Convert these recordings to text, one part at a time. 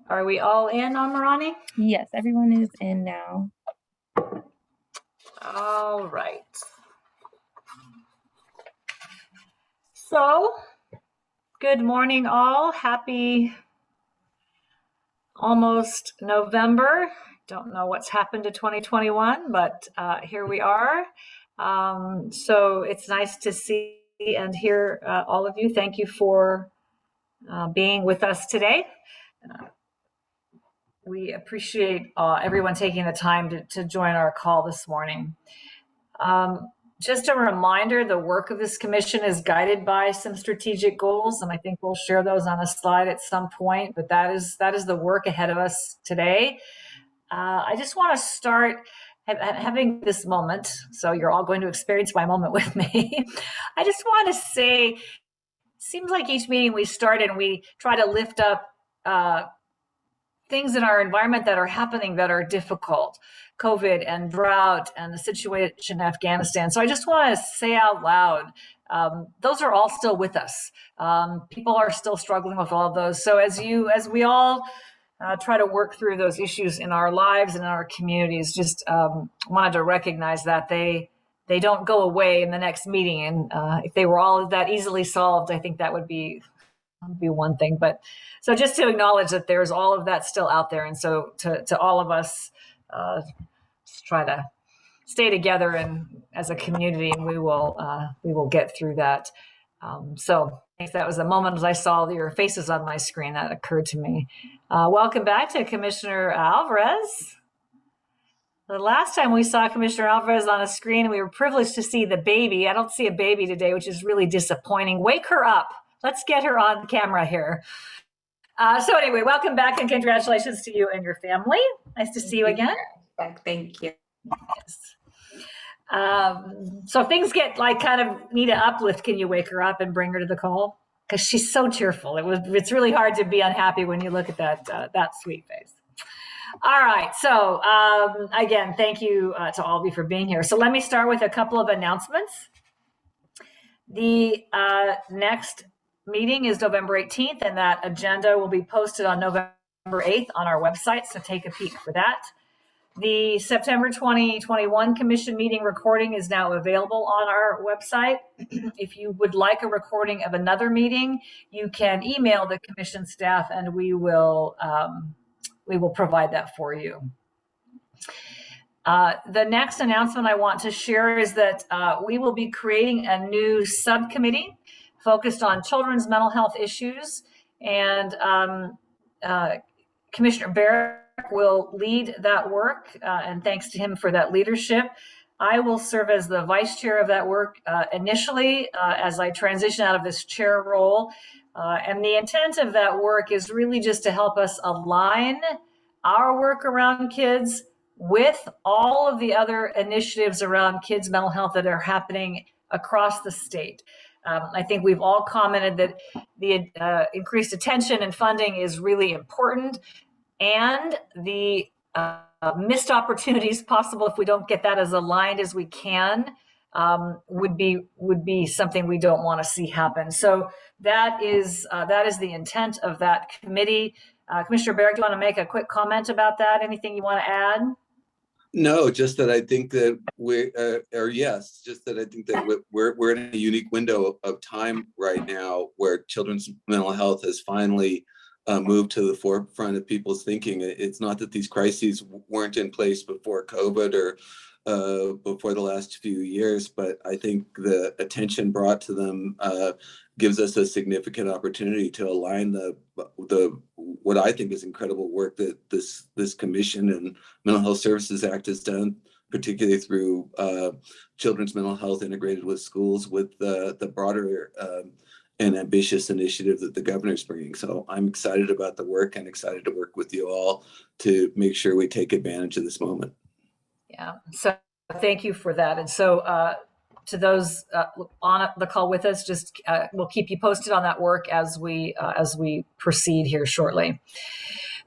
Are we all in on Marani? Yes, everyone is in now. All right. So, good morning all. Happy almost November. Don't know what's happened to 2021, but here we are. So it's nice to see and hear all of you. Thank you for being with us today. We appreciate everyone taking the time to join our call this morning. Just a reminder, the work of this commission is guided by some strategic goals, and I think we'll share those on a slide at some point, but that is the work ahead of us today. I just want to start having this moment, so you're all going to experience my moment with me. I just want to say, seems like each meeting we start and we try to lift up things in our environment that are happening that are difficult, COVID and drought and the situation in Afghanistan. So I just want to say out loud, those are all still with us. People are still struggling with all of those. So as we all try to work through those issues in our lives and in our communities, just wanted to recognize that they don't go away in the next meeting. And if they were all that easily solved, I think that would be one thing. But so just to acknowledge that there's all of that still out there. And so to all of us, just try to stay together and as a community, and we will get through that. So I think that was a moment as I saw your faces on my screen that occurred to me. Welcome back to Commissioner Alvarez. The last time we saw Commissioner Alvarez on a screen, we were privileged to see the baby. I don't see a baby today, which is really disappointing. Wake her up. Let's get her on camera here. So anyway, welcome back and congratulations to you and your family. Nice to see you again. Thank you. Yes. So things get like kind of need an uplift. Can you wake her up and bring her to the call? Because she's so cheerful. It's really hard to be unhappy when you look at that sweet face. All right. So again, thank you to all of you for being here. So let me start with a couple of announcements. The next meeting is November 18th, and that agenda will be posted on November 8th on our website, so take a peek for that. The September 2021 Commission meeting recording is now available on our website. If you would like a recording of another meeting, you can email the Commission staff and we will provide that for you. The next announcement I want to share is that we will be creating a new subcommittee focused on children's mental health issues, and Commissioner Barrett will lead that work, and thanks to him for that leadership. I will serve as the vice chair of that work initially as I transition out of this chair role, and the intent of that work is really just to help us align our work around kids with all of the other initiatives around kids' mental health that are happening across the state. I think we've all commented that the increased attention and funding is really important, and the missed opportunities possible if we don't get that as aligned as we can would be something we don't want to see happen. So that is the intent of that committee. Commissioner Barrett, do you want to make a quick comment about that? Anything you want to add? No, just that I think that I think that we're in a unique window of time right now where children's mental health has finally moved to the forefront of people's thinking. It's not that these crises weren't in place before COVID or before the last few years, but I think the attention brought to them gives us a significant opportunity to align the what I think is incredible work that this commission and Mental Health Services Act has done, particularly through children's mental health integrated with schools, with the broader and ambitious initiative that the governor's bringing. So I'm excited about the work and excited to work with you all to make sure we take advantage of this moment. Yeah, so thank you for that. And so to those on the call with us, just we'll keep you posted on that work as we proceed here shortly.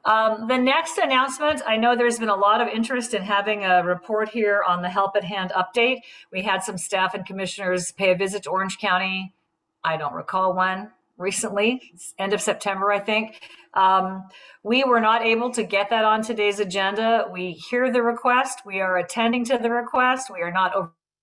The next announcement, I know there's been a lot of interest in having a report here on the Help at Hand update. We had some staff and commissioners pay a visit to Orange County. I don't recall when recently, end of September, I think. We were not able to get that on today's agenda. We hear the request. We are attending to the request. We are not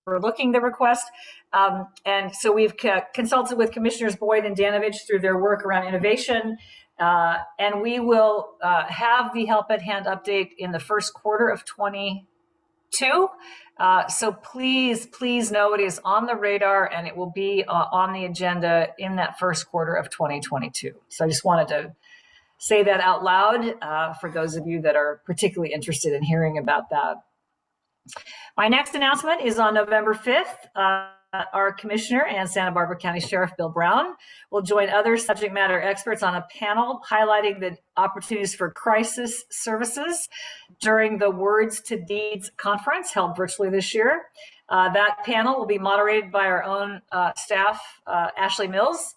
overlooking the request. And so we've consulted with Commissioners Boyd and Danovich through their work around innovation. And we will have the Help at Hand update in the first quarter of 22. So please know it is on the radar, and it will be on the agenda in that first quarter of 2022. So I just wanted to say that out loud for those of you that are particularly interested in hearing about that. My next announcement is on November 5th. Our Commissioner and Santa Barbara County Sheriff Bill Brown will join other subject matter experts on a panel highlighting the opportunities for crisis services during the Words to Deeds conference held virtually this year. That panel will be moderated by our own staff, Ashley Mills,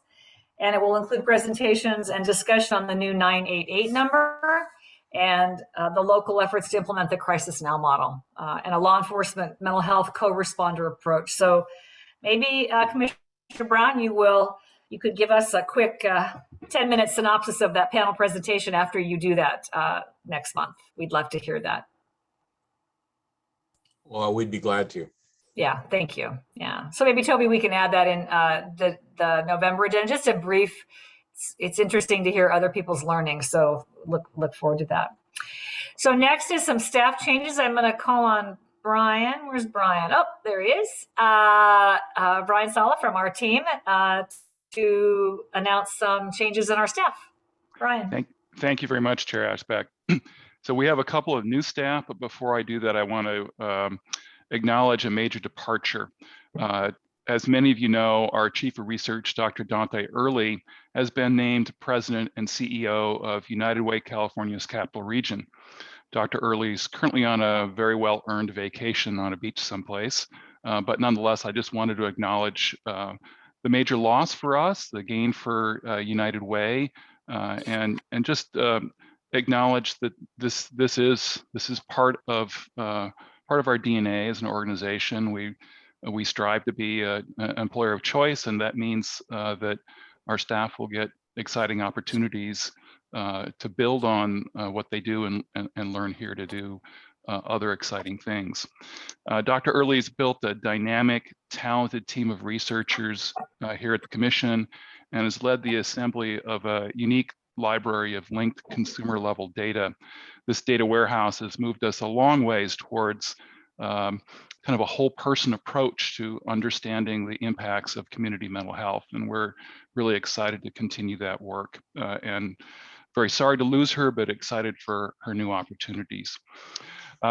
and it will include presentations and discussion on the new 988 number and the local efforts to implement the Crisis Now model and a law enforcement mental health co-responder approach. So maybe Commissioner Brown, you could give us a quick 10-minute synopsis of that panel presentation after you do that next month. We'd love to hear that. Well, we'd be glad to. Yeah, thank you. Yeah, so maybe Toby, we can add that in the November agenda. Just a brief. It's interesting to hear other people's learning, so look forward to that. So next is some staff changes. I'm going to call on Brian. Where's Brian? Oh, there he is. Brian Sala from our team to announce some changes in our staff. Brian. Thank you very much, Chair Ashbeck. So we have a couple of new staff, but before I do that, I want to acknowledge a major departure. As many of you know, our Chief of Research, Dr. Dante Early, has been named President and CEO of United Way, California's capital region. Dr. Early is currently on a very well-earned vacation on a beach someplace, but nonetheless, I just wanted to acknowledge the major loss for us, the gain for United Way, and just acknowledge that this is part of our DNA as an organization. We strive to be an employer of choice, and that means that our staff will get exciting opportunities to build on what they do and learn here to do other exciting things. Dr. Early's built a dynamic, talented team of researchers here at the Commission and has led the assembly of a unique library of linked consumer level data. This data warehouse has moved us a long ways towards kind of a whole person approach to understanding the impacts of community mental health. And we're really excited to continue that work and very sorry to lose her, but excited for her new opportunities.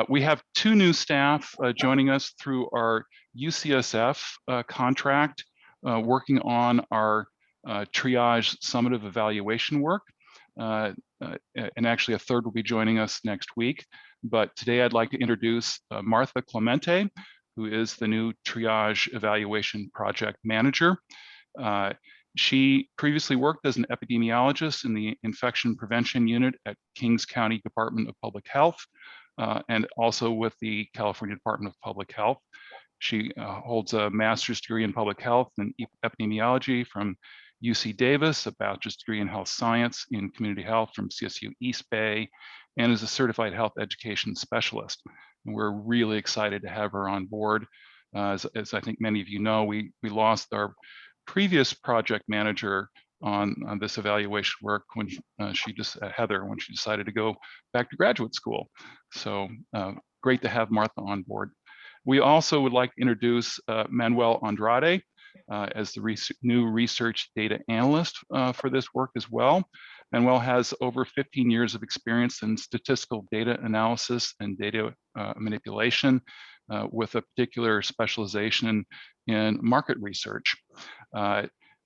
We have two new staff joining us through our UCSF contract, working on our triage summative evaluation work. And actually a third will be joining us next week. But today I'd like to introduce Martha Clemente, who is the new Triage Evaluation Project Manager. She previously worked as an epidemiologist in the Infection Prevention Unit at Kings County Department of Public Health, and also with the California Department of Public Health. She holds a master's degree in public health and epidemiology from UC Davis, a bachelor's degree in health science in community health from CSU East Bay, and is a certified health education specialist. And we're really excited to have her on board. As I think many of you know, we lost our previous project manager on this evaluation work when Heather, when she decided to go back to graduate school. So great to have Martha on board. We also would like to introduce Manuel Andrade as the new research data analyst for this work as well. Manuel has over 15 years of experience in statistical data analysis and data manipulation with a particular specialization in market research.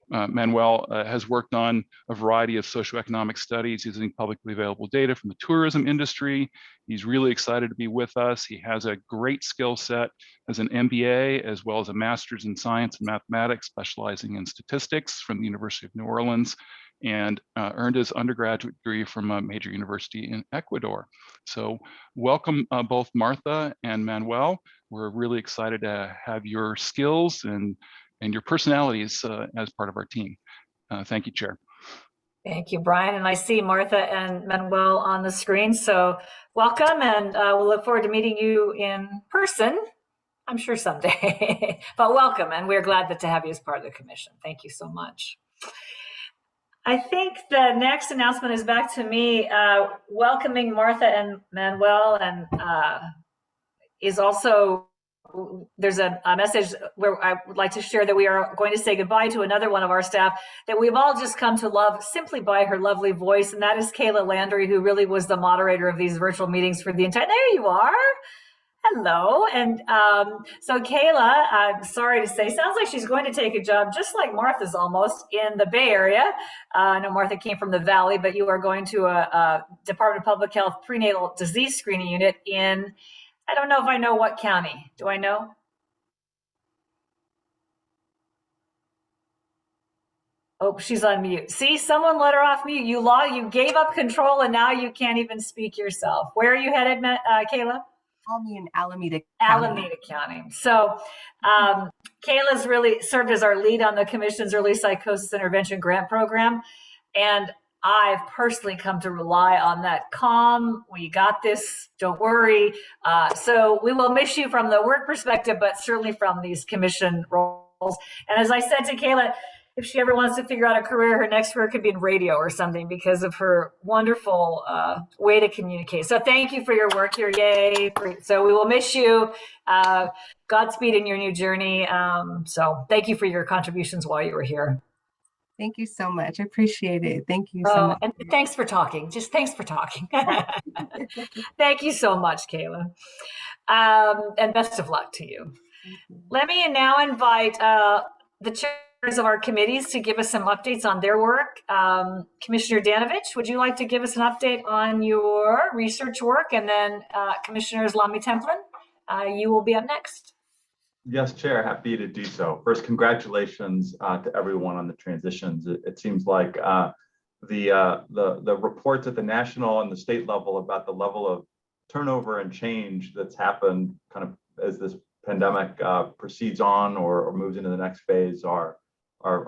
Manuel has worked on a variety of socioeconomic studies using publicly available data from the tourism industry. He's really excited to be with us. He has a great skill set as an MBA, as well as a master's in science and mathematics, specializing in statistics from the University of New Orleans, and earned his undergraduate degree from a major university in Ecuador. So welcome both Martha and Manuel. We're really excited to have your skills and your personalities as part of our team. Thank you, Chair. Thank you, Brian. And I see Martha and Manuel on the screen. So welcome, and we'll look forward to meeting you in person, I'm sure someday. But welcome, and we're glad to have you as part of the commission. Thank you so much. I think the next announcement is back to me, welcoming Martha and Manuel, and is also, there's a message where I would like to share that we are going to say goodbye to another one of our staff that we've all just come to love simply by her lovely voice, and that is Kayla Landry, who really was the moderator of these virtual meetings for the entire, there you are. Hello. And so Kayla, I'm sorry to say, sounds like she's going to take a job just like Martha's almost in the Bay Area. I know Martha came from the Valley, but you are going to a Department of Public Health prenatal disease screening unit in, I don't know if I know what county. Do I know? Oh, she's on mute. See, someone let her off mute. You gave up control and now you can't even speak yourself. Where are you headed, Kayla? Call me in Alameda County. Alameda County. So Kayla's really served as our lead on the Commission's Early Psychosis Intervention Grant Program. And I've personally come to rely on that calm, we got this, don't worry. So we will miss you from the work perspective, but certainly from these commission roles. And as I said to Kayla, if she ever wants to figure out a career, her next career could be in radio or something because of her wonderful way to communicate. So thank you for your work here. Yay. So we will miss you. Godspeed in your new journey. So thank you for your contributions while you were here. Thank you so much. I appreciate it. Thank you so much. And thanks for talking. Just thanks for talking. Thank you so much, Kayla. And best of luck to you. Let me now invite the chairs of our committees to give us some updates on their work. Commissioner Danovich, would you like to give us an update on your research work? And then Commissioner Islami-Templin, you will be up next. Yes, Chair, happy to do so. First, congratulations to everyone on the transitions. It seems like the reports at the national and the state level about the level of turnover and change that's happened kind of as this pandemic proceeds on or moves into the next phase are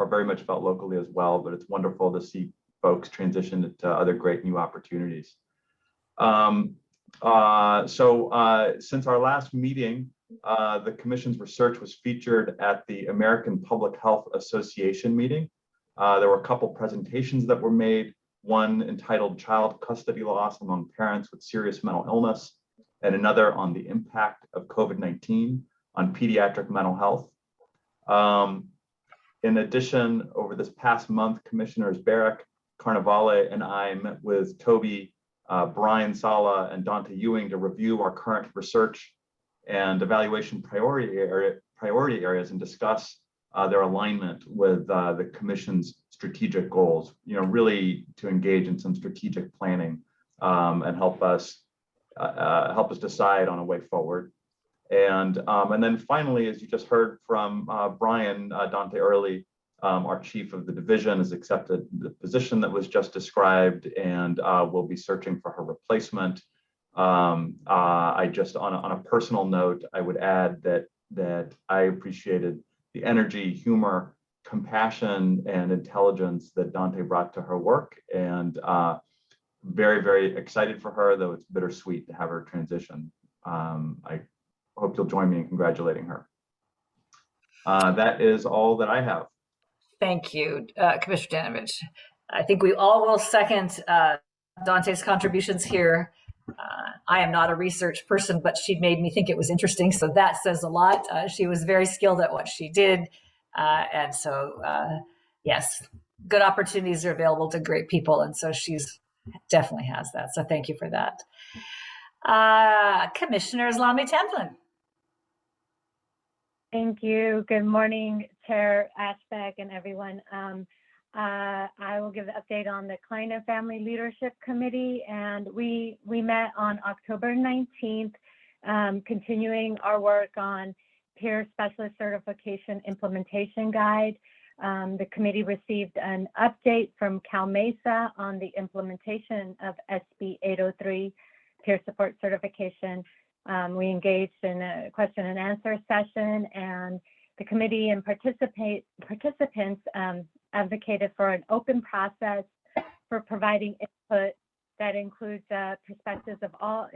very much felt locally as well, but it's wonderful to see folks transition to other great new opportunities. Since our last meeting, the Commission's research was featured at the American Public Health Association meeting. There were a couple presentations that were made, one entitled Child Custody Loss Among Parents with Serious Mental Illness, and another on the impact of COVID-19 on pediatric mental health. In addition, over this past month, Commissioners Barrick, Carnevale, and I met with Toby, Brian Sala, and Dante Ewing to review our current research and evaluation priority areas and discuss their alignment with the Commission's strategic goals, really to engage in some strategic planning and help us decide on a way forward. And then finally, as you just heard from Brian, Dante Early, our chief of the division, has accepted the position that was just described and will be searching for her replacement. I just, on a personal note, I would add that I appreciated the energy, humor, compassion, and intelligence that Dante brought to her work, and very, very excited for her, though it's bittersweet to have her transition. I hope you'll join me in congratulating her. That is all that I have. Thank you, Commissioner Danovich. I think we all will second Dante's contributions here. I am not a research person, but she made me think it was interesting, so that says a lot. She was very skilled at what she did, and so yes, good opportunities are available to great people, and so she's definitely has that. So thank you for that. Commissioner Islami-Templin. Thank you. Good morning, Chair Ashbeck and everyone. I will give the update on the Client and Family Leadership Committee, and we met on October 19th, continuing our work on Peer Specialist Certification Implementation Guide. The committee received an update from Cal Mesa on the implementation of SB 803 Peer Support Certification. We engaged in a question and answer session, and the committee and participants advocated for an open process for providing input that includes perspectives of all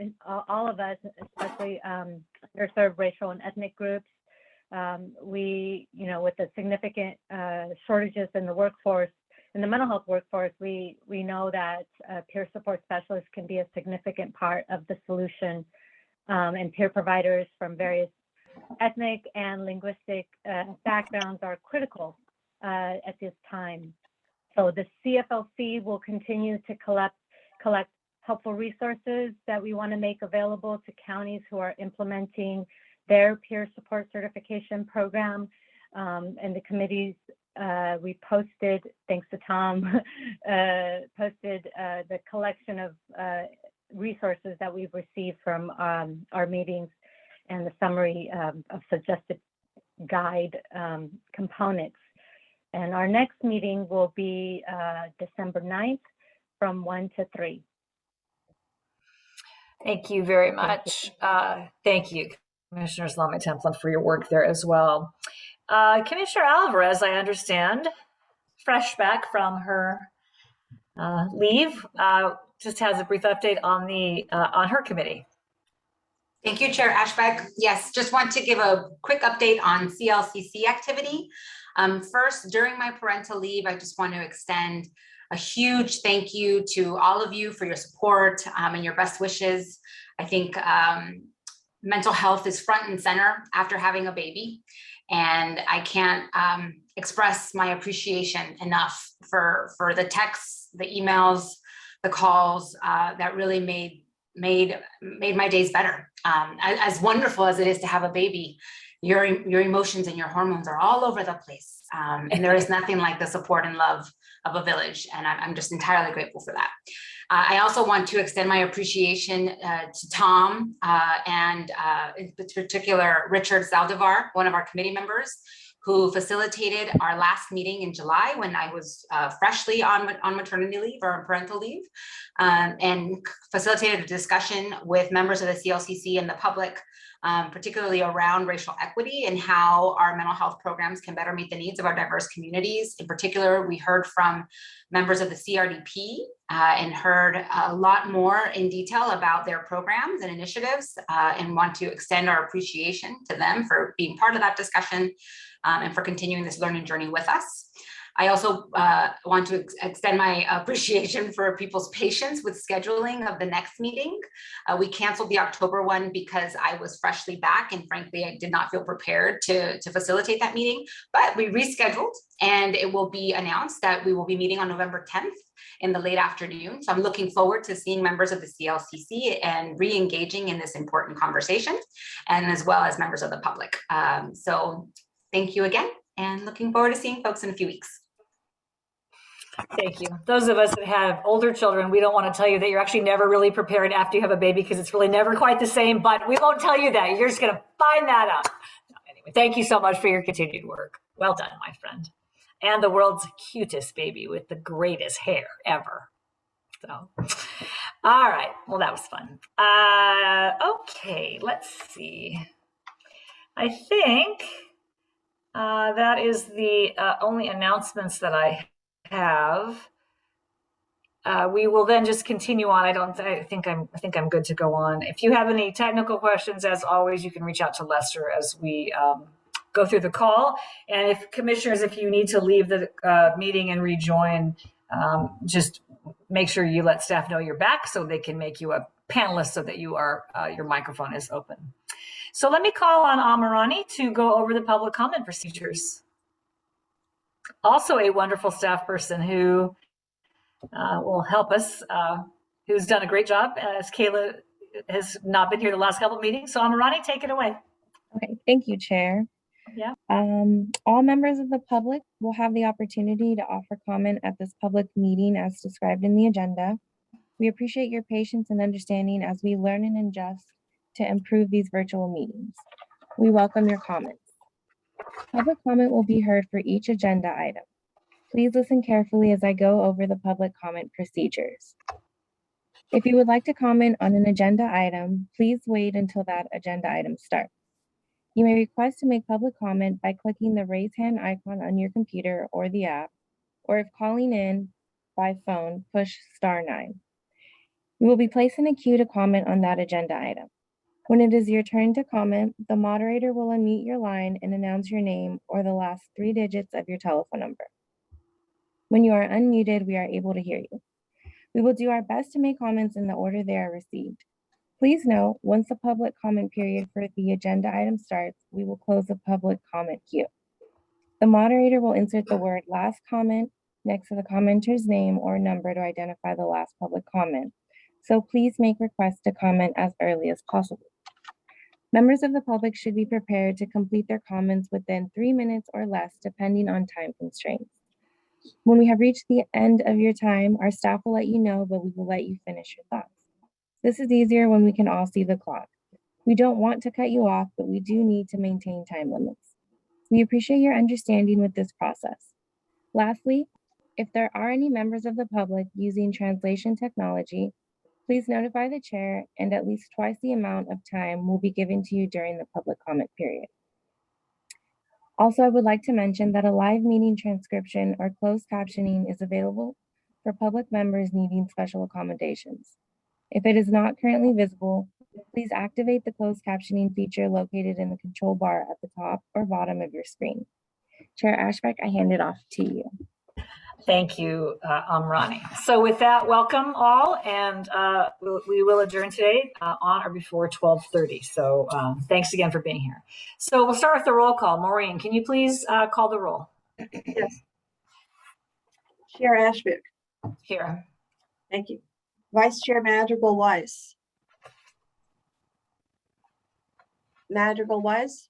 of us, especially underserved racial and ethnic groups. We, with the significant shortages in the workforce, in the mental health workforce, we know that peer support specialists can be a significant part of the solution, and peer providers from various ethnic and linguistic backgrounds are critical at this time. So the CFLC will continue to collect helpful resources that we want to make available to counties who are implementing their peer support certification program. And the committees, we posted, thanks to Tom, posted the collection of resources that we've received from our meetings and the summary of suggested guide components. And our next meeting will be December 9th from 1 to 3. Thank you very much. Thank you, Commissioner Salame-Templin, for your work there as well. Commissioner Alvarez, I understand, fresh back from her leave, just has a brief update on her committee. Thank you, Chair Ashbeck. Yes, just want to give a quick update on CLCC activity. First, during my parental leave, I just want to extend a huge thank you to all of you for your support and your best wishes. I think mental health is front and center after having a baby, and I can't express my appreciation enough for the texts, the emails, the calls that really made my days better. As wonderful as it is to have a baby, your emotions and your hormones are all over the place. And there is nothing like the support and love of a village. And I'm just entirely grateful for that. I also want to extend my appreciation to Tom and in particular, Richard Zaldivar, one of our committee members, who facilitated our last meeting in July when I was freshly on maternity leave or parental leave, and facilitated a discussion with members of the CLCC and the public, particularly around racial equity and how our mental health programs can better meet the needs of our diverse communities. In particular, we heard from members of the CRDP and heard a lot more in detail about their programs and initiatives, and want to extend our appreciation to them for being part of that discussion and for continuing this learning journey with us. I also want to extend my appreciation for people's patience with scheduling of the next meeting. We canceled the October one because I was freshly back, and frankly, I did not feel prepared to facilitate that meeting, but we rescheduled, and it will be announced that we will be meeting on November 10th in the late afternoon. So I'm looking forward to seeing members of the CLCC and re-engaging in this important conversation, and as well as members of the public. So thank you again, and looking forward to seeing folks in a few weeks. Thank you. Those of us that have older children, we don't want to tell you that you're actually never really prepared after you have a baby, because it's really never quite the same, but we won't tell you that. You're just going to find that out. No, anyway, thank you so much for your continued work. Well done, my friend. And the world's cutest baby with the greatest hair ever. So, all right. Well, that was fun. Okay, let's see. I think that is the only announcements that I have. We will then just continue on. I think I'm good to go on. If you have any technical questions, as always, you can reach out to Lester as we go through the call. And if commissioners, if you need to leave the meeting and rejoin, just make sure you let staff know you're back so they can make you a panelist so that you are your microphone is open. So let me call on Amarani to go over the public comment procedures. Also a wonderful staff person who will help us, who's done a great job, as Kayla has not been here the last couple of meetings. So Amarani, take it away. Okay, thank you, Chair. Yeah. All members of the public will have the opportunity to offer comment at this public meeting as described in the agenda. We appreciate your patience and understanding as we learn and adjust to improve these virtual meetings. We welcome your comments. Public comment will be heard for each agenda item. Please listen carefully as I go over the public comment procedures. If you would like to comment on an agenda item, please wait until that agenda item starts. You may request to make public comment by clicking the raise hand icon on your computer or the app, or if calling in, by phone, push *9. You will be placed in a queue to comment on that agenda item. When it is your turn to comment, the moderator will unmute your line and announce your name or the last 3 digits of your telephone number. When you are unmuted, we are able to hear you. We will do our best to make comments in the order they are received. Please note, once the public comment period for the agenda item starts, we will close the public comment queue. The moderator will insert the word "last comment" next to the commenter's name or number to identify the last public comment. So please make requests to comment as early as possible. Members of the public should be prepared to complete their comments within 3 minutes or less, depending on time constraints. When we have reached the end of your time, our staff will let you know, but we will let you finish your thoughts. This is easier when we can all see the clock. We don't want to cut you off, but we do need to maintain time limits. We appreciate your understanding with this process. Lastly, if there are any members of the public using translation technology, please notify the chair, and at least twice the amount of time will be given to you during the public comment period. Also, I would like to mention that a live meeting transcription or closed captioning is available for public members needing special accommodations. If it is not currently visible, please activate the closed captioning feature located in the control bar at the top or bottom of your screen. Chair Ashbeck, I hand it off to you. Thank you, Amrani. So with that, welcome all, and we will adjourn today on or before 12:30. So thanks again for being here. So we'll start with the roll call. Maureen, can you please call the roll? Yes. Chair Ashbeck. Here. Thank you. Vice Chair Madrigal-Weiss. Madrigal-Weiss.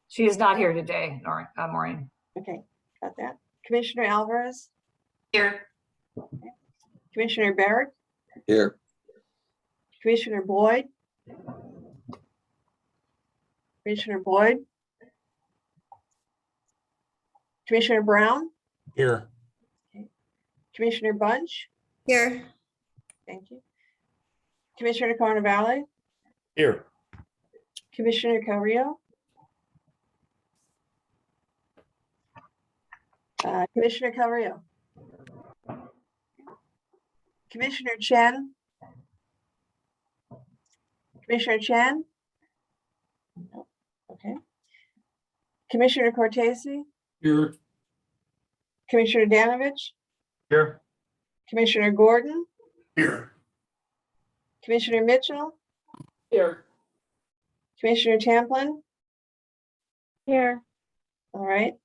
She is not here today, Maureen. Okay, got that. Commissioner Alvarez. Here. Okay. Commissioner Barrett. Here. Commissioner Boyd. Commissioner Boyd. Commissioner Brown. Here. Okay. Commissioner Bunch. Here. Thank you. Commissioner Carnavale. Here. Commissioner Carrillo. Commissioner Carrillo. Commissioner Chen. Commissioner Chen. No. Okay. Commissioner Cortese. Here. Commissioner Danovich. Here. Commissioner Gordon. Here. Commissioner Mitchell. Here. Commissioner Tamplin. Here. All right.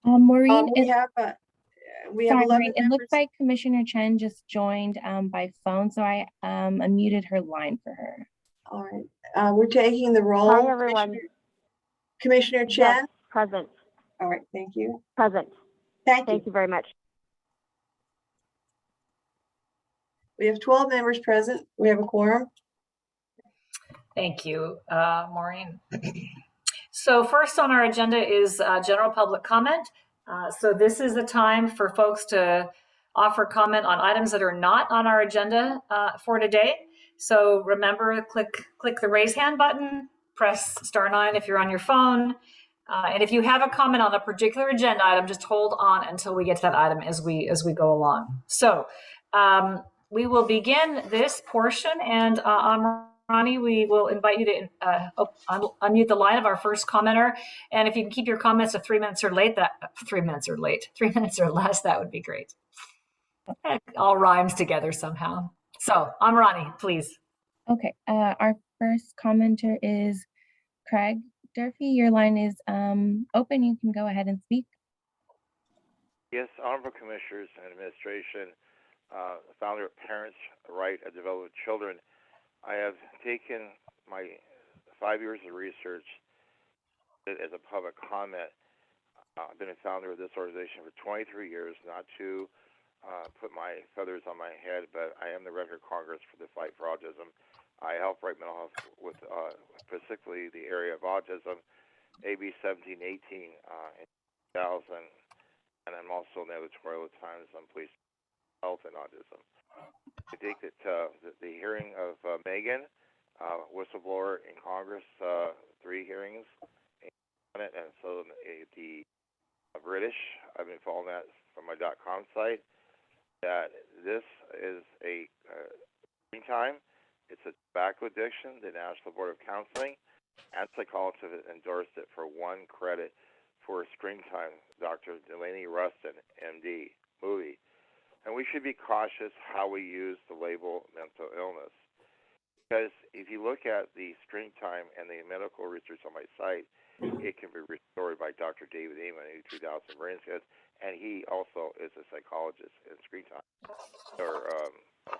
Maureen, We have sorry, 11 Maureen, it members. looks like Commissioner Chen just joined by phone, so I unmuted her line for her. All right. We're taking the roll. Hi, everyone. Commissioner Chen. Yes, present. All right. Thank you. Present. Thank Thank you. you very much. We have 12 members present. We have a quorum. Thank you, Maureen. So first on our agenda is general public comment. So this is the time for folks to offer comment on items that are not on our agenda for today. So remember, click the raise hand button, press *9 if you're on your phone. And if you have a comment on a particular agenda item, just hold on until we get to that item as we go along. So we will begin this portion, and Ronnie, we will invite you to unmute the line of our first commenter. And if you can keep your comments to 3 minutes or late, 3 minutes or less, that would be great. It all rhymes together somehow. So, Ronnie, please. Okay, our first commenter is Craig Durfee. Your line is open. You can go ahead and speak. Yes, Honorable Commissioners and Administration, founder of Parents' Right of Development Children, I have taken my 5 years of research as a public comment. I've been a founder of this organization for 23 years, not to put my feathers on my head, but I am the record Congress for the fight for autism. I help write mental health with specifically the area of autism, AB 1718 in 2000, and I'm also in the editorial at times on police health and autism. I think that the hearing of Megan, whistleblower in Congress, 3 hearings, on it, and so the British, I've been following that from my .com site, that this is a screen time. It's a tobacco addiction. The National Board of Counseling and Psychologists have endorsed it for 1 credit for screen time. Dr. Delaney Rustin, MD, movie. And we should be cautious how we use the label mental illness. Because if you look at the screen time and the medical research on my site, it can be restored by Dr. David Amen, who 2000 brain scans, and he also is a psychologist in screen time, or a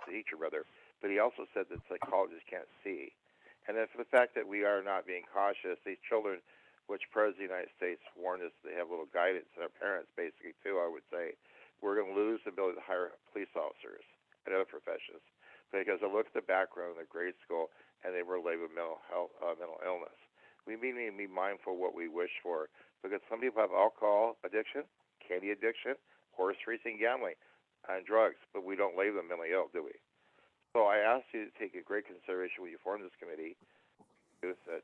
teacher rather. But he also said that psychologists can't see. And then for the fact that we are not being cautious, these children, which President of the United States warned us they have little guidance, and our parents basically too, I would say, we're going to lose the ability to hire police officers and other professions. Because I look at the background of the grade school and they were labeled mental illness. We need to be mindful of what we wish for, because some people have alcohol addiction, candy addiction, horse racing, gambling, and drugs, but we don't label them mentally ill, do we? So I ask you to take a great consideration when you form this committee. That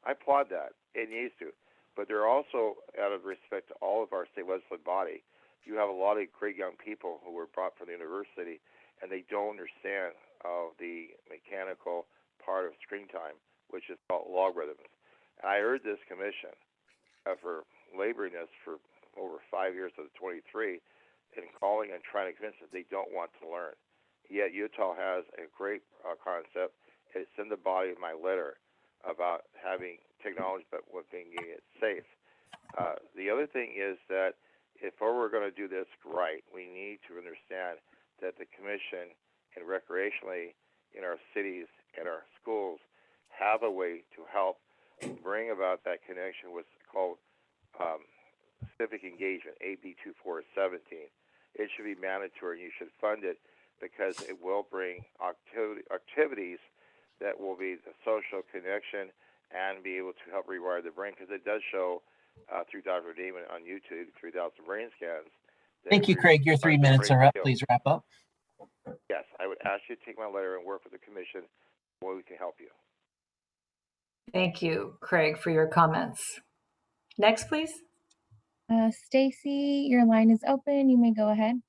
I applaud that. It needs to. But they're also, out of respect to all of our state legislative body, you have a lot of great young people who were brought from the university, and they don't understand the mechanical part of screen time, which is called logarithms. And I urge this commission for laboring this for over 5 years of the 23 in calling and trying to convince them they don't want to learn. Yet Utah has a great concept. It's in the body of my letter about having technology, but with being it safe. The other thing is that if we're going to do this right, we need to understand that the commission and recreationally in our cities and our schools have a way to help bring about that connection with called civic engagement, AB 2417. It should be mandatory, and you should fund it, because it will bring activities that will be the social connection and be able to help rewire the brain, because it does show through Dr. Damon on YouTube, 3,000 brain scans. Thank you, Craig. Your 3 minutes are up. Please wrap up. Yes, I would ask you to take my letter and work with the commission where we can help you. Thank you, Craig, for your comments. Next, please. Stacy, your line is open. You may go ahead.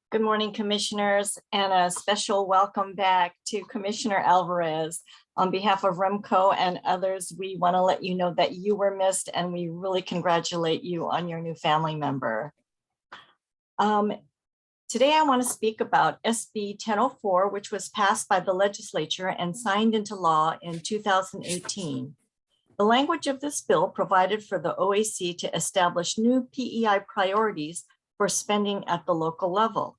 Good morning, commissioners, and a special welcome back to Commissioner Alvarez. On behalf of Remco and others, we want to let you know that you were missed, and we really congratulate you on your new family member. Today, I want to speak about SB 1004, which was passed by the legislature and signed into law in 2018. The language of this bill provided for the OAC to establish new PEI priorities for spending at the local level.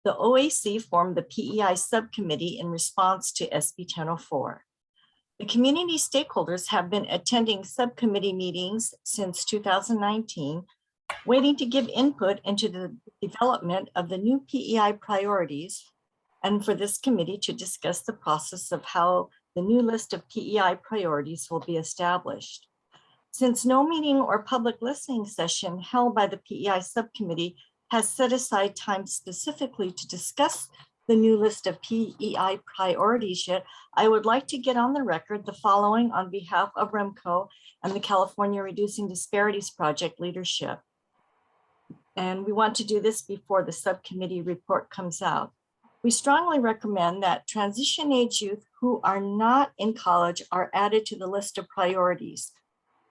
The OAC formed the PEI subcommittee in response to SB 1004. The community stakeholders have been attending subcommittee meetings since 2019, waiting to give input into the development of the new PEI priorities, and for this committee to discuss the process of how the new list of PEI priorities will be established. Since no meeting or public listening session held by the PEI subcommittee has set aside time specifically to discuss the new list of PEI priorities yet, I would like to get on the record the following on behalf of Remco and the California Reducing Disparities Project leadership. And we want to do this before the subcommittee report comes out. We strongly recommend that transition age youth who are not in college are added to the list of priorities.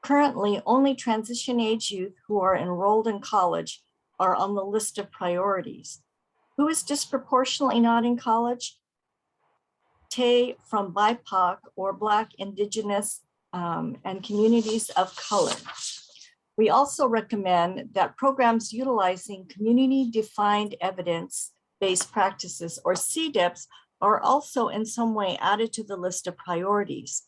Currently, only transition age youth who are enrolled in college are on the list of priorities. Who is disproportionately not in college? Tay from BIPOC or Black, Indigenous, and communities of color. We also recommend that programs utilizing community-defined evidence-based practices, or CDEPs, are also in some way added to the list of priorities.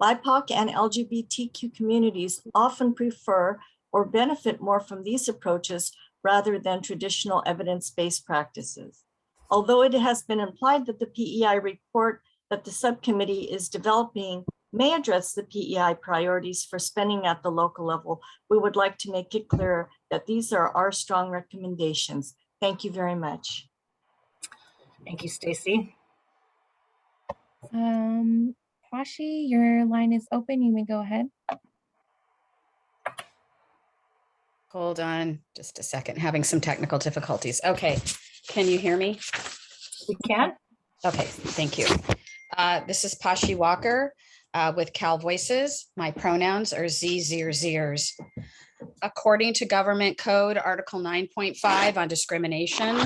BIPOC and LGBTQ communities often prefer or benefit more from these approaches rather than traditional evidence-based practices. Although it has been implied that the PEI report that the subcommittee is developing may address the PEI priorities for spending at the local level, we would like to make it clear that these are our strong recommendations. Thank you very much. Thank you, Stacy. Tashi, your line is open. You may go ahead. Hold on just a second, having some technical difficulties. Okay, can you hear me? We can. Okay, thank you. This is Pashi Walker with Cal Voices. My pronouns are zers. According to Government Code Article 9.5 on discrimination,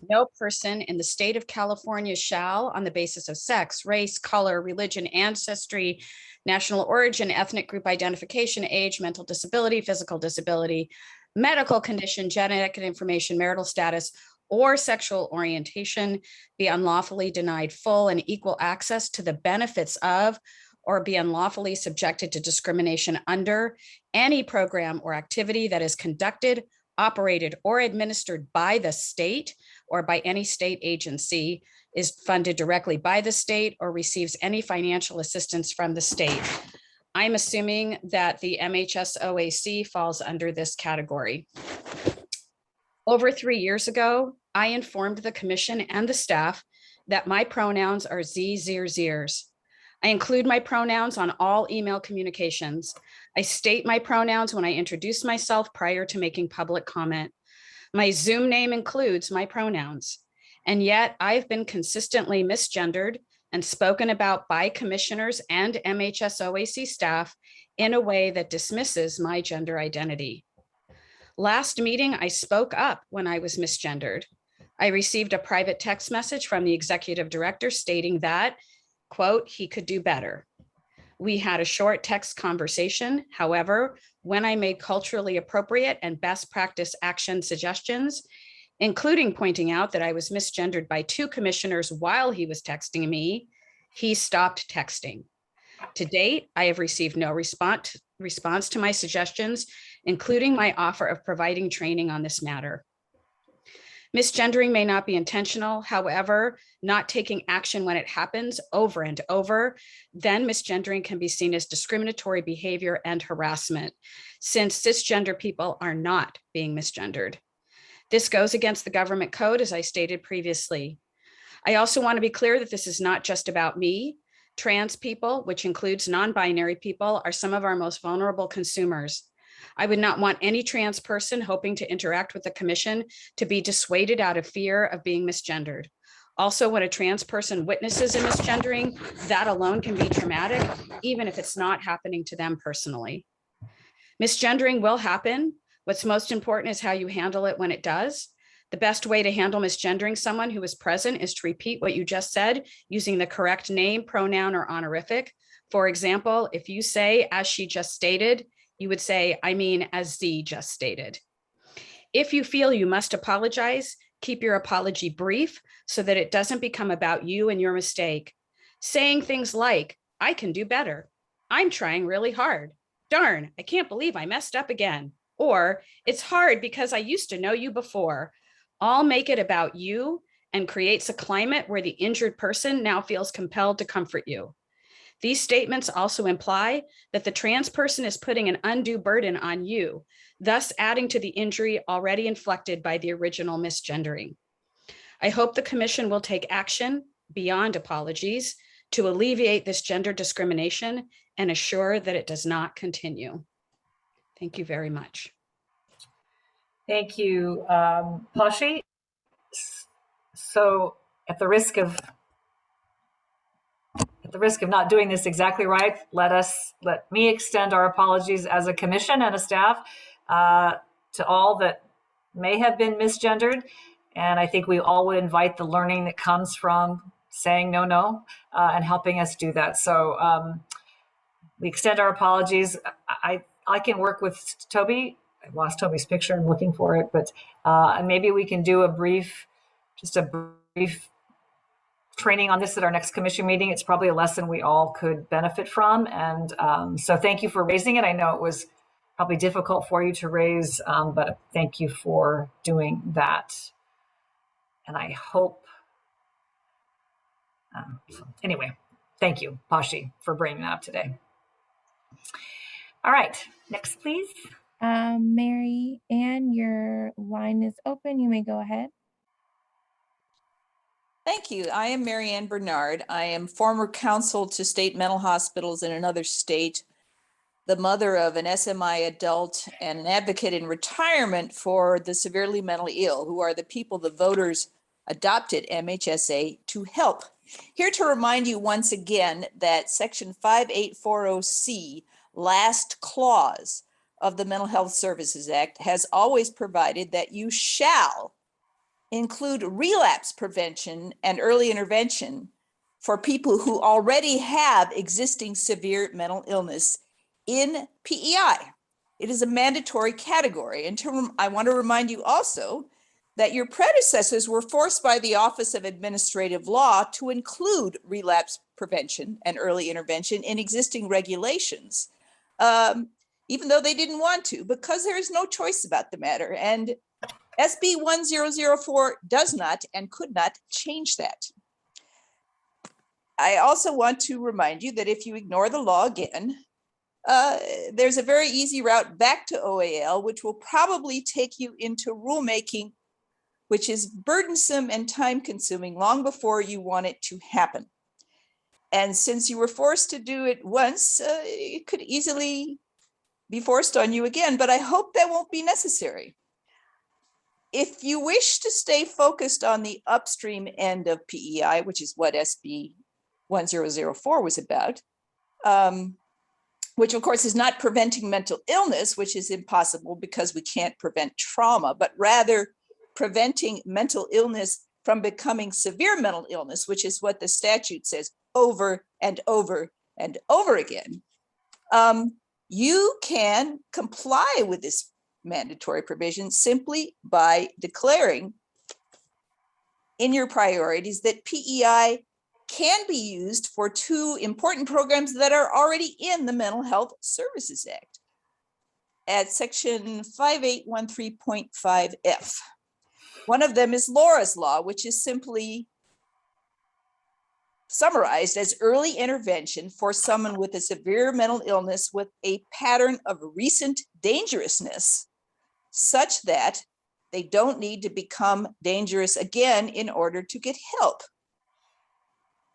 no person in the state of California shall, on the basis of sex, race, color, religion, ancestry, national origin, ethnic group identification, age, mental disability, physical disability, medical condition, genetic information, marital status, or sexual orientation, be unlawfully denied full and equal access to the benefits of, or be unlawfully subjected to discrimination under any program or activity that is conducted, operated, or administered by the state or by any state agency, is funded directly by the state, or receives any financial assistance from the state. I'm assuming that the MHS-OAC falls under this category. Over 3 years ago, I informed the commission and the staff that my pronouns are zers. I include my pronouns on all email communications. I state my pronouns when I introduce myself prior to making public comment. My Zoom name includes my pronouns. And yet I've been consistently misgendered and spoken about by commissioners and MHS-OAC staff in a way that dismisses my gender identity. Last meeting, I spoke up when I was misgendered. I received a private text message from the executive director stating that, quote, he could do better. We had a short text conversation. However, when I made culturally appropriate and best practice action suggestions, including pointing out that I was misgendered by 2 commissioners while he was texting me, he stopped texting. To date, I have received no response to my suggestions, including my offer of providing training on this matter. Misgendering may not be intentional. However, not taking action when it happens over and over, then misgendering can be seen as discriminatory behavior and harassment, since cisgender people are not being misgendered. This goes against the government code, as I stated previously. I also want to be clear that this is not just about me. Trans people, which includes non-binary people, are some of our most vulnerable consumers. I would not want any trans person hoping to interact with the commission to be dissuaded out of fear of being misgendered. Also, when a trans person witnesses a misgendering, that alone can be traumatic, even if it's not happening to them personally. Misgendering will happen. What's most important is how you handle it when it does. The best way to handle misgendering someone who is present is to repeat what you just said using the correct name, pronoun, or honorific. For example, if you say, as she just stated, you would say, I mean, as Z just stated. If you feel you must apologize, keep your apology brief so that it doesn't become about you and your mistake. Saying things like, I can do better. I'm trying really hard. Darn, I can't believe I messed up again. Or it's hard because I used to know you before. All make it about you and creates a climate where the injured person now feels compelled to comfort you. These statements also imply that the trans person is putting an undue burden on you, thus adding to the injury already inflicted by the original misgendering. I hope the commission will take action beyond apologies to alleviate this gender discrimination and assure that it does not continue. Thank you very much. Thank you, Pashi. So at the risk of not doing this exactly right, let me extend our apologies as a commission and a staff to all that may have been misgendered. And I think we all would invite the learning that comes from saying no and helping us do that. So we extend our apologies. I can work with Toby. I lost Toby's picture. I'm looking for it, but maybe we can do a brief training on this at our next commission meeting. It's probably a lesson we all could benefit from. And so thank you for raising it. I know it was probably difficult for you to raise, but thank you for doing that. And I hope, anyway, thank you, Pashi, for bringing that up today. All right, next, please. Mary Ann, your line is open. You may go ahead. Thank you. I am Mary Ann Bernard. I am former counsel to state mental hospitals in another state. the mother of an SMI adult and an advocate in retirement for the severely mentally ill, who are the people the voters adopted MHSA to help. Here to remind you once again that Section 5840C, last clause of the Mental Health Services Act, has always provided that you shall include relapse prevention and early intervention for people who already have existing severe mental illness in PEI. It is a mandatory category. And I want to remind you also that your predecessors were forced by the Office of Administrative Law to include relapse prevention and early intervention in existing regulations, even though they didn't want to, because there is no choice about the matter. And SB 1004 does not and could not change that. I also want to remind you that if you ignore the law again, there's a very easy route back to OAL, which will probably take you into rulemaking, which is burdensome and time consuming long before you want it to happen. And since you were forced to do it once, it could easily be forced on you again, but I hope that won't be necessary. If you wish to stay focused on the upstream end of PEI, which is what SB 1004 was about, which of course is not preventing mental illness, which is impossible because we can't prevent trauma, but rather preventing mental illness from becoming severe mental illness, which is what the statute says over and over and over again. You can comply with this mandatory provision simply by declaring in your priorities that PEI can be used for two important programs that are already in the Mental Health Services Act at section 5813.5F. One of them is Laura's Law, which is simply summarized as early intervention for someone with a severe mental illness with a pattern of recent dangerousness, such that they don't need to become dangerous again in order to get help.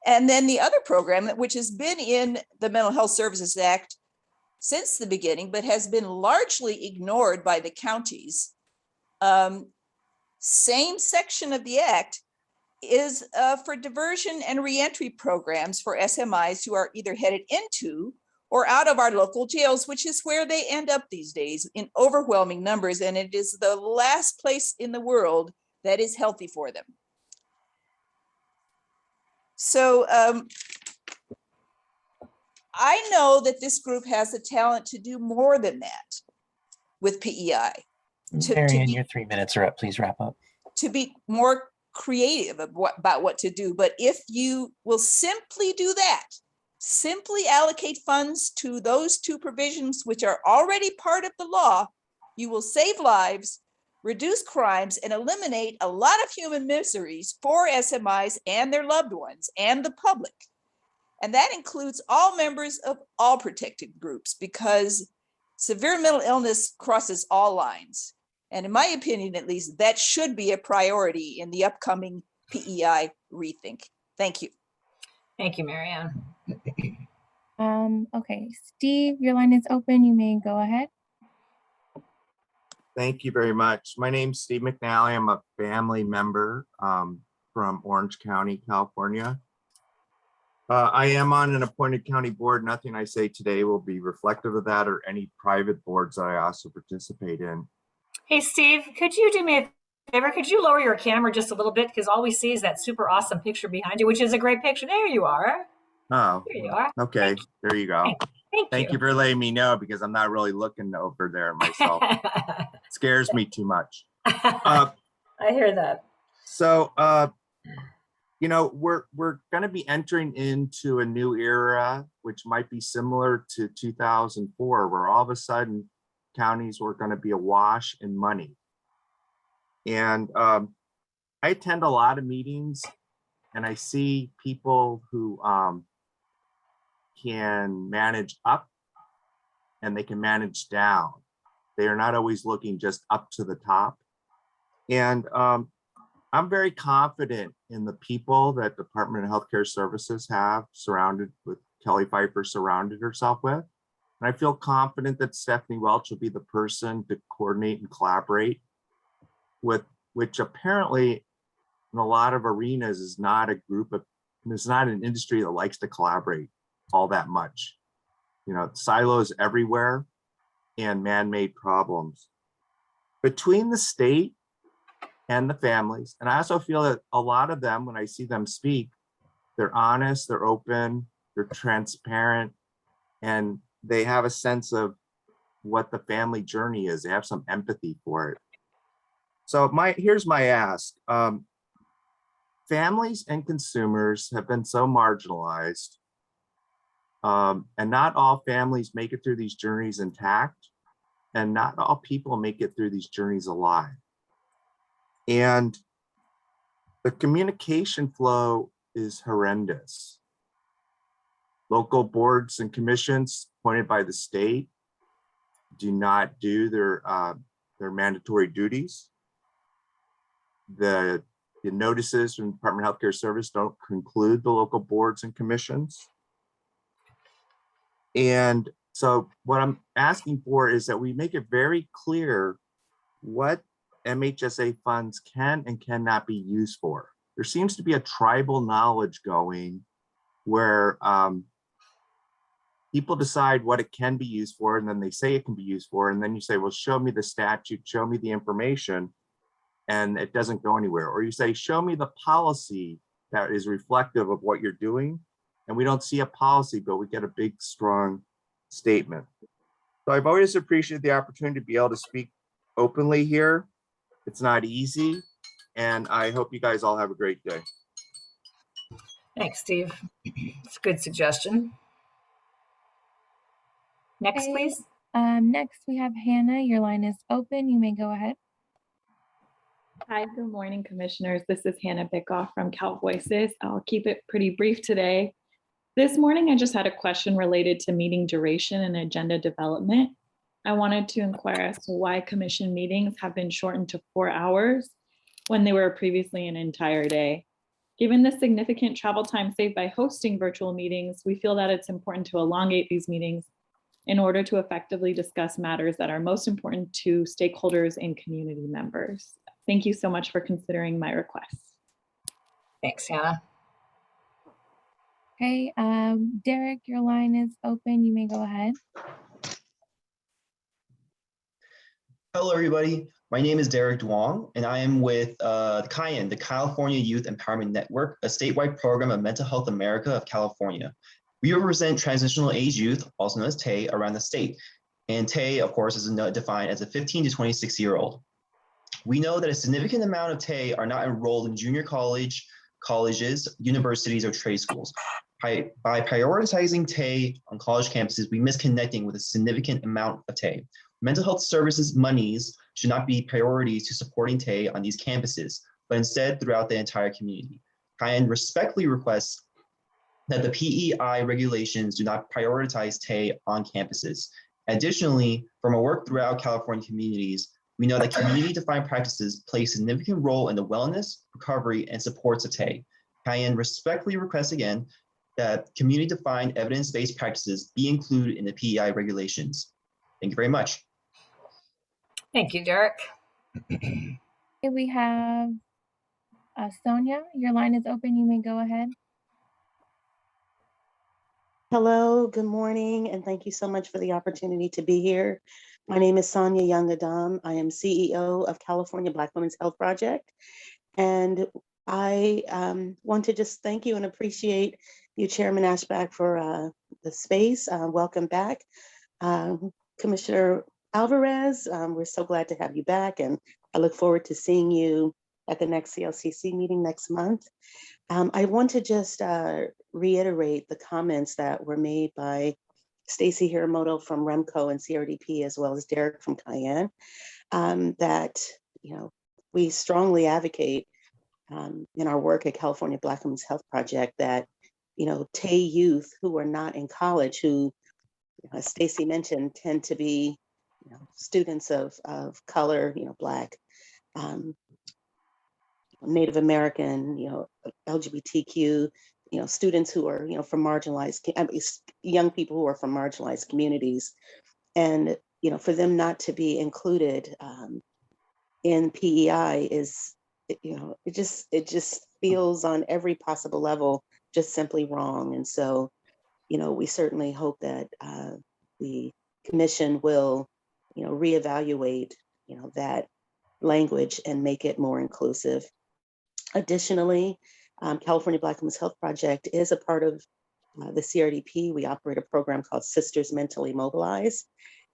And then the other program, which has been in the Mental Health Services Act since the beginning, but has been largely ignored by the counties, same section of the Act, is for diversion and reentry programs for SMIs who are either headed into or out of our local jails, which is where they end up these days in overwhelming numbers. And it is the last place in the world that is healthy for them. So I know that this group has the talent to do more than that with PEI. Marianne, your 3 minutes are up. Please wrap up. To be more creative about what to do. But if you will simply do that, simply allocate funds to those two provisions, which are already part of the law, you will save lives, reduce crimes, and eliminate a lot of human miseries for SMIs and their loved ones and the public. And that includes all members of all protected groups, because severe mental illness crosses all lines. And in my opinion, at least, that should be a priority in the upcoming PEI rethink. Thank you. Thank you, Marianne. Okay, Steve, your line is open. You may go ahead. Thank you very much. My name's Steve McNally. I'm a family member from Orange County, California. I am on an appointed county board. Nothing I say today will be reflective of that or any private boards that I also participate in. Hey, Steve, could you do me a favor? Could you lower your camera just a little bit? Because all we see is that super awesome picture behind you, which is a great picture. There you are. Oh, There you are. okay. There you go. Thank you for letting me know, because I'm not really looking over there myself. It scares me too much. I hear that. So, you know, we're going to be entering into a new era, which might be similar to 2004, where all of a sudden counties were going to be awash in money. And I attend a lot of meetings, and I see people who can manage up and they can manage down. They are not always looking just up to the top. And I'm very confident in the people that Department of Healthcare Services have surrounded with, Kelly Pfeiffer surrounded herself with. And I feel confident that Stephanie Welch will be the person to coordinate and collaborate with, which apparently in a lot of arenas is not a group of, it's not an industry that likes to collaborate all that much. You know, silos everywhere and man-made problems. Between the state and the families, and I also feel that a lot of them, when I see them speak, they're honest, they're open, they're transparent, and they have a sense of what the family journey is. They have some empathy for it. So here's my ask. Families and consumers have been so marginalized, and not all families make it through these journeys intact, and not all people make it through these journeys alive. And the communication flow is horrendous. Local boards and commissions appointed by the state do not do their mandatory duties. The notices from the Department of Healthcare Service don't conclude the local boards and commissions. And so what I'm asking for is that we make it very clear what MHSA funds can and cannot be used for. There seems to be a tribal knowledge going where people decide what it can be used for, and then they say it can be used for, and then you say, well, show me the statute, show me the information, and it doesn't go anywhere. Or you say, show me the policy that is reflective of what you're doing, and we don't see a policy, but we get a big, strong statement. So I've always appreciated the opportunity to be able to speak openly here. It's not easy, and I hope you guys all have a great day. Thanks, Steve. It's a good suggestion. Next, Okay. please. Next, we have Hannah. Your line is open. You may go ahead. Hi, good morning, commissioners. This is Hannah Bickoff from Cal Voices. I'll keep it pretty brief today. This morning, I just had a question related to meeting duration and agenda development. I wanted to inquire as to why commission meetings have been shortened to 4 hours when they were previously an entire day. Given the significant travel time saved by hosting virtual meetings, we feel that it's important to elongate these meetings in order to effectively discuss matters that are most important to stakeholders and community members. Thank you so much for considering my request. Thanks, Hannah. Okay, Derek, your line is open. You may go ahead. Hello, everybody. My name is Derek Duong, and I am with CAYEN, the California Youth Empowerment Network, a statewide program of Mental Health America of California. We represent transitional age youth, also known as TAY, around the state. And TAY, of course, is defined as a 15 to 26-year-old. We know that a significant amount of TAY are not enrolled in junior colleges, universities, or trade schools. By prioritizing TAY on college campuses, we miss connecting with a significant amount of TAY. Mental health services monies should not be priorities to supporting TAY on these campuses, but instead throughout the entire community. CAYEN respectfully requests that the PEI regulations do not prioritize TAY on campuses. Additionally, from our work throughout California communities, we know that community-defined practices play a significant role in the wellness, recovery, and supports of TAY. CAYEN respectfully requests again that community-defined evidence-based practices be included in the PEI regulations. Thank you very much. Thank you, Derek. Okay, we have Sonia. Your line is open. You may go ahead. Hello, good morning, and thank you so much for the opportunity to be here. My name is Sonia Young Adam. I am CEO of California Black Women's Health Project, and I want to just thank you and appreciate you, Chairman Ashback, for the space. Welcome back. Commissioner Alvarez, we're so glad to have you back, and I look forward to seeing you at the next CLCC meeting next month. I want to just reiterate the comments that were made by Stacy Hiramoto from REMCO and CRDP, as well as Derek from CAYEN, that we strongly advocate in our work at California Black Women's Health Project that TAY youth who are not in college, who, as Stacy mentioned, tend to be students of color, Black, Native American, LGBTQ, students who are, from marginalized, young people who are from marginalized communities. And, for them not to be included in PEI is, it just feels on every possible level just simply wrong. And so, we certainly hope that the commission will, reevaluate, that language and make it more inclusive. Additionally, California Black Women's Health Project is a part of the CRDP. We operate a program called Sisters Mentally Mobilized,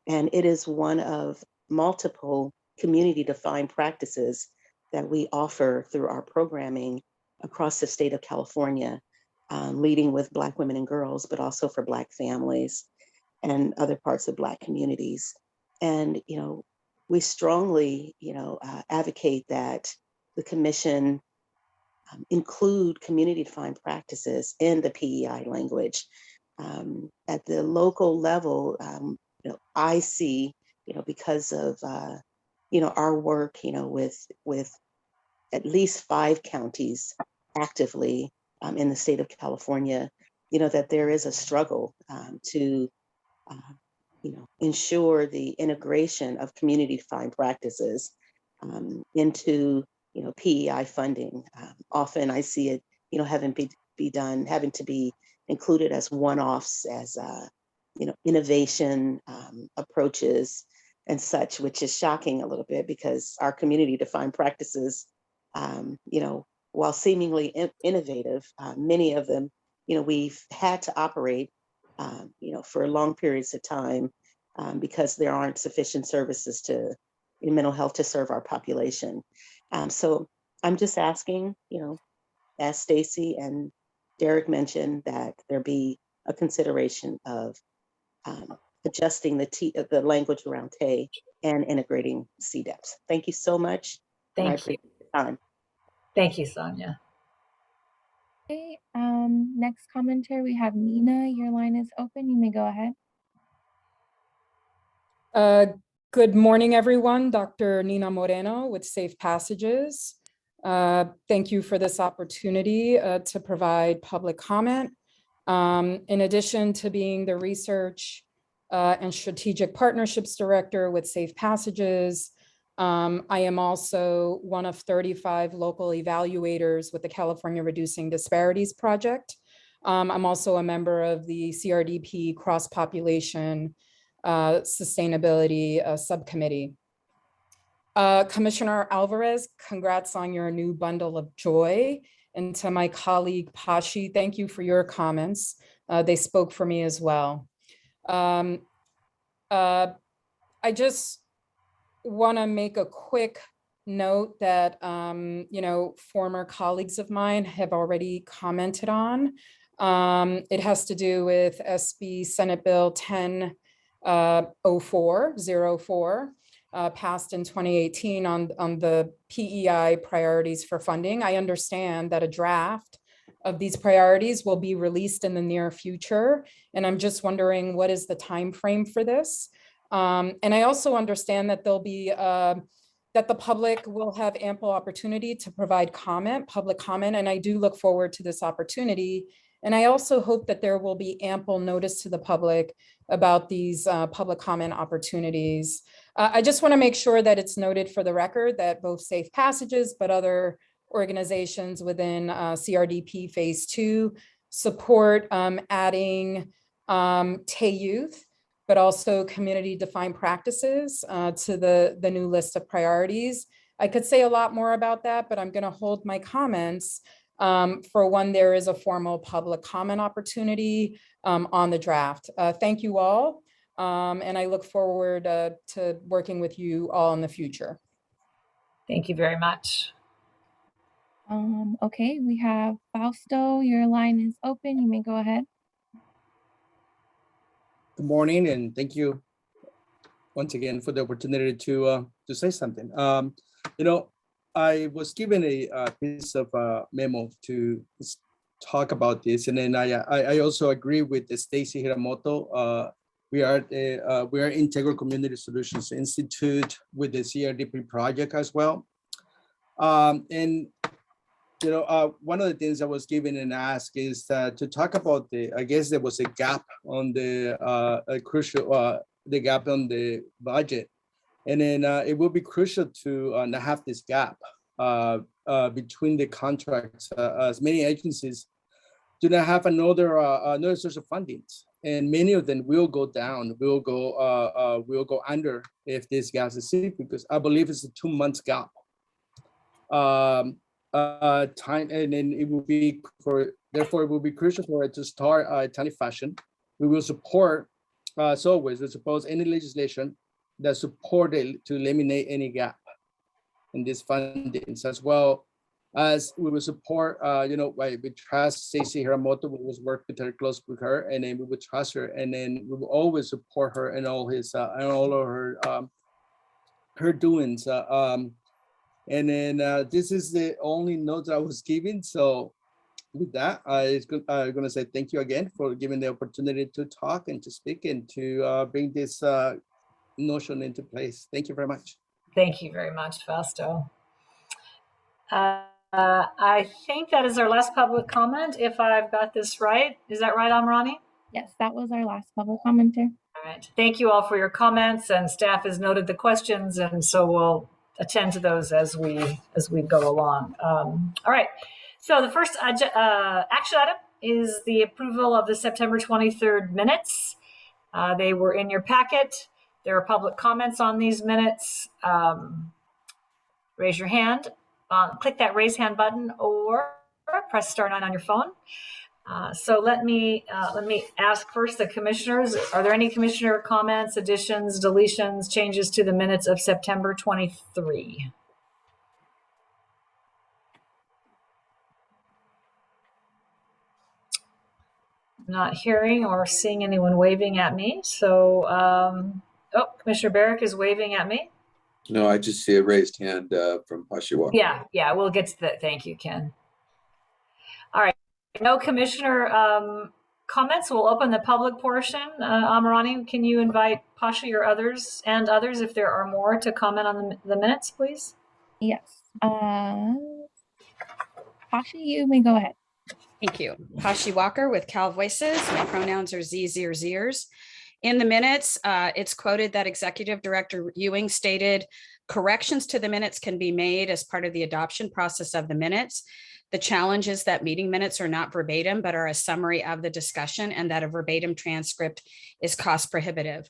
and it is one of multiple community-defined practices that we offer through our programming across the state of California, leading with Black women and girls, but also for Black families and other parts of Black communities. And, we strongly, advocate that the commission include community-defined practices in the PEI language. At the local level, I see, because of, our work, with at least 5 counties actively in the state of California, that there is a struggle to, ensure the integration of community-defined practices into, PEI funding. Often I see it, having to be included as one-offs, as innovation approaches and such, which is shocking a little bit because our community-defined practices, while seemingly innovative, many of them, we've had to operate, for long periods of time because there aren't sufficient services in mental health to serve our population. So I'm just asking, as Stacy and Derek mentioned, that there be a consideration of adjusting the language around K and integrating CDEPs. Thank you so much. Thank you. Appreciate the time. Thank you, Sonia. Okay, next commenter, we have Nina. Your line is open. You may go ahead. Good morning, everyone. Dr. Nina Moreno with Safe Passages. Thank you for this opportunity to provide public comment. In addition to being the Research and Strategic Partnerships Director with Safe Passages, I am also one of 35 local evaluators with the California Reducing Disparities Project. I'm also a member of the CRDP Cross-Population Sustainability Subcommittee. Commissioner Alvarez, congrats on your new bundle of joy. And to my colleague Pashi, thank you for your comments. They spoke for me as well. I just want to make a quick note that, former colleagues of mine have already commented on. It has to do with SB Senate Bill 1004, passed in 2018 on the PEI priorities for funding. I understand that a draft of these priorities will be released in the near future. And I'm just wondering, what is the time frame for this? And I also understand that there'll be, that the public will have ample opportunity to provide public comment, and I do look forward to this opportunity. And I also hope that there will be ample notice to the public about these public comment opportunities. I just want to make sure that it's noted for the record that both Safe Passages, but other organizations within CRDP Phase 2 support adding TAY Youth, but also community-defined practices to the new list of priorities. I could say a lot more about that, but I'm going to hold my comments for when there is a formal public comment opportunity on the draft. Thank you all, and I look forward to working with you all in the future. Thank you very much. Okay, we have Fausto. Your line is open. You may go ahead. Good morning, and thank you once again for the opportunity to say something. I was given a piece of memo to talk about this, and then I also agree with Stacy Hiramoto. We are Integral Community Solutions Institute with the CRDP project as well, and one of the things I was given and asked is to talk about I guess there was a gap on the the gap on the budget. And then it will be crucial to not have this gap between the contracts, as many agencies do not have another source of funding. And many of them will go down, will go under if this gap is seen, because I believe it's a 2 months gap. Time, and then it will be therefore it will be crucial for it to start a timely fashion. We will support, as always, we suppose any legislation that support it to eliminate any gap in these fundings, as well as we will support, we trust Stacey Hiramoto. We will work with her, close with her, and then we will trust her, and then we will always support her and all of her doings. And then this is the only note that I was given. So with that, I'm going to say thank you again for giving the opportunity to talk and to speak and to bring this notion into place. Thank you very much. Thank you very much, Fausto. I think that is our last public comment, if I've got this right. Is that right, Amrani? Yes, that was our last public commenter. All right. Thank you all for your comments, and staff has noted the questions, and so we'll attend to those as we go along. All right. So the first action item is the approval of the September 23rd minutes. They were in your packet. There are public comments on these minutes. Raise your hand. Click that raise hand button or press star 9 on your phone. So let me ask first the commissioners. Are there any commissioner comments, additions, deletions, changes to the minutes of September 23? Not hearing or seeing anyone waving at me. So, Commissioner Barrick is waving at me. No, I just see a raised hand from Pashiwa. Yeah, we'll get to that. Thank you, Ken. All right, no commissioner comments. We'll open the public portion. Amarani, can you invite Pasha or others, if there are more, to comment on the minutes, please? Yes. Pasha, you may go ahead. Thank you. Pashi Walker with Cal Voices. My pronouns are Z. In the minutes, it's quoted that Executive Director Ewing stated, corrections to the minutes can be made as part of the adoption process of the minutes. The challenge is that meeting minutes are not verbatim, but are a summary of the discussion, and that a verbatim transcript is cost prohibitive.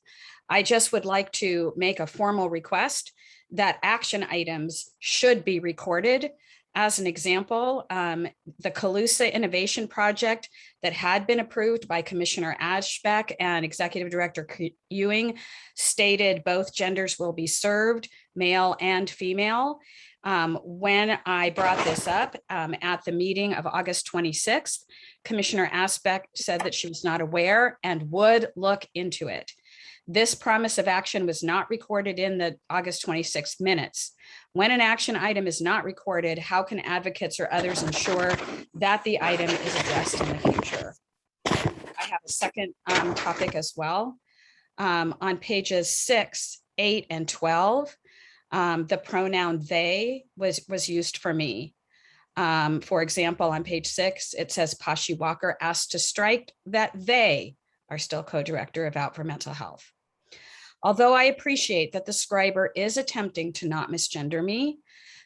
I just would like to make a formal request that action items should be recorded. As an example, the Calusa Innovation Project that had been approved by Commissioner Ashbeck and Executive Director Ewing stated both genders will be served, male and female. When I brought this up at the meeting of August 26th, Commissioner Ashbeck said that she was not aware and would look into it. This promise of action was not recorded in the August 26th minutes. When an action item is not recorded, how can advocates or others ensure that the item is addressed in the future? I have a second topic as well. On pages 6, 8, and 12, the pronoun they was used for me. For example, on page 6, it says Pashi Walker asked to strike that they are still co-director of Out for Mental Health. Although I appreciate that the scriber is attempting to not misgender me,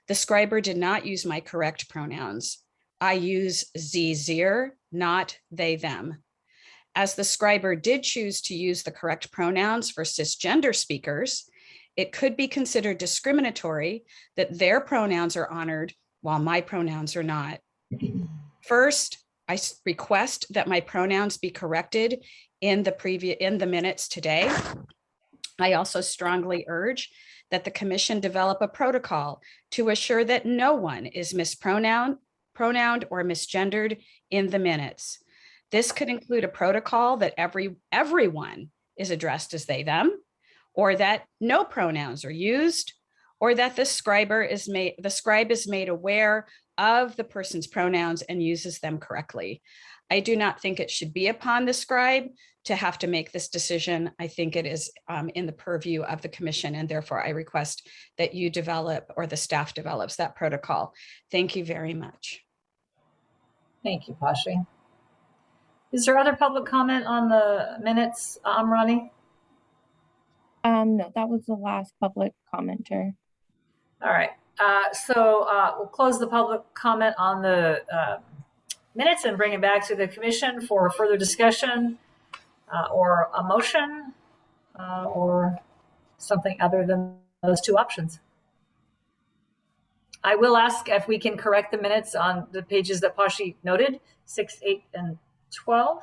the scriber did not use my correct pronouns. I use zir, not they, them. As the scriber did choose to use the correct pronouns for cisgender speakers, it could be considered discriminatory that their pronouns are honored while my pronouns are not. First, I request that my pronouns be corrected in the minutes today. I also strongly urge that the commission develop a protocol to assure that no one is mispronounced or misgendered in the minutes. This could include a protocol that everyone is addressed as they, them, or that no pronouns are used, or that the scribe is made aware of the person's pronouns and uses them correctly. I do not think it should be upon the scribe to have to make this decision. I think it is in the purview of the commission, and therefore I request that you develop, or the staff develops, that protocol. Thank you very much. Thank you, Pashi. Is there other public comment on the minutes, Ronnie? No, that was the last public commenter. All right. So we'll close the public comment on the minutes and bring it back to the commission for further discussion or a motion or something other than those two options. I will ask if we can correct the minutes on the pages that Pashi noted, 6, 8, and 12.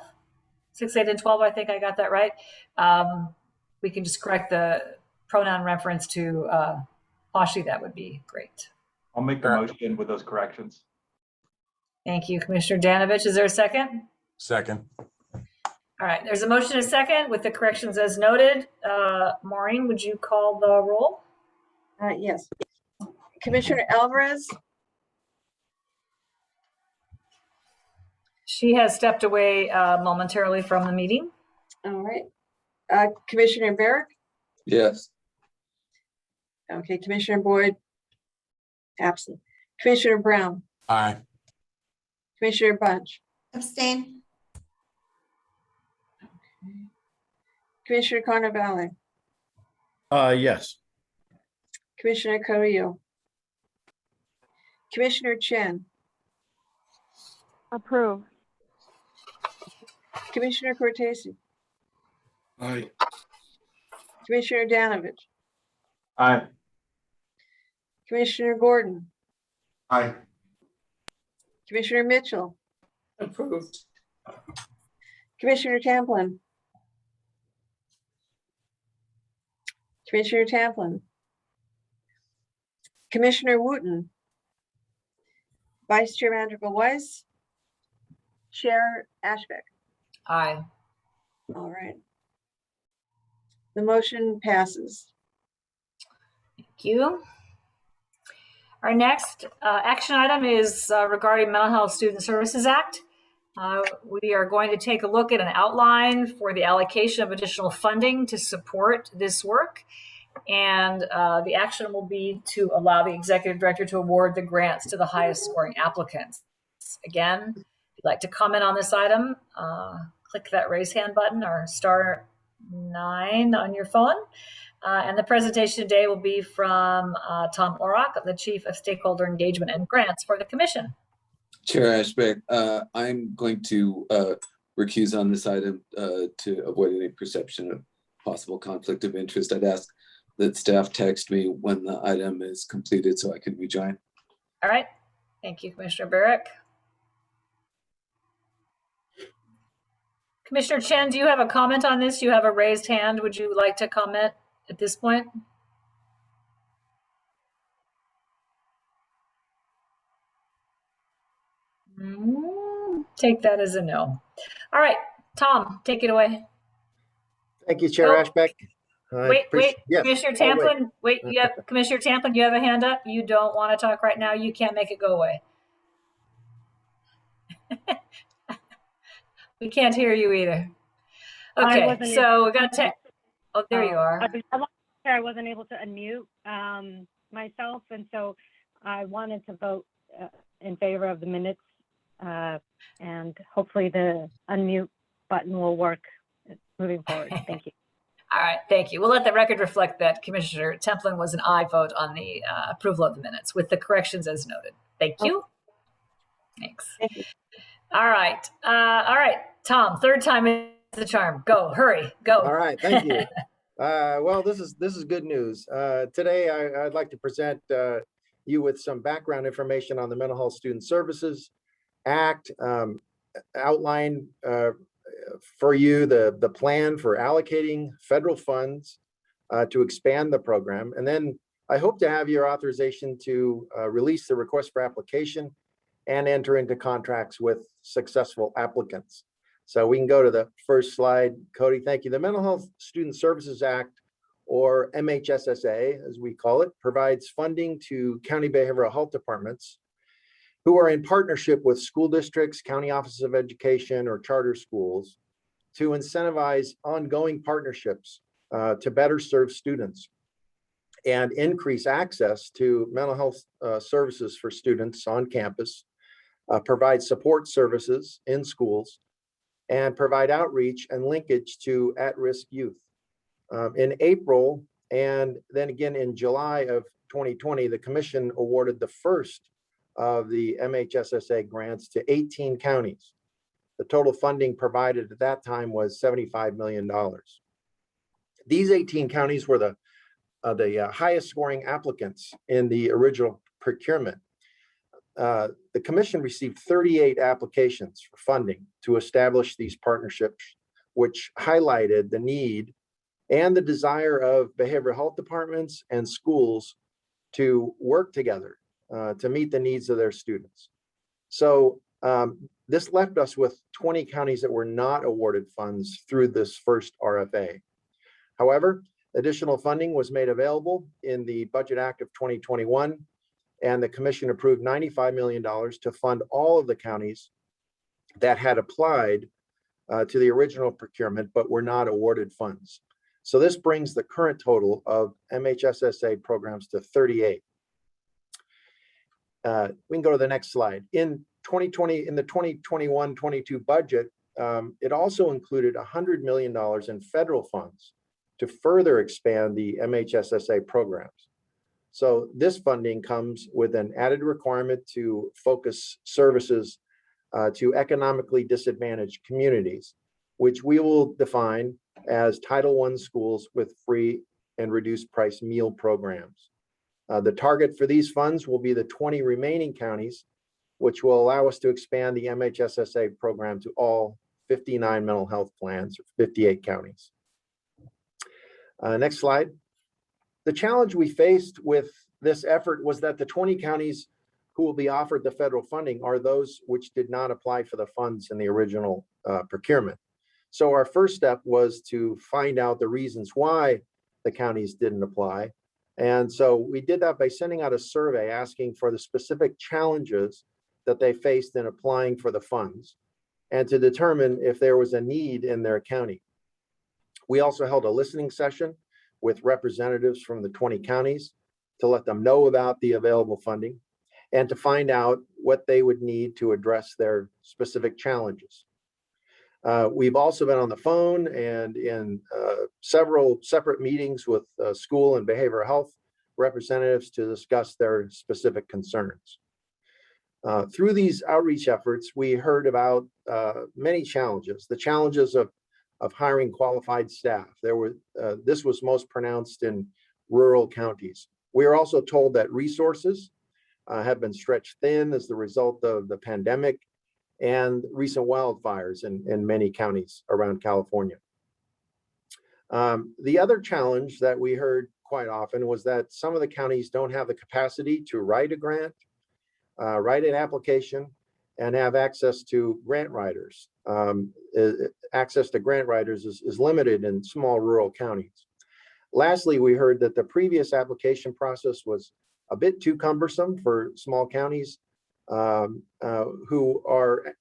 6, 8, and 12, I think I got that right. We can just correct the pronoun reference to Pashi. That would be great. I'll make the motion with those corrections. Thank you, Commissioner Danovich. Is there a second? Second. All right, there's a motion and a second with the corrections as noted. Maureen, would you call the roll? Yes. Commissioner Alvarez, She has stepped away momentarily from the meeting. all right. Commissioner Barrick, Yes. okay. Commissioner Boyd, absent. Commissioner Brown, Aye. Commissioner Bunch, Abstain. Commissioner Carnavale, Yes. Commissioner Carrillo, Commissioner Chen, Approve. Commissioner Cortese, Aye. Commissioner Danovich, Aye. Commissioner Gordon, Aye. Commissioner Mitchell, Approved. Commissioner Tamplin, Commissioner Tamplin, Commissioner Wooten, Vice Chair Mandrigal Weiss, Chair Ashbeck. Aye. All right. The motion passes. Thank you. Our next action item is regarding Mental Health Student Services Act. We are going to take a look at an outline for the allocation of additional funding to support this work. And the action will be to allow the executive director to award the grants to the highest scoring applicants. Again, if you'd like to comment on this item, click that raise hand button or star 9 on your phone. And the presentation today will be from Tom Orrock, the Chief of Stakeholder Engagement and Grants for the Commission. Chair Ashbeck, I'm going to recuse on this item to avoid any perception of possible conflict of interest. I'd ask that staff text me when the item is completed so I can rejoin. All right. Thank you, Commissioner Barrick. Commissioner Chen, do you have a comment on this? You have a raised hand. Would you like to comment at this point? Take that as a no. All right, Tom, take it away. Thank you, Chair Ashbeck. Wait, yes. Commissioner Tamplin, you have Commissioner Tamplin, you have a hand up. You don't want to talk right now. You can't make it go away. We can't hear you either. Okay, so we're gonna take. Oh, there you are. I wasn't able to unmute myself, and so I wanted to vote in favor of the minutes, and hopefully the unmute button will work moving forward. Thank you. All right, thank you. We'll let the record reflect that Commissioner Templin was an aye vote on the approval of the minutes with the corrections as noted. Thank you. Thanks. Thank you. All right, Tom. Third time is the charm. Go, hurry, go. All right, thank you. Well, this is good news. Today, I'd like to present you with some background information on the Mental Health Student Services Act, outline for you the plan for allocating federal funds to expand the program. And then I hope to have your authorization to release the request for application and enter into contracts with successful applicants. So we can go to the first slide. Cody, thank you. The Mental Health Student Services Act, or MHSSA, as we call it, provides funding to county behavioral health departments who are in partnership with school districts, county offices of education, or charter schools to incentivize ongoing partnerships to better serve students and increase access to mental health services for students on campus provide support services in schools, and provide outreach and linkage to at-risk youth. In April, and then again in July of 2020, the commission awarded the first of the MHSSA grants to 18 counties. The total funding provided at that time was $75 million. These 18 counties were the highest scoring applicants in the original procurement. The commission received 38 applications for funding to establish these partnerships, which highlighted the need and the desire of behavioral health departments and schools to work together to meet the needs of their students. So this left us with 20 counties that were not awarded funds through this first RFA. However, additional funding was made available in the Budget Act of 2021, and the commission approved $95 million to fund all of the counties that had applied to the original procurement but were not awarded funds. So this brings the current total of MHSSA programs to 38. We can go to the next slide. In the 2021-22 budget, it also included $100 million in federal funds to further expand the MHSSA programs. So this funding comes with an added requirement to focus services to economically disadvantaged communities, which we will define as Title I schools with free and reduced price meal programs. The target for these funds will be the 20 remaining counties, which will allow us to expand the MHSSA program to all 59 mental health plans, or 58 counties. Next slide. The challenge we faced with this effort was that the 20 counties who will be offered the federal funding are those which did not apply for the funds in the original procurement. So our first step was to find out the reasons why the counties didn't apply. And so we did that by sending out a survey asking for the specific challenges that they faced in applying for the funds and to determine if there was a need in their county. We also held a listening session with representatives from the 20 counties to let them know about the available funding and to find out what they would need to address their specific challenges. We've also been on the phone and in several separate meetings with school and behavioral health representatives to discuss their specific concerns. Through these outreach efforts, we heard about many challenges, the challenges of hiring qualified staff. This was most pronounced in rural counties. We are also told that resources have been stretched thin as the result of the pandemic and recent wildfires in many counties around California. The other challenge that we heard quite often was that some of the counties don't have the capacity to write a grant, write an application, and have access to grant writers. Access to grant writers is limited in small rural counties. Lastly, we heard that the previous application process was a bit too cumbersome for small counties who are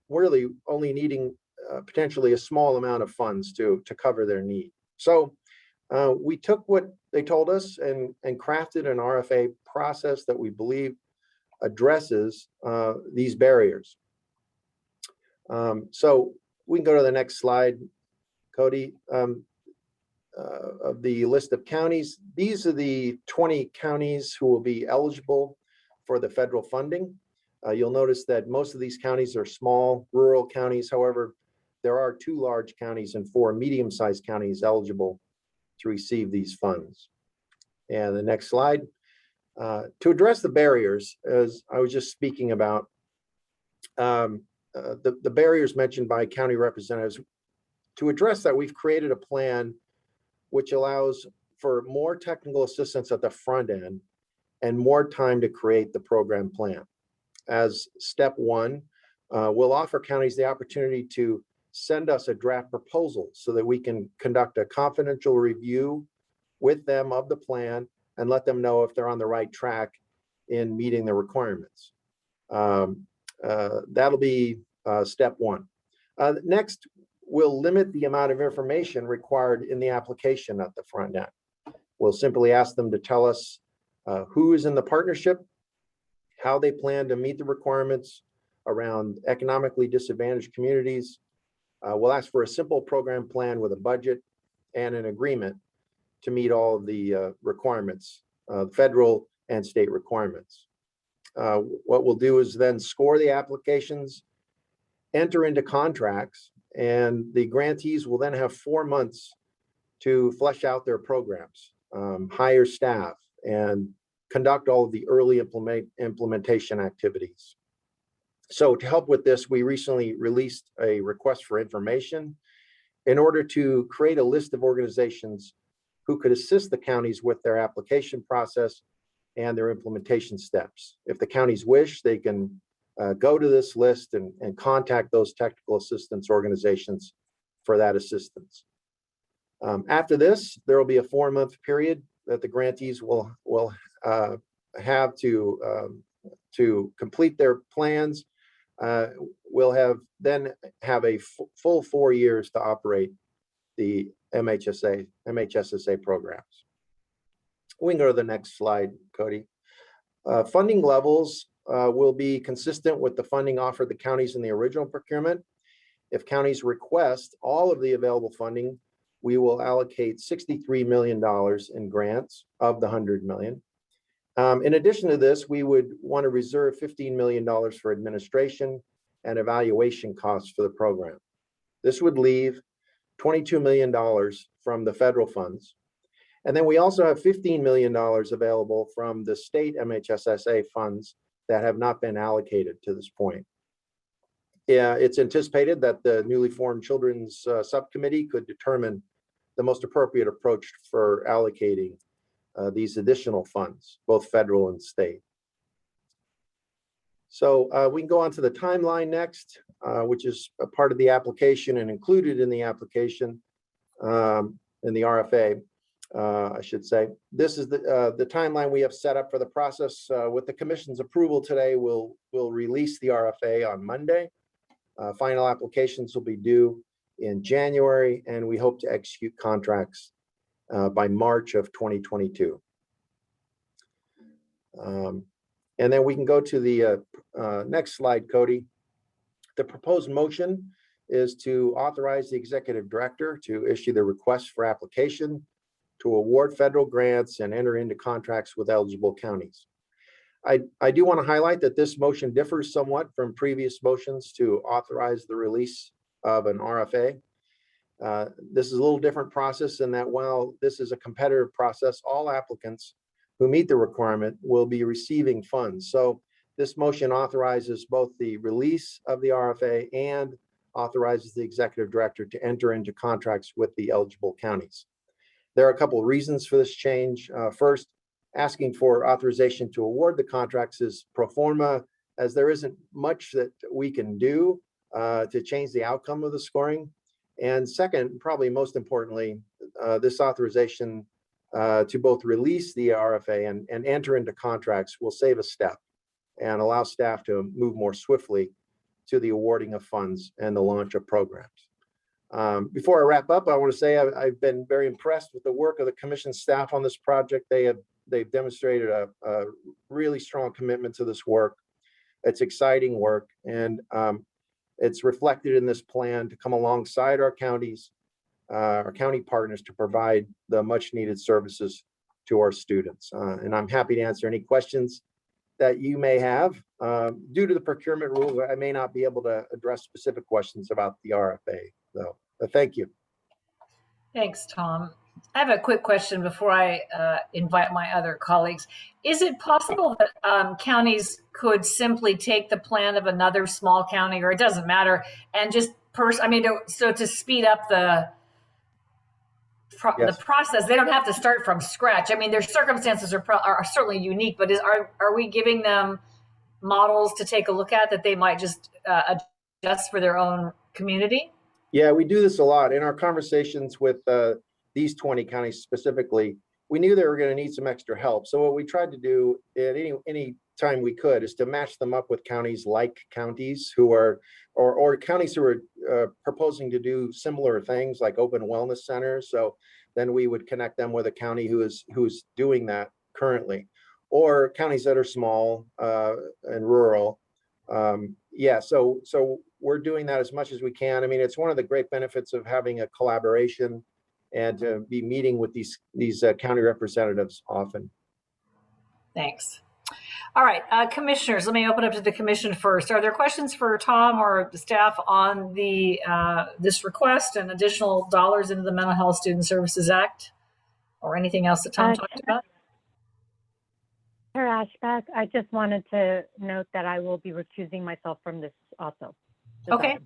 really only needing potentially a small amount of funds to cover their need. So we took what they told us and crafted an RFA process that we believe addresses these barriers. So we can go to the next slide, Cody. Of the list of counties, these are the 20 counties who will be eligible for the federal funding. You'll notice that most of these counties are small rural counties. However, there are 2 large counties and 4 medium-sized counties eligible to receive these funds. And the next slide. To address the barriers, as I was just speaking about, the barriers mentioned by county representatives, to address that, we've created a plan which allows for more technical assistance at the front end and more time to create the program plan. As step 1, we'll offer counties the opportunity to send us a draft proposal so that we can conduct a confidential review with them of the plan and let them know if they're on the right track in meeting the requirements. That'll be step 1. Next, we'll limit the amount of information required in the application at the front end. We'll simply ask them to tell us who is in the partnership, how they plan to meet the requirements, around economically disadvantaged communities. We'll ask for a simple program plan with a budget and an agreement to meet all of the requirements, federal and state requirements. What we'll do is then score the applications, enter into contracts, and the grantees will then have 4 months to flesh out their programs, hire staff, and conduct all of the early implementation activities. So to help with this, we recently released a request for information in order to create a list of organizations who could assist the counties with their application process and their implementation steps. If the counties wish, they can go to this list and contact those technical assistance organizations for that assistance. After this, there will be a 4-month period that the grantees will have to complete their plans. We'll then have a full 4 years to operate the MHSSA programs. We can go to the next slide, Cody. Funding levels will be consistent with the funding offered the counties in the original procurement. If counties request all of the available funding, we will allocate $63 million in grants of the $100 million. In addition to this, we would want to reserve $15 million for administration and evaluation costs for the program. This would leave $22 million from the federal funds. And then we also have $15 million available from the state MHSSA funds that have not been allocated to this point. Yeah, it's anticipated that the newly formed Children's Subcommittee could determine the most appropriate approach for allocating these additional funds, both federal and state. So we can go on to the timeline next, which is a part of the application and included in the application, in the RFA, I should say. This is the timeline we have set up for the process. With the Commission's approval today, we'll release the RFA on Monday. Final applications will be due in January, and we hope to execute contracts by March of 2022. And then we can go to the next slide, Cody. The proposed motion is to authorize the executive director to issue the request for application to award federal grants and enter into contracts with eligible counties. I do want to highlight that this motion differs somewhat from previous motions to authorize the release of an RFA. This is a little different process in that while this is a competitive process, all applicants who meet the requirement will be receiving funds. So this motion authorizes both the release of the RFA and authorizes the executive director to enter into contracts with the eligible counties. There are a couple of reasons for this change. First, asking for authorization to award the contracts is pro forma, as there isn't much that we can do to change the outcome of the scoring. And second, probably most importantly, this authorization to both release the RFA and enter into contracts will save a step and allow staff to move more swiftly to the awarding of funds and the launch of programs. Before I wrap up, I want to say I've been very impressed with the work of the Commission staff on this project. They've demonstrated a really strong commitment to this work. It's exciting work, and it's reflected in this plan to come alongside our counties, our county partners, to provide the much needed services to our students. And I'm happy to answer any questions that you may have. Due to the procurement rules, I may not be able to address specific questions about the RFA, though. Thank you. Thanks, Tom. I have a quick question before I invite my other colleagues. Is it possible that counties could simply take the plan of another small county, or it doesn't matter, and just so to speed up the process, they don't have to start from scratch? I mean, their circumstances are certainly unique, but are we giving them models to take a look at that they might just adjust for their own community? Yeah, we do this a lot in our conversations with these 20 counties specifically. We knew they were going to need some extra help. So what we tried to do at any time we could is to match them up with counties like counties who are, or counties who are proposing to do similar things like open wellness centers. So then we would connect them with a county who's doing that currently, or counties that are small and rural Yeah, so we're doing that as much as we can. I mean, it's one of the great benefits of having a collaboration and to be meeting with these county representatives often. Thanks. All right, commissioners, let me open up to the commission first. Are there questions for Tom or the staff on the this request and additional dollars into the Mental Health Student Services Act, or anything else that Tom talked about? Chair Ashbeck, I just wanted to note that I will be recusing myself from this also. Okay.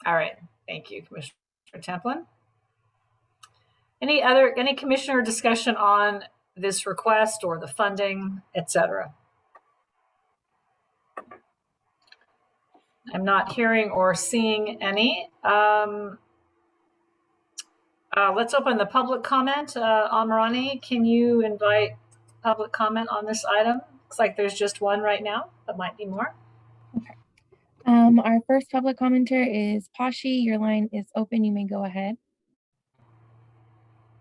All right. Thank you, Commissioner Templin. Any commissioner discussion on this request or the funding, etc.? I'm not hearing or seeing any. Let's open the public comment. Amarani, can you invite public comment on this item? Looks like there's just one right now, but might be more. Our first public commenter is Pashi. Your line is open. You may go ahead.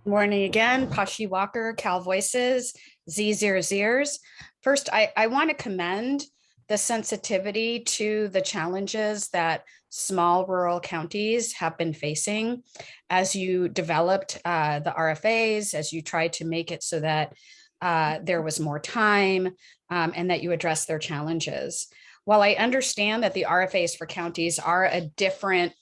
Morning again, Pashi Walker, Cal Voices, Z00s. First, I want to commend the sensitivity to the challenges that small rural counties have been facing as you developed the RFAs, as you tried to make it so that there was more time and that you address their challenges. While I understand that the RFAs for counties are a different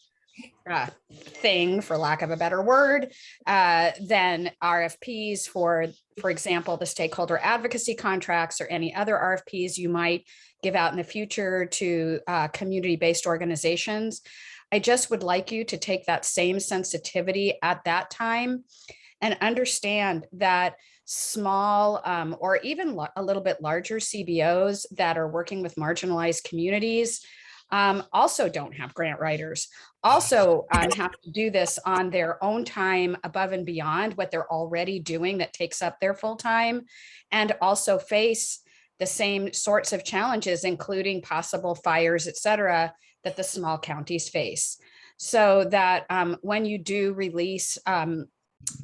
thing, for lack of a better word, than RFPs for example, the stakeholder advocacy contracts or any other RFPs you might give out in the future to community-based organizations. I just would like you to take that same sensitivity at that time and understand that small or even a little bit larger CBOs that are working with marginalized communities also don't have grant writers, also have to do this on their own time above and beyond what they're already doing that takes up their full time, and also face the same sorts of challenges, including possible fires, et cetera, that the small counties face. So that when you do release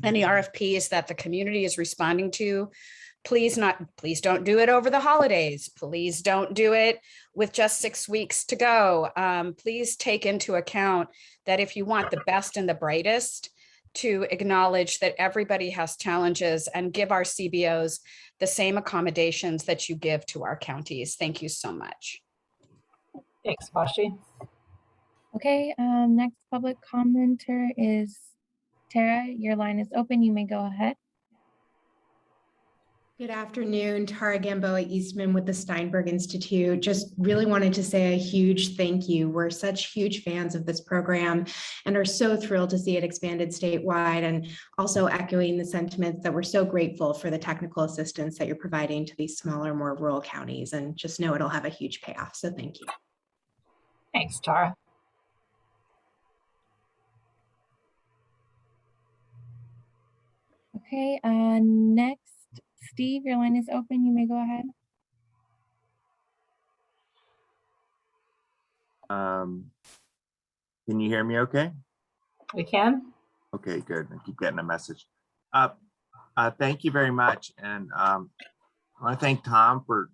any RFPs that the community is responding to, please don't do it over the holidays. Please don't do it with just 6 weeks to go. Please take into account that if you want the best and the brightest, to acknowledge that everybody has challenges and give our CBOs the same accommodations that you give to our counties. Thank you so much. Thanks, Pashi. Okay, next public commenter is Tara. Your line is open. You may go ahead. Good afternoon, Tara Gamboa Eastman with the Steinberg Institute. Just really wanted to say a huge thank you. We're such huge fans of this program and are so thrilled to see it expanded statewide, and also echoing the sentiments that we're so grateful for the technical assistance that you're providing to these smaller, more rural counties, and just know it'll have a huge payoff. So thank you. Thanks, Tara. Okay, next. Steve, your line is open. You may go ahead. Can you hear me okay? We can. Okay, good. I keep getting a message. Thank you very much. And I want to thank Tom for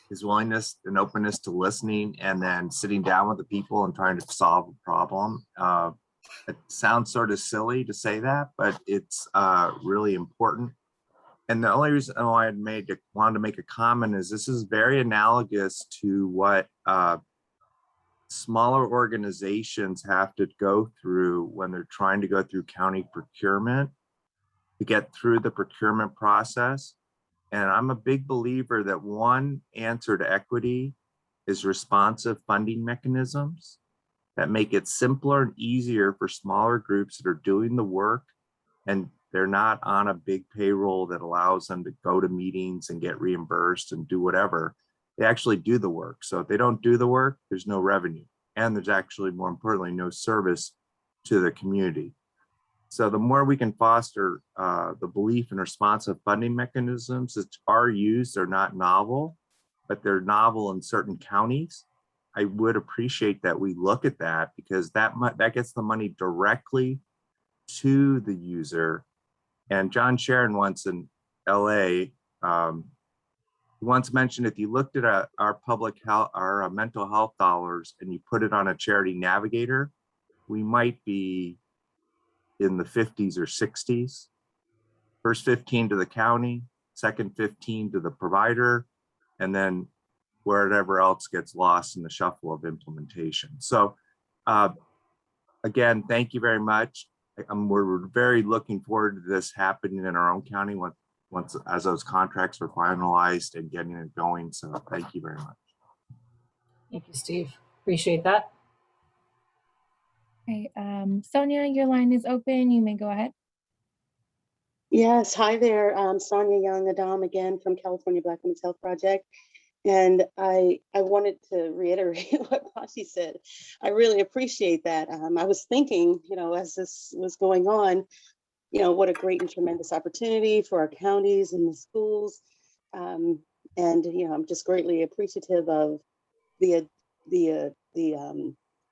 his willingness and openness to listening and then sitting down with the people and trying to solve a problem. It sounds sort of silly to say that, but it's really important. And the only reason why I wanted to make a comment is this is very analogous to what smaller organizations have to go through when they're trying to go through county procurement to get through the procurement process. And I'm a big believer that one answer to equity is responsive funding mechanisms that make it simpler and easier for smaller groups that are doing the work, and they're not on a big payroll that allows them to go to meetings and get reimbursed and do whatever. They actually do the work. So if they don't do the work, there's no revenue. And there's actually, more importantly, no service to the community. So the more we can foster the belief in responsive funding mechanisms that are used, they're not novel, but they're novel in certain counties. I would appreciate that we look at that, because that gets the money directly to the user. And John Sharon once in LA, once mentioned, if you looked at our public health, our mental health dollars, and you put it on a charity navigator, we might be in the 50s or 60s. First 15 to the county, second 15 to the provider, and then wherever else gets lost in the shuffle of implementation. So again, thank you very much. We're very looking forward to this happening in our own county once as those contracts are finalized and getting it going. So thank you very much. Thank you, Steve. Appreciate that. Okay, Sonia, your line is open. You may go ahead. Yes, hi there. Sonia Young Adam again from California Black Women's Health Project. And I wanted to reiterate what Pashi said. I really appreciate that. I was thinking, as this was going on, what a great and tremendous opportunity for our counties and the schools. And, I'm just greatly appreciative of the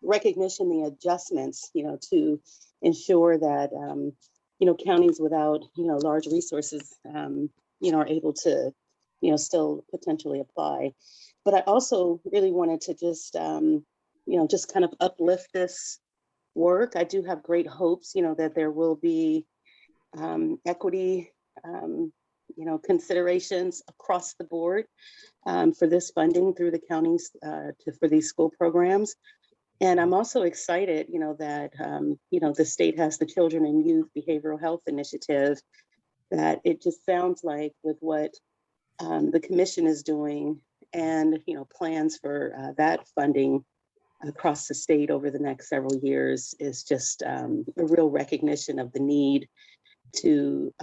recognition, the adjustments, to ensure that, counties without, large resources, are able to, still potentially apply. But I also really wanted to just, just kind of uplift this work. I do have great hopes, that there will be equity, considerations across the board for this funding through the counties for these school programs. And I'm also excited, that, the state has the Children and Youth Behavioral Health Initiative, that it just sounds like with what the commission is doing and, plans for that funding across the state over the next several years is just a real recognition of the need to,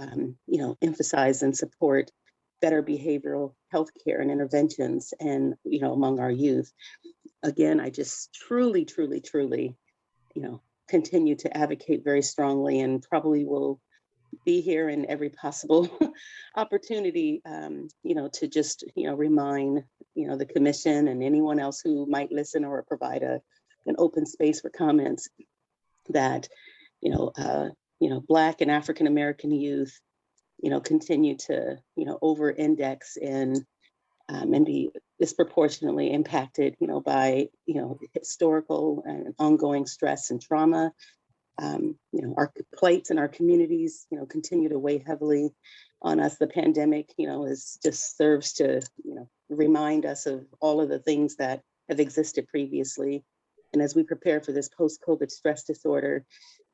emphasize and support better behavioral health care and interventions and, among our youth. Again, I just truly, continue to advocate very strongly and probably will be here in every possible opportunity, to just, remind, the commission and anyone else who might listen or provide an open space for comments that, Black and African-American youth, continue to, over-index in and be disproportionately impacted, by, historical and ongoing stress and trauma. Our plates in our communities, continue to weigh heavily on us. The pandemic, just serves to, remind us of all of the things that have existed previously. And as we prepare for this post-COVID stress disorder,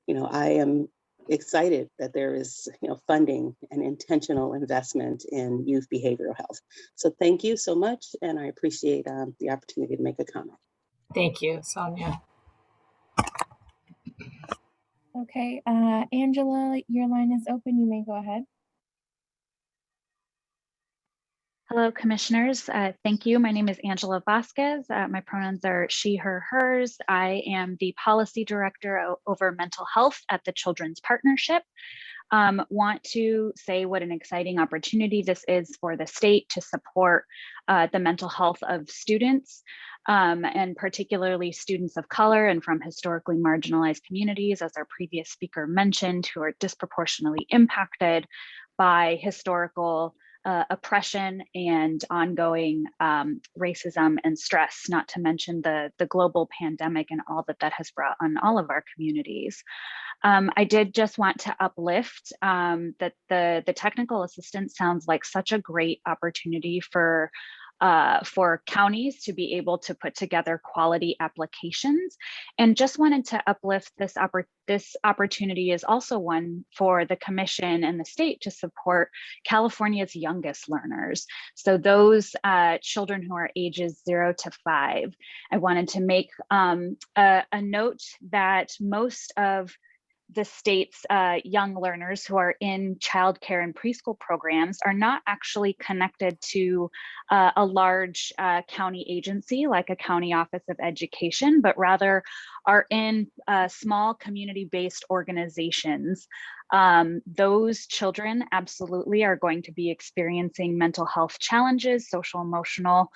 I am excited that there is, funding and intentional investment in youth behavioral health. So thank you so much. And I appreciate the opportunity to make a comment. Thank you, Sonia. Okay, Angela, your line is open. You may go ahead. Hello, commissioners. Thank you. My name is Angela Vasquez. My pronouns are she, her, hers. I am the policy director over mental health at the Children's Partnership. Want to say what an exciting opportunity this is for the state to support the mental health of students, and particularly students of color and from historically marginalized communities, as our previous speaker mentioned, who are disproportionately impacted by historical oppression and ongoing racism and stress, not to mention the global pandemic and all that has brought on all of our communities. I did just want to uplift that the technical assistance sounds like such a great opportunity for counties to be able to put together quality applications, and just wanted to uplift this opportunity is also one for the commission and the state to support California's youngest learners. So those children who are ages 0 to 5. I wanted to make a note that most of the state's young learners who are in childcare and preschool programs are not actually connected to a large county agency like a county office of education, but rather are in small community-based organizations. Those children absolutely are going to be experiencing mental health challenges, social emotional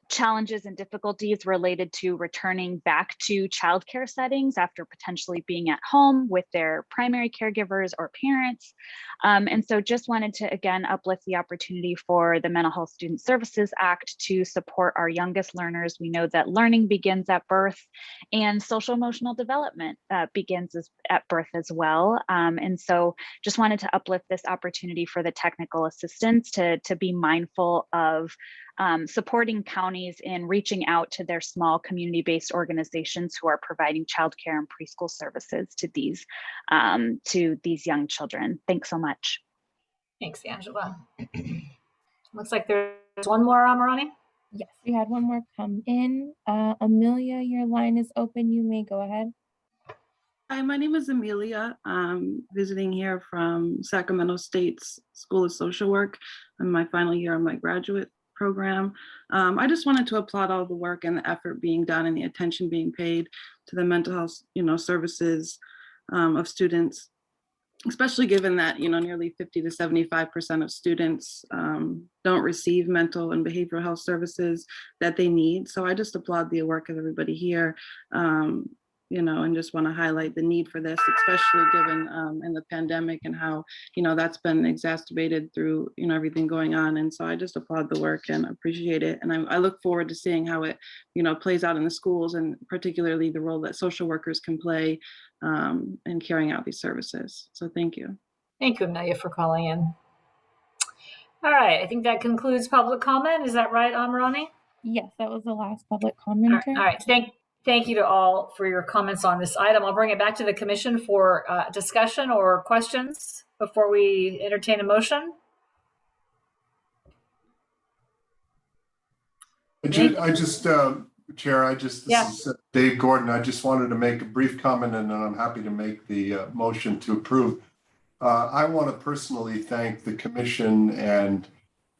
challenges and difficulties related to returning back to childcare settings after potentially being at home with their primary caregivers or parents. And so just wanted to, again, uplift the opportunity for the Mental Health Student Services Act to support our youngest learners. We know that learning begins at birth and social emotional development begins at birth as well. And so just wanted to uplift this opportunity for the technical assistance to be mindful of supporting counties in reaching out to their small community-based organizations who are providing childcare and preschool services to these young children. Thanks so much. Thanks, Angela. Looks like there's one more, Amarani. Yes, we had one more come in. Amelia, your line is open. You may go ahead. Hi, my name is Amelia. I'm visiting here from Sacramento State's School of Social Work. I'm in my final year of my graduate program. I just wanted to applaud all the work and the effort being done and the attention being paid to the mental health, services of students, especially given that, nearly 50 to 75% of students don't receive mental and behavioral health services that they need. So I just applaud the work of everybody here. And just want to highlight the need for this, especially given in the pandemic and how, that's been exacerbated through, everything going on. And so I just applaud the work and appreciate it. And I look forward to seeing how it, plays out in the schools, and particularly the role that social workers can play in carrying out these services. So thank you. Thank you, Amelia, for calling in. All right, I think that concludes public comment. Is that right, Amarani? Yes, that was the last public commenter. All right, thank you to all for your comments on this item. I'll bring it back to the commission for discussion or questions before we entertain a motion. Chair, this is Dave Gordon. I just wanted to make a brief comment, and then I'm happy to make the motion to approve. I want to personally thank the commission and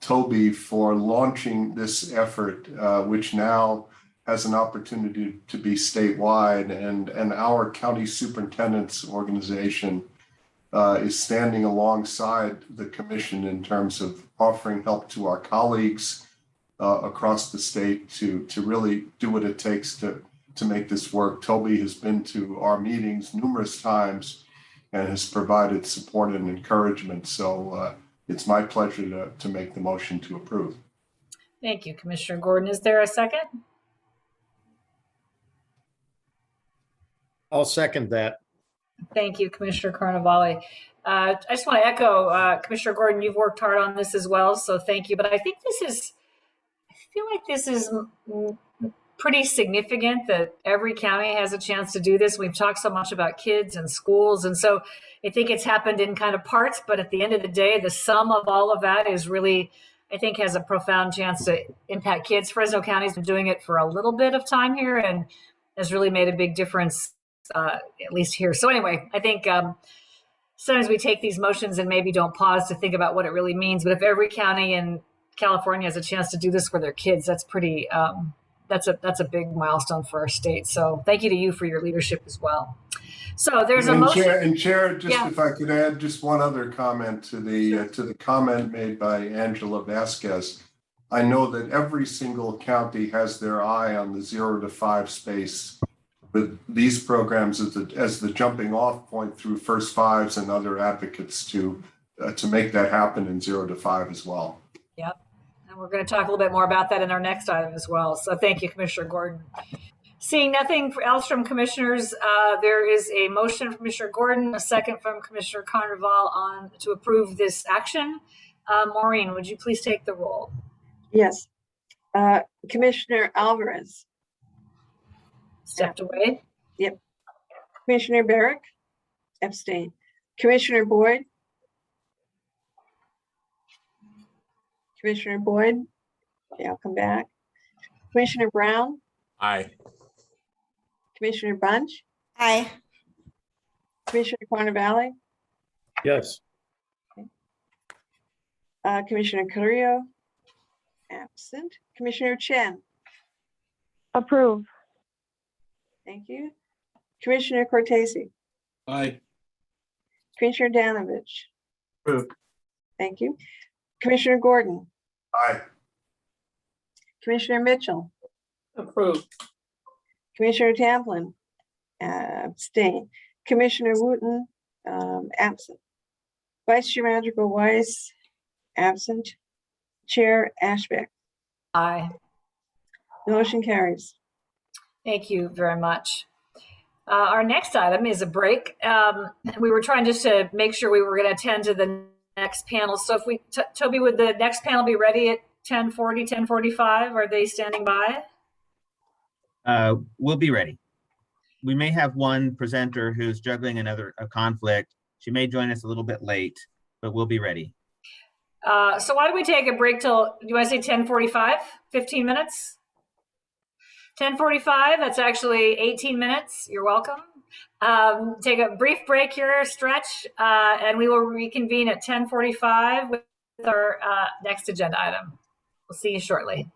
Toby for launching this effort, which now has an opportunity to be statewide, and our county superintendent's organization is standing alongside the commission in terms of offering help to our colleagues across the state to really do what it takes to make this work. Toby has been to our meetings numerous times and has provided support and encouragement. So it's my pleasure to make the motion to approve. Thank you, Commissioner Gordon. Is there a second? I'll second that. Thank you, Commissioner Carnevale. I just want to echo, Commissioner Gordon, you've worked hard on this as well, so thank you. But I feel like this is pretty significant that every county has a chance to do this. We've talked so much about kids and schools, and so I think it's happened in kind of parts, but at the end of the day, the sum of all of that is really, I think, has a profound chance to impact kids. Fresno County's been doing it for a little bit of time here and has really made a big difference, at least here. So anyway, I think sometimes we take these motions and maybe don't pause to think about what it really means. But if every county in California has a chance to do this for their kids, that's pretty, that's a big milestone for our state. So thank you to you for your leadership as well. So there's a motion. Chair, if I could add just one other comment to the comment made by Angela Vasquez. I know that every single county has their eye on the 0 to 5 space with these programs as the jumping off point through First Fives and other advocates to make that happen in 0 to 5 as well. Yep. And we're going to talk a little bit more about that in our next item as well. So thank you, Commissioner Gordon. Seeing nothing else from commissioners, there is a motion from Commissioner Gordon, a second from Commissioner Carnival to approve this action. Maureen, would you please take the roll? Yes. Commissioner Alvarez. Stepped away. Yep. Commissioner Barrick, abstain. Commissioner Boyd. Commissioner Boyd. Okay, I'll come back. Commissioner Brown. Aye. Commissioner Bunch. Aye. Commissioner Carnevale. Yes. Okay. Commissioner Carrillo. Absent. Commissioner Chen. Approve. Thank you. Commissioner Cortese. Aye. Commissioner Danovich. Approve. Thank you. Commissioner Gordon. Aye. Commissioner Mitchell, Approved. Commissioner Tamplin, abstain. Commissioner Wooten, absent. Vice Chair Madrigal Weiss, absent. Chair Ashbeck. Aye. Motion carries. Thank you very much. Our next item is a break. We were trying just to make sure we were going to attend to the next panel. So if we, Toby, would the next panel be ready at 10:40, 10:45? Are they standing by? We'll be ready. We may have one presenter who's juggling a conflict. She may join us a little bit late, but we'll be ready. So why don't we take a break till, do I say 10:45, 15 minutes? 10:45, that's actually 18 minutes. You're welcome. Take a brief break here, stretch, and we will reconvene at 10:45 with our next agenda item. We'll see you shortly.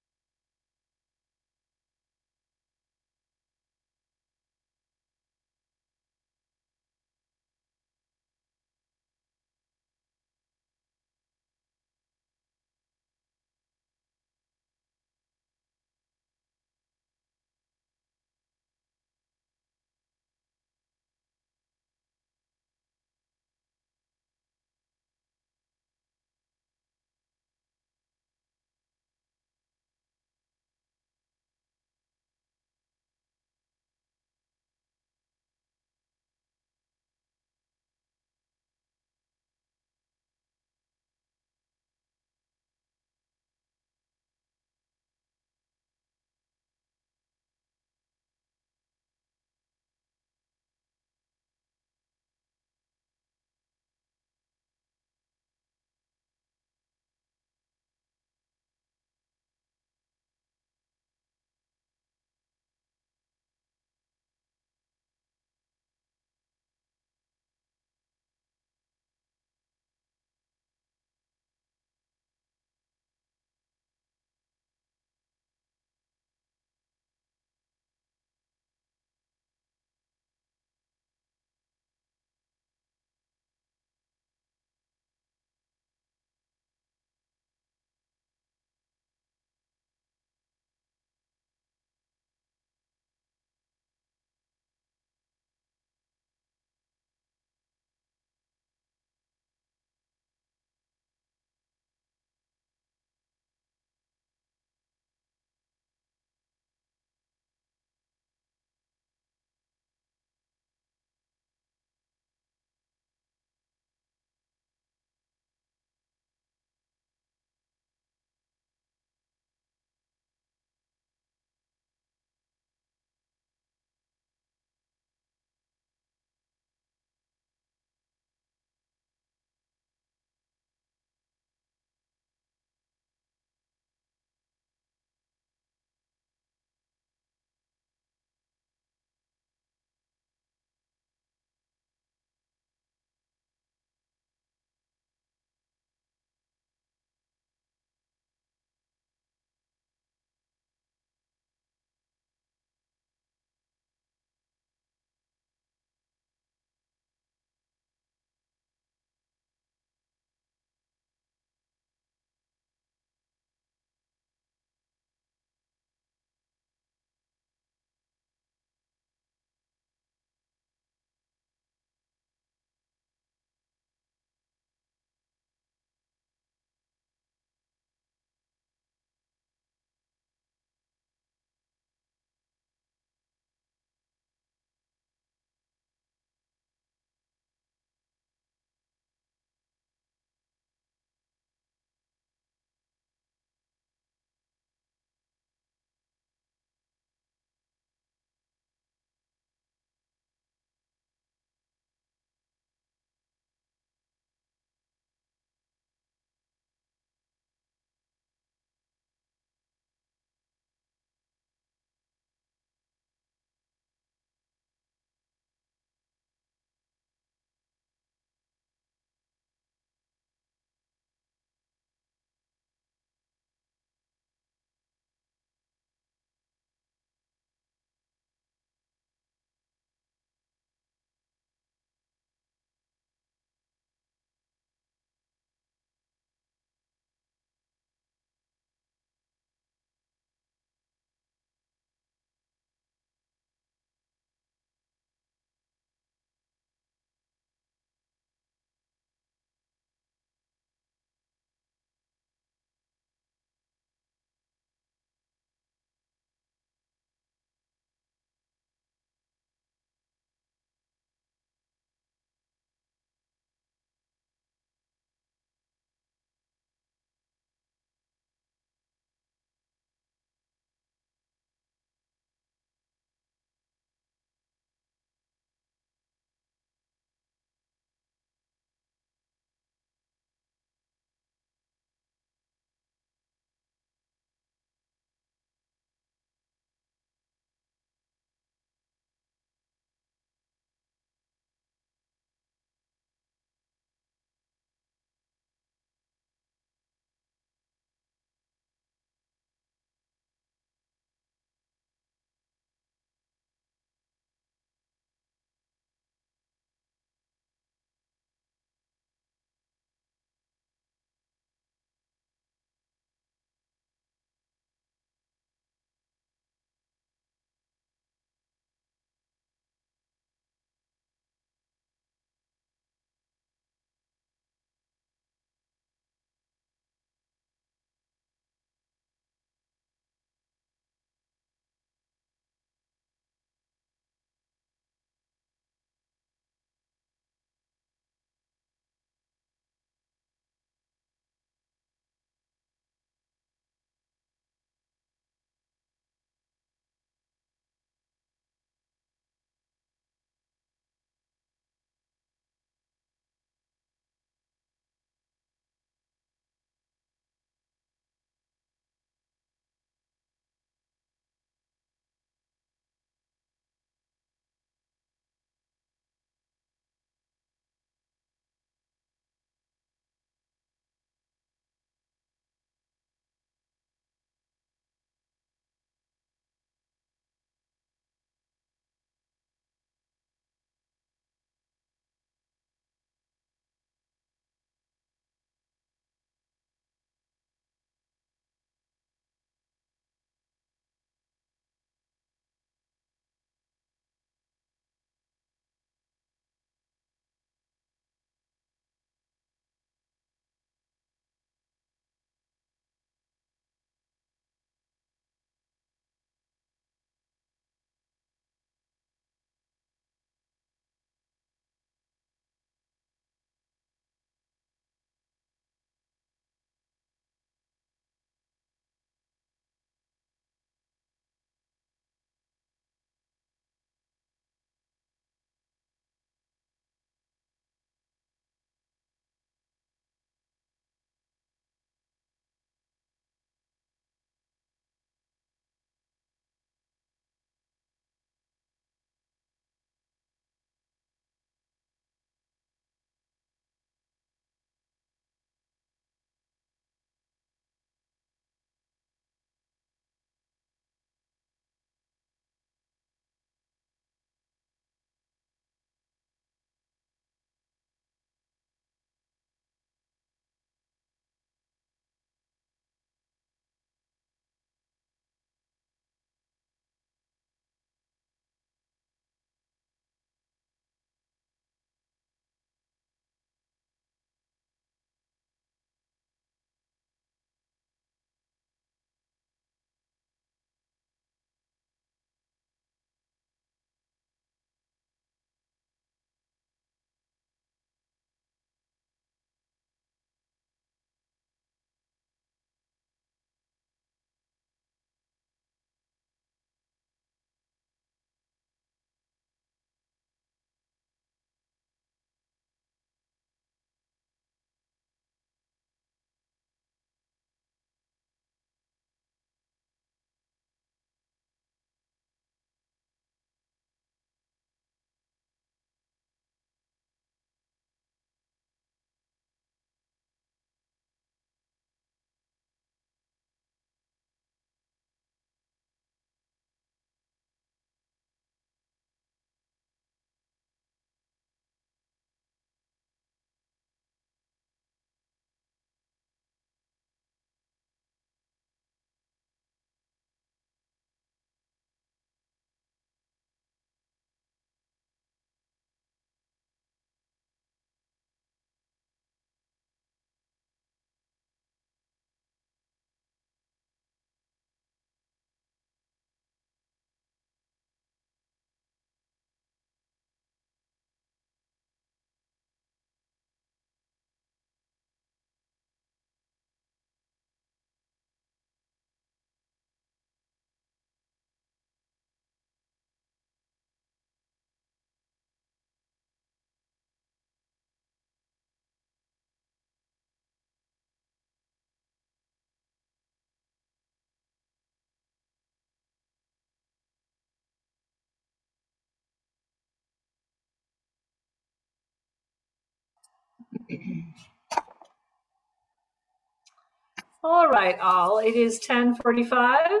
All right, all. It is 10:45.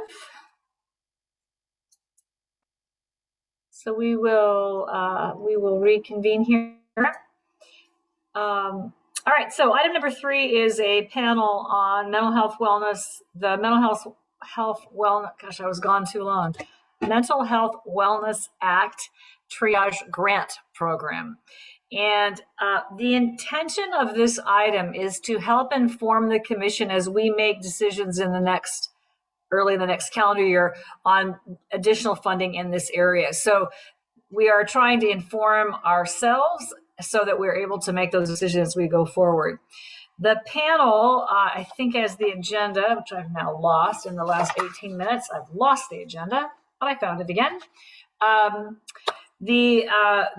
So we will reconvene here. All right, so item number 3 is a panel on mental health wellness, the mental health wellness, gosh, I was gone too long. Mental Health Wellness Act Triage Grant Program. And the intention of this item is to help inform the commission as we make decisions early in the next calendar year on additional funding in this area. So we are trying to inform ourselves so that we're able to make those decisions as we go forward. The panel, I think, has the agenda, which I've now lost in the last 18 minutes. I've lost the agenda, but I found it again. The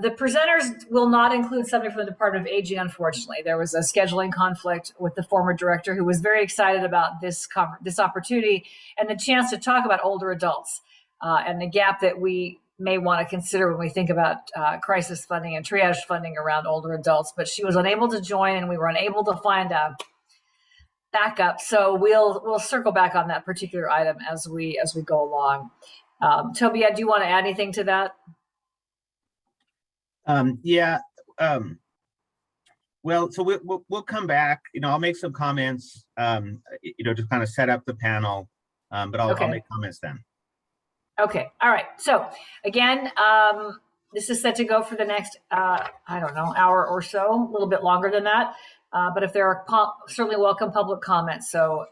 presenters will not include somebody from the Department of Aging, unfortunately. There was a scheduling conflict with the former director who was very excited about this opportunity and the chance to talk about older adults and the gap that we may want to consider when we think about crisis funding and triage funding around older adults. But she was unable to join, and we were unable to find a backup. So we'll circle back on that particular item as we go along. Toby, do you want to add anything to that? Well, so we'll come back. I'll make some comments. To kind of set up the panel, but I'll make comments then. Okay. All right. So again, this is set to go for the next, hour or so, a little bit longer than that. But if there are certainly welcome public comments. So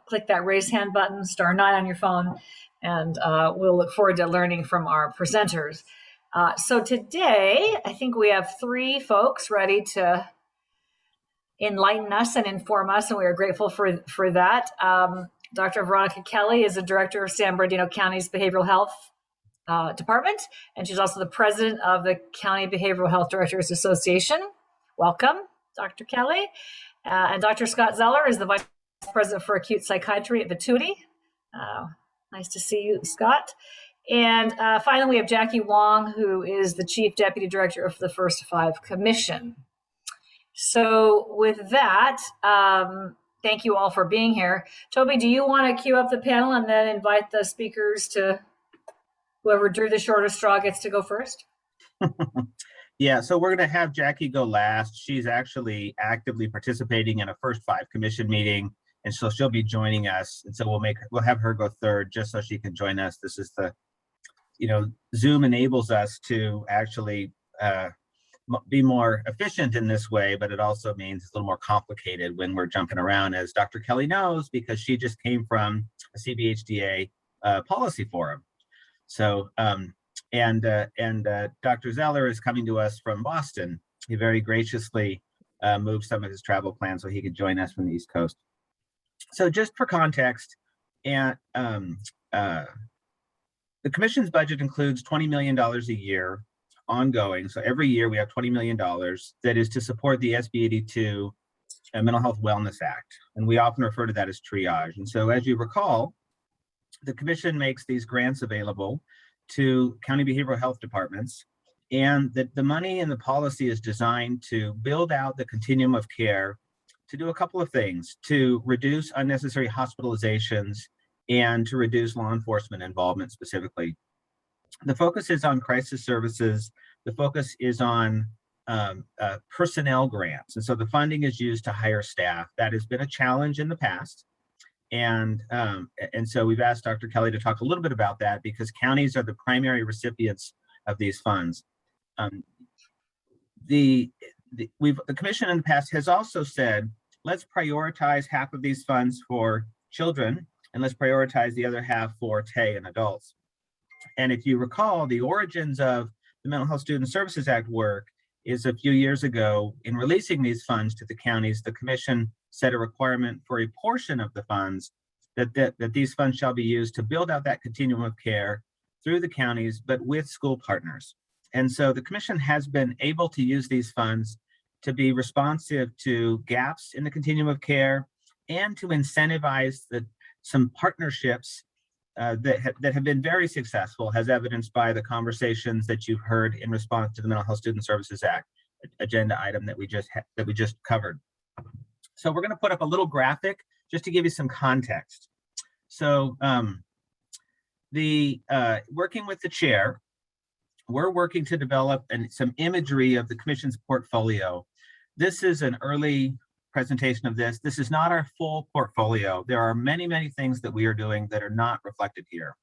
click that raise hand button, *9 on your phone, and we'll look forward to learning from our presenters. So today, I think we have 3 folks ready to enlighten us and inform us, and we are grateful for that. Dr. Veronica Kelly is the director of San Bernardino County's Behavioral Health Department, and she's also the president of the County Behavioral Health Directors Association. Welcome, Dr. Kelly. And Dr. Scott Zeller is the vice president for acute psychiatry at Vituity. Nice to see you, Scott. And finally, we have Jackie Wong, who is the chief deputy director of the First 5 Commission. So with that, thank you all for being here. Toby, do you want to queue up the panel and then invite the speakers to whoever drew the shortest straw gets to go first? Yeah, so we're going to have Jackie go last. She's actually actively participating in a First 5 Commission meeting, and so she'll be joining us. And so we'll have her go third just so she can join us. This is Zoom enables us to actually be more efficient in this way, but it also means it's a little more complicated when we're jumping around, as Dr. Kelly knows, because she just came from a CBHDA policy forum. So, and Dr. Zeller is coming to us from Boston. He very graciously moved some of his travel plans so he could join us from the East Coast. So just for context, and the Commission's budget includes $20 million a year ongoing. So every year we have $20 million that is to support the SB 82 Mental Health Wellness Act. And we often refer to that as triage. And so as you recall, the Commission makes these grants available to county behavioral health departments, and that the money and the policy is designed to build out the continuum of care to do a couple of things: to reduce unnecessary hospitalizations and to reduce law enforcement involvement specifically. The focus is on crisis services. The focus is on personnel grants. And so the funding is used to hire staff. That has been a challenge in the past. And so we've asked Dr. Kelly to talk a little bit about that, because counties are the primary recipients of these funds. The Commission in the past has also said, let's prioritize half of these funds for children, and let's prioritize the other half for TAY and adults. And if you recall, the origins of the Mental Health Student Services Act work is a few years ago. In releasing these funds to the counties, the Commission set a requirement for a portion of the funds that these funds shall be used to build out that continuum of care through the counties, but with school partners. And so the Commission has been able to use these funds to be responsive to gaps in the continuum of care and to incentivize some partnerships that have been very successful, as evidenced by the conversations that you've heard in response to the Mental Health Student Services Act. agenda item that we just covered. So we're going to put up a little graphic just to give you some context. So working with the chair, we're working to develop some imagery of the commission's portfolio. This is an early presentation of this. This is not our full portfolio. There are many, many things that we are doing that are not reflected here.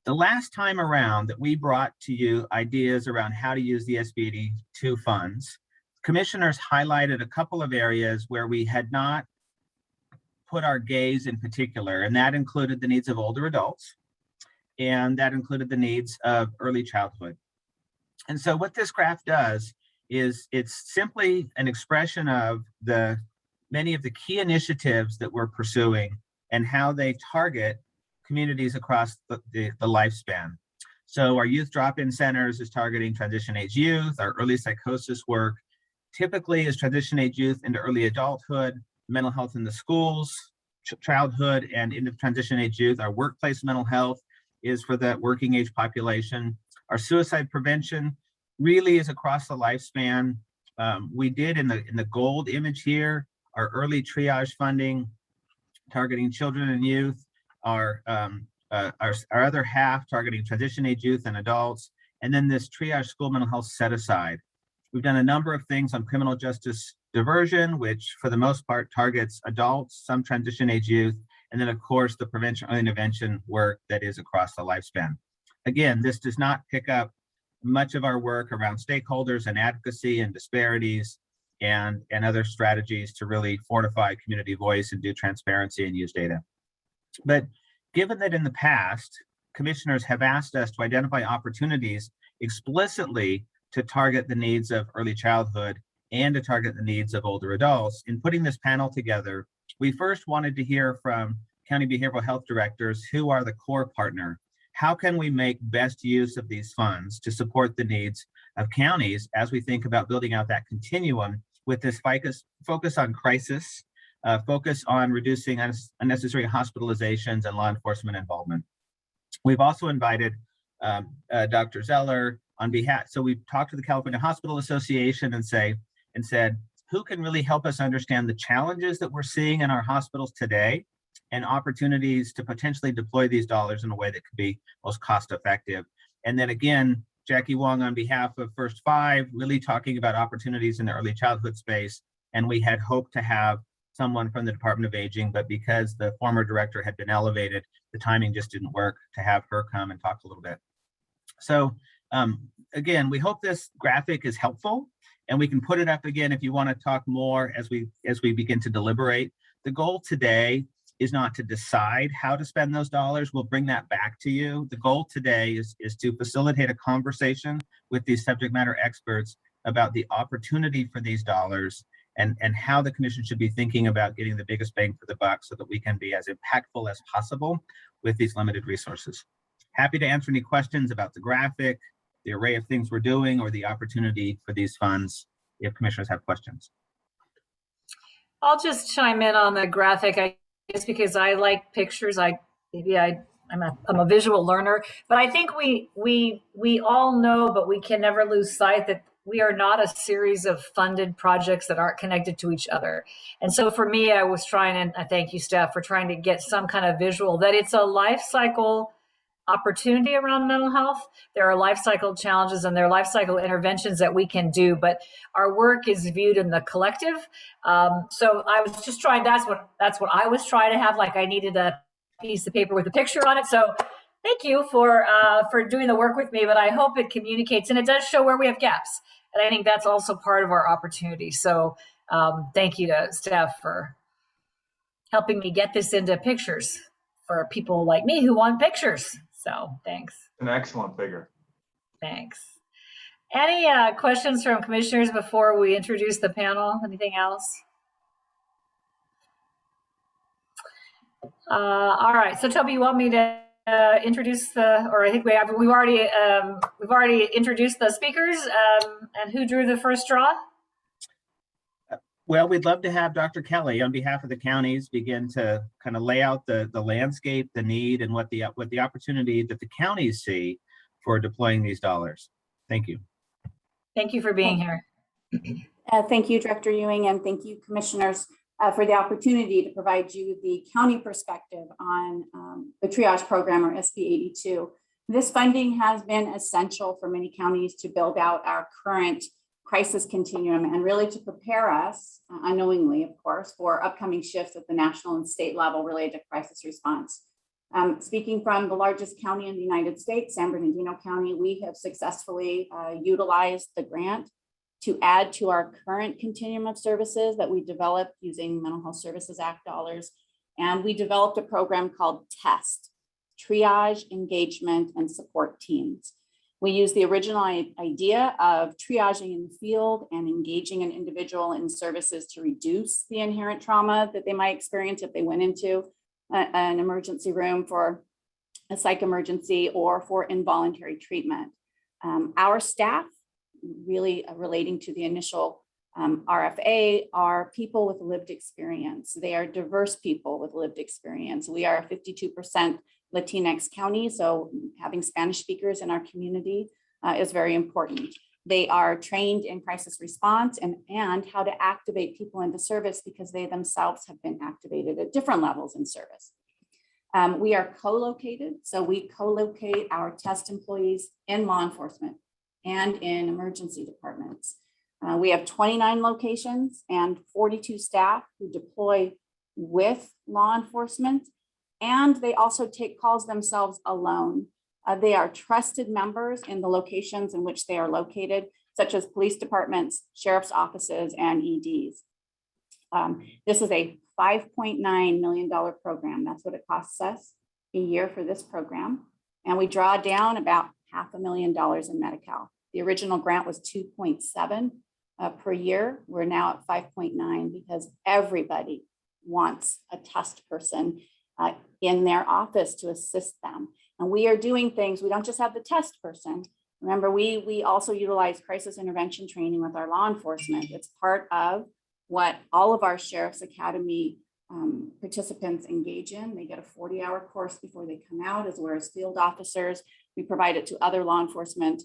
The last time around that we brought to you ideas around how to use the SB82 funds, commissioners highlighted a couple of areas where we had not put our gaze in particular, and that included the needs of older adults, and that included the needs of early childhood. And so what this graph does is it's simply an expression of many of the key initiatives that we're pursuing and how they target communities across the lifespan. So our youth drop-in centers is targeting transition age youth. Our early psychosis work typically is transition age youth into early adulthood, mental health in the schools, childhood and into transition age youth. Our workplace mental health is for the working age population. Our suicide prevention really is across the lifespan. We did in the gold image here, our early triage funding targeting children and youth, our other half targeting transition age youth and adults, and then this triage school mental health set aside. We've done a number of things on criminal justice diversion, which for the most part targets adults, some transition age youth, and then of course the prevention and intervention work that is across the lifespan. Again, this does not pick up much of our work around stakeholders and advocacy and disparities and other strategies to really fortify community voice and do transparency and use data. But given that in the past, commissioners have asked us to identify opportunities explicitly to target the needs of early childhood and to target the needs of older adults, in putting this panel together, we first wanted to hear from county behavioral health directors who are the core partner. How can we make best use of these funds to support the needs of counties as we think about building out that continuum with this focus on crisis, focus on reducing unnecessary hospitalizations and law enforcement involvement. We've also invited Dr. Zeller on behalf, so we've talked to the California Hospital Association and said, who can really help us understand the challenges that we're seeing in our hospitals today and opportunities to potentially deploy these dollars in a way that could be most cost effective. And then again, Jackie Wong on behalf of First Five, really talking about opportunities in the early childhood space. And we had hoped to have someone from the Department of Aging, but because the former director had been elevated, the timing just didn't work to have her come and talk a little bit. So again, we hope this graphic is helpful, and we can put it up again if you want to talk more as we begin to deliberate. The goal today is not to decide how to spend those dollars. We'll bring that back to you. The goal today is to facilitate a conversation with these subject matter experts about the opportunity for these dollars and how the commission should be thinking about getting the biggest bang for the buck so that we can be as impactful as possible with these limited resources. Happy to answer any questions about the graphic, the array of things we're doing, or the opportunity for these funds if commissioners have questions. I'll just chime in on the graphic. I guess because I like pictures. I'm a visual learner, but I think we all know, but we can never lose sight that we are not a series of funded projects that aren't connected to each other. And so for me, I was trying, and I thank you, Steph, for trying to get some kind of visual that it's a life cycle opportunity around mental health. There are life cycle challenges and there are life cycle interventions that we can do, but our work is viewed in the collective. So I was just trying, that's what I was trying to have, like I needed a piece of paper with a picture on it. So thank you for doing the work with me, but I hope it communicates and it does show where we have gaps. And I think that's also part of our opportunity. So thank you to Steph for helping me get this into pictures for people like me who want pictures. So thanks. An excellent figure. Thanks. Any questions from commissioners before we introduce the panel? Anything else? All right. So Toby, you want me to introduce or I think we've already introduced the speakers. And who drew the first straw? Well, we'd love to have Dr. Kelly on behalf of the counties begin to kind of lay out the landscape, the need, and what the opportunity that the counties see for deploying these dollars. Thank you. Thank you for being here. Thank you, Director Ewing, and thank you, Commissioners, for the opportunity to provide you the county perspective on the triage program, or SB 82. This funding has been essential for many counties to build out our current crisis continuum and really to prepare us, unknowingly, of course, for upcoming shifts at the national and state level related to crisis response. Speaking from the largest county in the United States, San Bernardino County, we have successfully utilized the grant to add to our current continuum of services that we developed using Mental Health Services Act dollars. And we developed a program called TEST, Triage, Engagement, and Support Teams. We use the original idea of triaging in the field and engaging an individual in services to reduce the inherent trauma that they might experience if they went into an emergency room for a psych emergency or for involuntary treatment. Our staff, really relating to the initial RFA, are people with lived experience. They are diverse people with lived experience. We are a 52% Latinx county, so having Spanish speakers in our community is very important. They are trained in crisis response and how to activate people into service because they themselves have been activated at different levels in service. We are co-located, so we co-locate our TEST employees in law enforcement and in emergency departments. We have 29 locations and 42 staff who deploy with law enforcement, and they also take calls themselves alone. They are trusted members in the locations in which they are located, such as police departments, sheriff's offices, and EDs. This is a $5.9 million program. That's what it costs us a year for this program. And we draw down about $500,000 in Medi-Cal. The original grant was 2.7 per year. We're now at 5.9 because everybody wants a TEST person in their office to assist them. And we are doing things, we don't just have the TEST person. Remember, we also utilize crisis intervention training with our law enforcement. It's part of what all of our Sheriff's Academy participants engage in. They get a 40-hour course before they come out, as well as field officers. We provide it to other law enforcement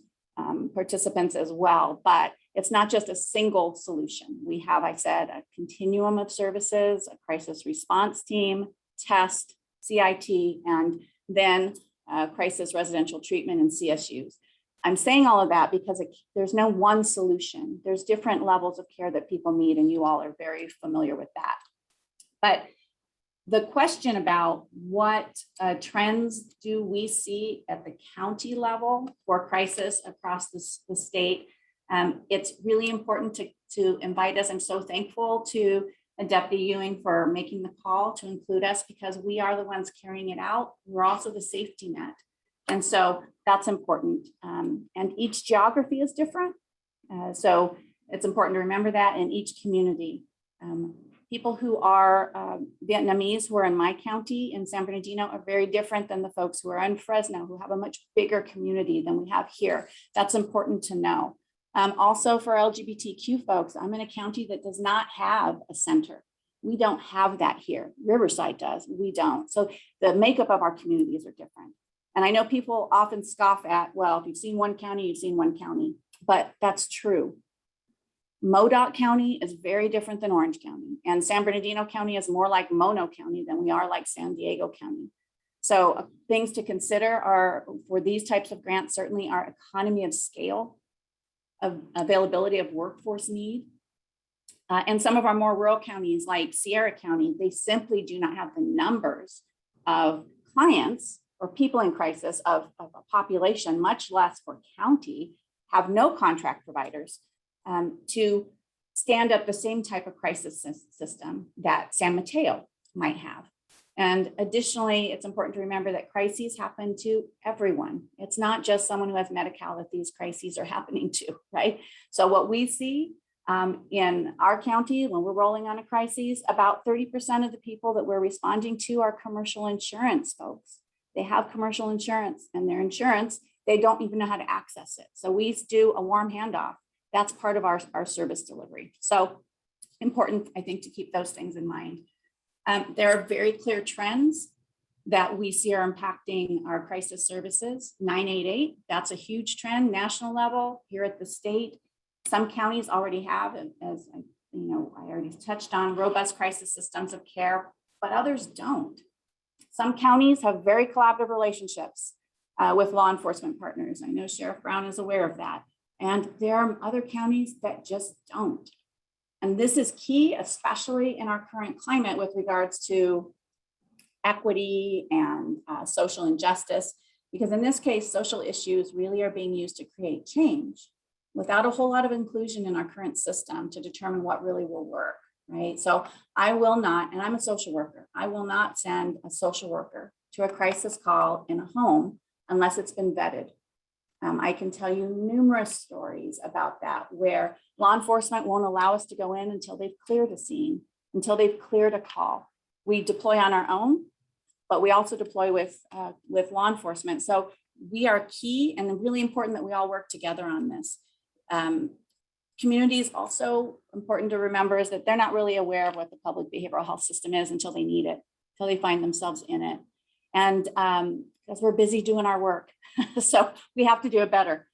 participants as well, but it's not just a single solution. We have, I said, a continuum of services, a crisis response team, TEST, CIT, and then crisis residential treatment and CSUs. I'm saying all of that because there's no one solution. There's different levels of care that people need, and you all are very familiar with that. But the question about what trends do we see at the county level for crisis across the state, it's really important to invite us. I'm so thankful to Deputy Ewing for making the call to include us because we are the ones carrying it out. We're also the safety net. And so that's important. And each geography is different. So it's important to remember that in each community. People who are Vietnamese who are in my county in San Bernardino are very different than the folks who are in Fresno, who have a much bigger community than we have here. That's important to know. Also for LGBTQ folks, I'm in a county that does not have a center. We don't have that here. Riverside does, we don't. So the makeup of our communities are different. And I know people often scoff at, well, if you've seen one county, you've seen one county, but that's true. Modoc County is very different than Orange County, and San Bernardino County is more like Mono County than we are like San Diego County. So things to consider are for these types of grants, certainly our economy of scale, of availability of workforce need. And some of our more rural counties like Sierra County, they simply do not have the numbers of clients or people in crisis of a population, much less for county, have no contract providers to stand up the same type of crisis system that San Mateo might have. And additionally, it's important to remember that crises happen to everyone. It's not just someone who has Medi-Cal that these crises are happening to, right? So what we see in our county when we're rolling on a crisis, about 30% of the people that we're responding to are commercial insurance folks. They have commercial insurance, and their insurance, they don't even know how to access it. So we do a warm handoff. That's part of our service delivery. So important, I think, to keep those things in mind. There are very clear trends that we see are impacting our crisis services. 988, that's a huge trend, national level. Here at the state, Some counties already have, as I already touched on, robust crisis systems of care, but others don't. Some counties have very collaborative relationships with law enforcement partners. I know Sheriff Brown is aware of that. And there are other counties that just don't. And this is key, especially in our current climate with regards to equity and social injustice, because in this case, social issues really are being used to create change without a whole lot of inclusion in our current system to determine what really will work, right? So I will not, and I'm a social worker, I will not send a social worker to a crisis call in a home unless it's been vetted. I can tell you numerous stories about that where law enforcement won't allow us to go in until they've cleared a scene, until they've cleared a call. We deploy on our own, but we also deploy with law enforcement. So we are key and really important that we all work together on this. Communities also important to remember is that they're not really aware of what the public behavioral health system is until they need it, until they find themselves in it. And because we're busy doing our work. So we have to do a better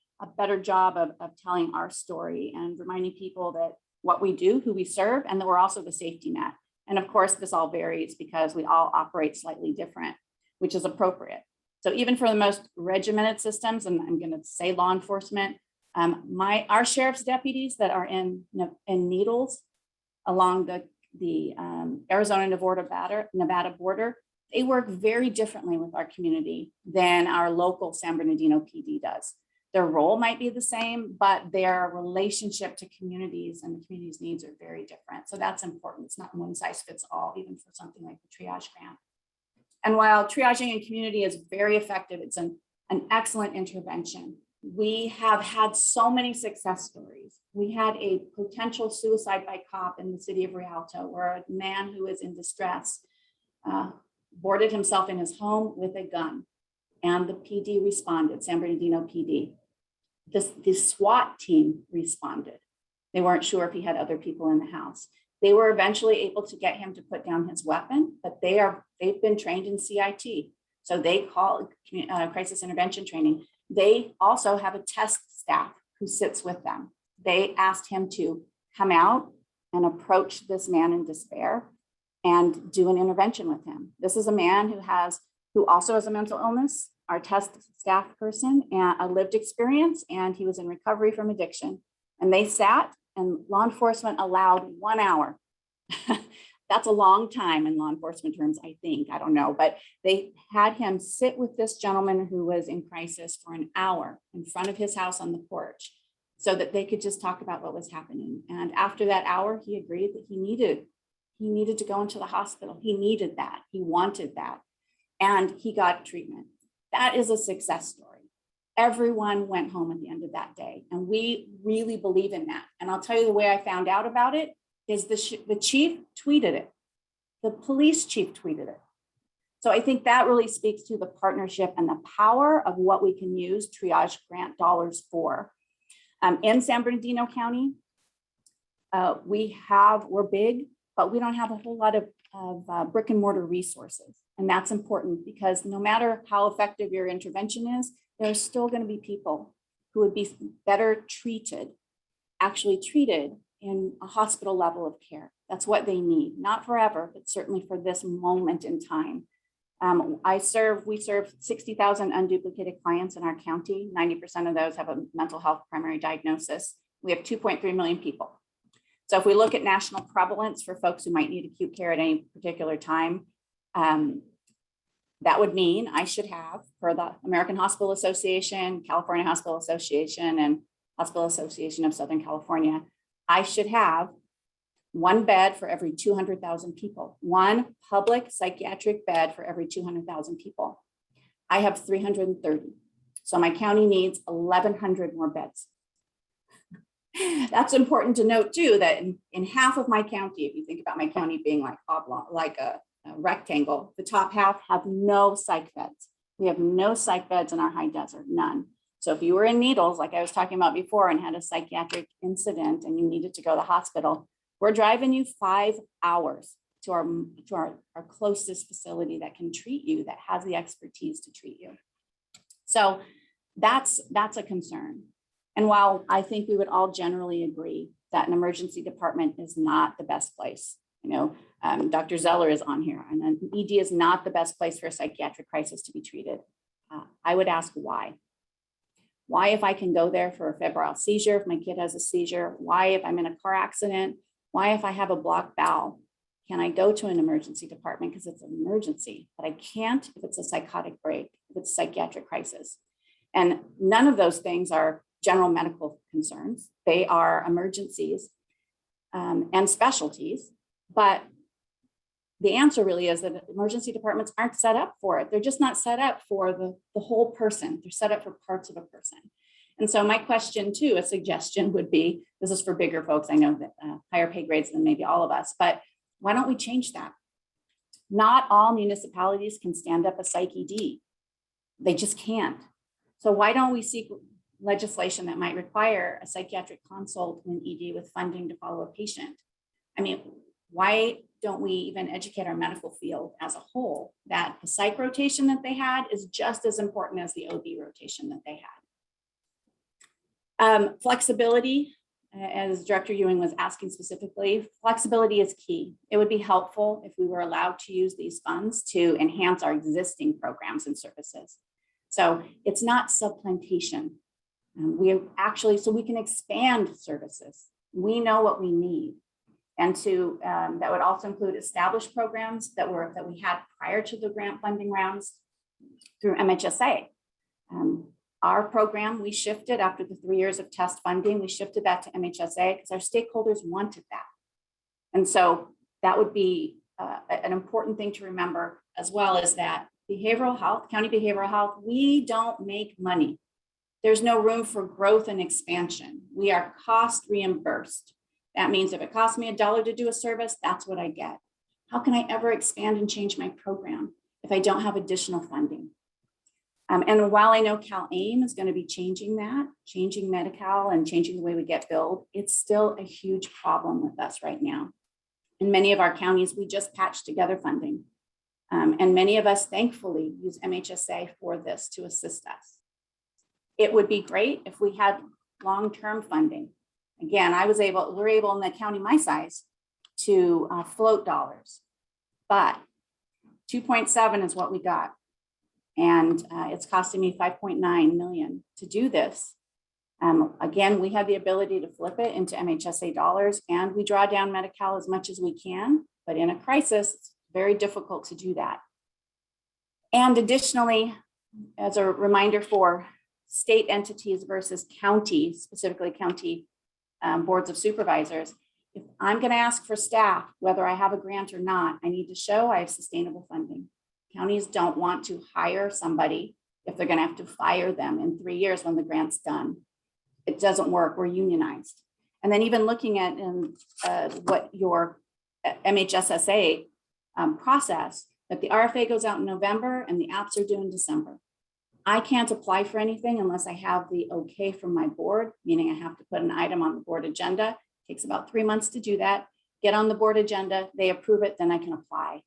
job of telling our story and reminding people that what we do, who we serve, and that we're also the safety net. And of course, this all varies because we all operate slightly different, which is appropriate. So even for the most regimented systems, and I'm going to say law enforcement, our sheriff's deputies that are in Needles along the Arizona-Nevada border, they work very differently with our community than our local San Bernardino PD does. Their role might be the same, but their relationship to communities and the community's needs are very different. So that's important. It's not one size fits all, even for something like the triage grant. And while triaging in community is very effective, it's an excellent intervention. We have had so many success stories. We had a potential suicide by cop in the city of Rialto, where a man who was in distress boarded himself in his home with a gun, and the PD responded, San Bernardino PD. The SWAT team responded. They weren't sure if he had other people in the house. They were eventually able to get him to put down his weapon, but they've been trained in CIT. So they call crisis intervention training. They also have a test staff who sits with them. They asked him to come out and approach this man in despair and do an intervention with him. This is a man who also has a mental illness, our test staff person, and a lived experience, and he was in recovery from addiction. And they sat, and law enforcement allowed 1 hour. That's a long time in law enforcement terms, I think, I don't know, but they had him sit with this gentleman who was in crisis for an hour in front of his house on the porch so that they could just talk about what was happening. And after that hour, he agreed that he needed to go into the hospital. He needed that, he wanted that, and he got treatment. That is a success story. Everyone went home at the end of that day, and we really believe in that. And I'll tell you the way I found out about it is the chief tweeted it. The police chief tweeted it. So I think that really speaks to the partnership and the power of what we can use triage grant dollars for. In San Bernardino County, we're big, but we don't have a whole lot of brick and mortar resources. And that's important because no matter how effective your intervention is, there's still going to be people who would be better treated, actually treated in a hospital level of care. That's what they need, not forever, but certainly for this moment in time. We serve 60,000 unduplicated clients in our county. 90% of those have a mental health primary diagnosis. We have 2.3 million people. So if we look at national prevalence for folks who might need acute care at any particular time, that would mean I should have, for the American Hospital Association, California Hospital Association, and Hospital Association of Southern California, I should have 1 bed for every 200,000 people, 1 public psychiatric bed for every 200,000 people. I have 330. So my county needs 1,100 more beds. That's important to note too, that in half of my county, if you think about my county being like oblong, like a rectangle, the top half have no psych beds. We have no psych beds in our high desert, none. So if you were in Needles, like I was talking about before, and had a psychiatric incident and you needed to go to the hospital, we're driving you 5 hours to our closest facility that can treat you, that has the expertise to treat you. So that's a concern. And while I think we would all generally agree that an emergency department is not the best place, Dr. Zeller is on here, and an ED is not the best place for a psychiatric crisis to be treated. I would ask why. Why, if I can go there for a febrile seizure, if my kid has a seizure, why, if I'm in a car accident, why, if I have a blocked bowel, can I go to an emergency department because it's an emergency, but I can't if it's a psychotic break, if it's a psychiatric crisis. And none of those things are general medical concerns. They are emergencies and specialties, but the answer really is that emergency departments aren't set up for it. They're just not set up for the whole person. They're set up for parts of a person. And so my question too, a suggestion would be, this is for bigger folks, I know that higher pay grades than maybe all of us, but why don't we change that? Not all municipalities can stand up a psych ED. They just can't. So why don't we seek legislation that might require a psychiatric consult in ED with funding to follow a patient? I mean, why don't we even educate our medical field as a whole that the psych rotation that they had is just as important as the OB rotation that they had? Flexibility, as Director Ewing was asking specifically, flexibility is key. It would be helpful if we were allowed to use these funds to enhance our existing programs and services. So it's not supplantation. So we can expand services. We know what we need. And that would also include established programs that we had prior to the grant funding rounds through MHSA. Our program, we shifted after the 3 years of test funding, we shifted that to MHSA because our stakeholders wanted that. And so that would be an important thing to remember, as well as that behavioral health, county behavioral health, we don't make money. There's no room for growth and expansion. We are cost reimbursed. That means if it costs me $1 to do a service, that's what I get. How can I ever expand and change my program if I don't have additional funding? And while I know CalAIM is going to be changing that, changing Medi-Cal and changing the way we get billed, it's still a huge problem with us right now. In many of our counties, we just patched together funding. And many of us, thankfully, use MHSA for this to assist us. It would be great if we had long-term funding. Again, we're able in the county my size to float dollars, but 2.7 is what we got. And it's costing me 5.9 million to do this. Again, we have the ability to flip it into MHSA dollars, and we draw down Medi-Cal as much as we can, but in a crisis, it's very difficult to do that. And additionally, as a reminder for state entities versus county, specifically county boards of supervisors, if I'm going to ask for staff, whether I have a grant or not, I need to show I have sustainable funding. Counties don't want to hire somebody if they're going to have to fire them in 3 years when the grant's done. It doesn't work. We're unionized. And then even looking at what your MHSSA process, that the RFA goes out in November and the apps are due in December. I can't apply for anything unless I have the okay from my board, meaning I have to put an item on the board agenda. It takes about 3 months to do that. Get on the board agenda, they approve it, then I can apply.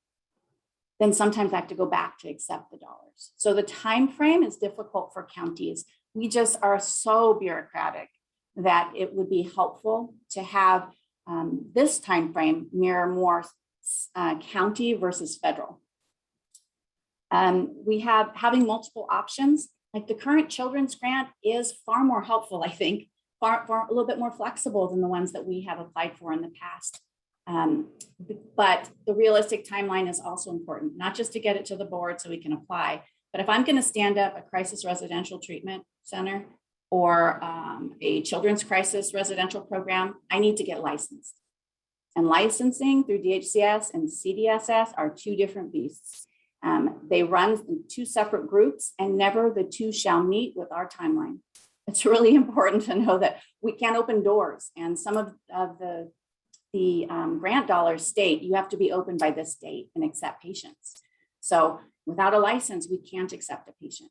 Then sometimes I have to go back to accept the dollars. So the time frame is difficult for counties. We just are so bureaucratic that it would be helpful to have this time frame mirror more county versus federal. We have having multiple options, like the current children's grant is far more helpful, I think, far a little bit more flexible than the ones that we have applied for in the past. But the realistic timeline is also important, not just to get it to the board so we can apply, but if I'm going to stand up a crisis residential treatment center or a children's crisis residential program, I need to get licensed. And licensing through DHCS and CDSS are two different beasts. They run in two separate groups and never the two shall meet with our timeline. It's really important to know that we can't open doors, and some of the grant dollars state you have to be open by this date and accept patients. So without a license, we can't accept a patient.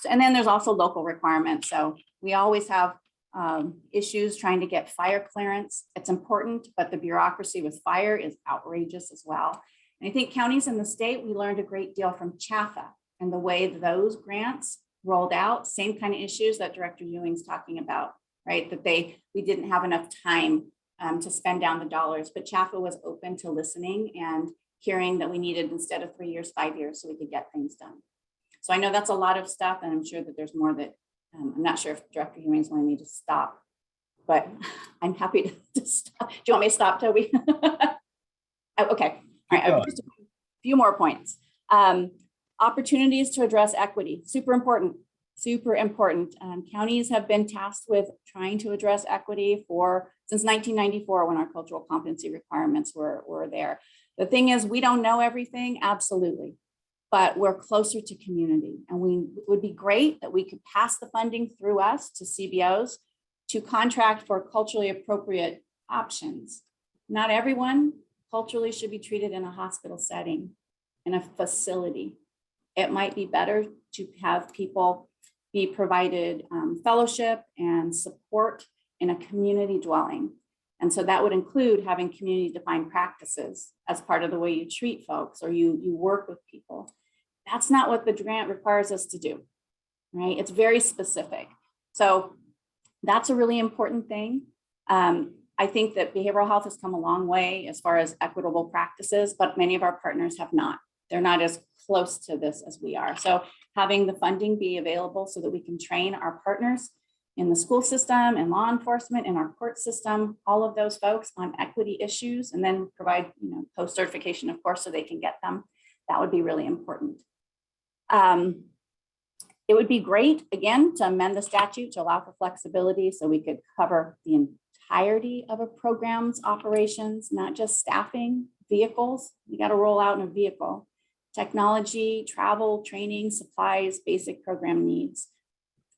So, and then there's also local requirements. So we always have issues trying to get fire clearance. It's important, but the bureaucracy with fire is outrageous as well. And I think counties in the state, we learned a great deal from CHAFA and the way those grants rolled out, same kind of issues that Director Ewing's talking about, right? That we didn't have enough time to spend down the dollars, but CHAFA was open to listening and hearing that we needed, instead of 3 years, 5 years, so we could get things done. So I know that's a lot of stuff, and I'm sure that there's more that I'm not sure if Director Ewing's wanting me to stop, but I'm happy to stop. Do you want me to stop, Toby? Oh, okay. All right. Just a few more points. Opportunities to address equity, super important, super important. Counties have been tasked with trying to address equity since 1994, when our cultural competency requirements were there. The thing is, we don't know everything, absolutely, but we're closer to community, and it would be great that we could pass the funding through us to CBOs to contract for culturally appropriate options. Not everyone culturally should be treated in a hospital setting, in a facility. It might be better to have people be provided fellowship and support in a community dwelling. And so that would include having community defined practices as part of the way you treat folks, or you work with people. That's not what the grant requires us to do, right? It's very specific. So that's a really important thing. I think that behavioral health has come a long way as far as equitable practices, but many of our partners have not. They're not as close to this as we are. So having the funding be available so that we can train our partners in the school system and law enforcement and our court system, all of those folks on equity issues, and then provide post-certification, of course, so they can get them. That would be really important. It would be great, again, to amend the statute to allow for flexibility so we could cover the entirety of a program's operations, not just staffing, vehicles. You got to roll out in a vehicle. Technology, travel, training, supplies, basic program needs.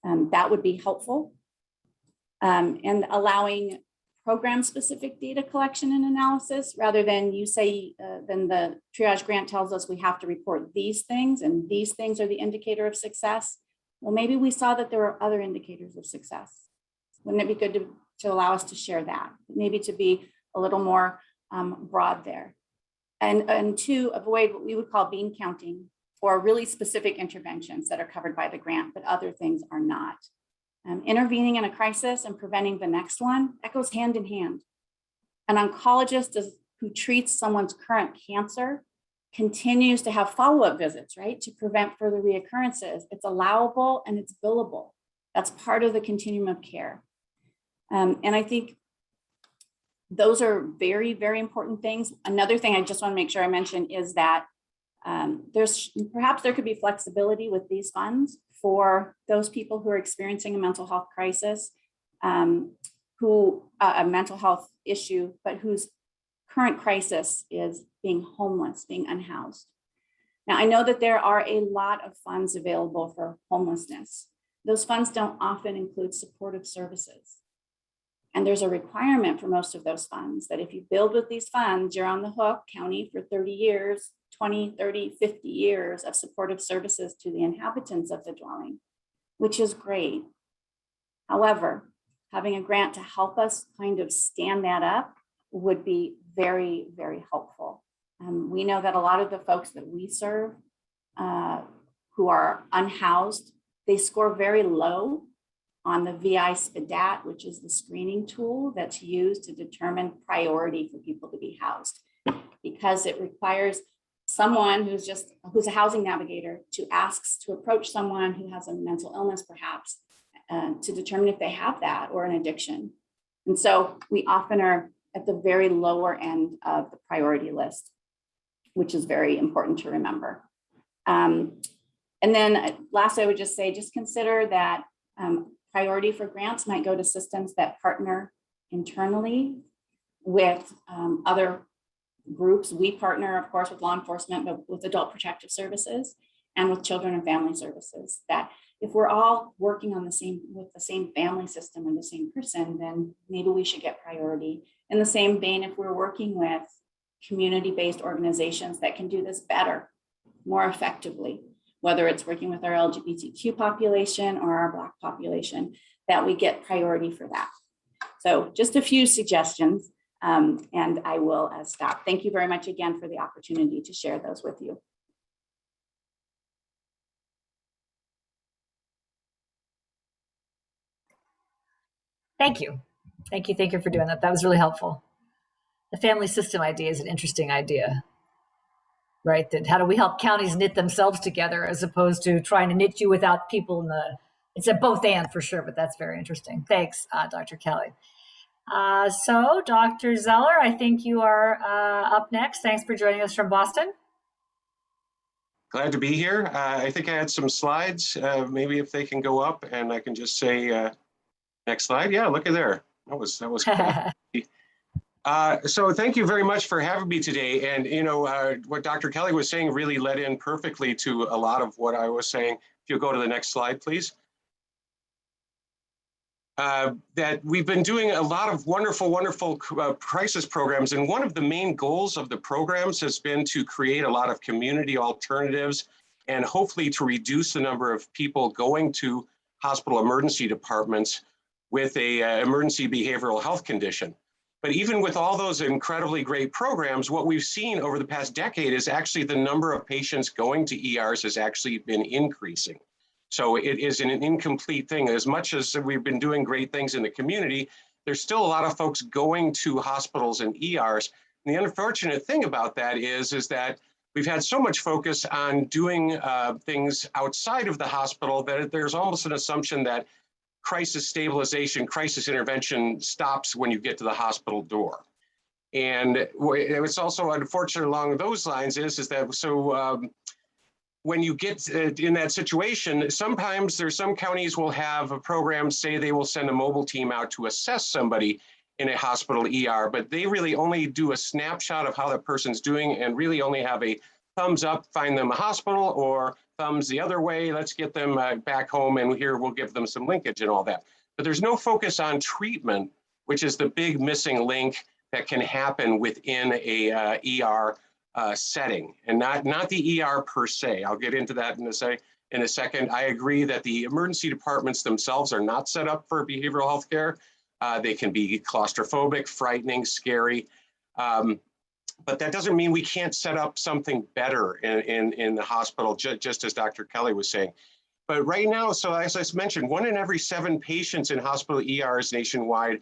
That would be helpful. And allowing program-specific data collection and analysis, rather than you say, then the triage grant tells us we have to report these things, and these things are the indicator of success. Well, maybe we saw that there were other indicators of success. Wouldn't it be good to allow us to share that? Maybe to be a little more broad there. And to avoid what we would call bean counting, or really specific interventions that are covered by the grant, but other things are not. Intervening in a crisis and preventing the next one, that goes hand in hand. An oncologist who treats someone's current cancer continues to have follow-up visits, right, to prevent further reoccurrences. It's allowable and it's billable. That's part of the continuum of care. And I think those are very, very important things. Another thing I just want to make sure I mention is that perhaps there could be flexibility with these funds for those people who are experiencing a mental health crisis, a mental health issue, but whose current crisis is being homeless, being unhoused. Now, I know that there are a lot of funds available for homelessness. Those funds don't often include supportive services. And there's a requirement for most of those funds that if you build with these funds, you're on the hook, county, for 30 years, 20, 30, 50 years of supportive services to the inhabitants of the dwelling, which is great. However, having a grant to help us kind of stand that up would be very, very helpful. We know that a lot of the folks that we serve who are unhoused, they score very low on the VI SPDAT, which is the screening tool that's used to determine priority for people to be housed, because it requires someone who's a housing navigator to approach someone who has a mental illness, perhaps, to determine if they have that or an addiction. And so we often are at the very lower end of the priority list, which is very important to remember. And then last, I would just say, just consider that priority for grants might go to systems that partner internally with other groups. We partner, of course, with law enforcement, but with adult protective services and with children and family services. That if we're all working with the same family system and the same person, then maybe we should get priority. In the same vein, if we're working with community-based organizations that can do this better, more effectively, whether it's working with our LGBTQ population or our Black population, that we get priority for that. So just a few suggestions, and I will stop. Thank you very much again for the opportunity to share those with you. Thank you. Thank you for doing that. That was really helpful. The family system idea is an interesting idea, right? That how do we help counties knit themselves together as opposed to trying to knit you without people in the, it's a both and for sure, but that's very interesting. Thanks, Dr. Kelly. So Dr. Zeller, I think you are up next. Thanks for joining us from Boston. Glad to be here. I think I had some slides, maybe if they can go up and I can just say, next slide. Yeah, look at there. That was cool. So thank you very much for having me today. And you know, what Dr. Kelly was saying really led in perfectly to a lot of what I was saying. If you'll go to the next slide, please. That we've been doing a lot of wonderful crisis programs. And one of the main goals of the programs has been to create a lot of community alternatives and hopefully to reduce the number of people going to hospital emergency departments with a emergency behavioral health condition. But even with all those incredibly great programs, what we've seen over the past decade is actually the number of patients going to ERs has actually been increasing. So it is an incomplete thing. As much as we've been doing great things in the community, there's still a lot of folks going to hospitals and ERs. And the unfortunate thing about that is that we've had so much focus on doing things outside of the hospital that there's almost an assumption that crisis stabilization, crisis intervention stops when you get to the hospital door. And it's also unfortunate along those lines is that so when you get in that situation, sometimes there's some counties will have a program, say they will send a mobile team out to assess somebody in a hospital ER, but they really only do a snapshot of how that person's doing and really only have a thumbs up, find them a hospital, or thumbs the other way, let's get them back home and here we'll give them some linkage and all that. But there's no focus on treatment, which is the big missing link that can happen within a ER setting, and not the ER per se. I'll get into that in a second. I agree that the emergency departments themselves are not set up for behavioral health care. They can be claustrophobic, frightening, scary. But that doesn't mean we can't set up something better in the hospital, just as Dr. Kelly was saying. But right now, so as I mentioned, 1 in every 7 patients in hospital ERs nationwide,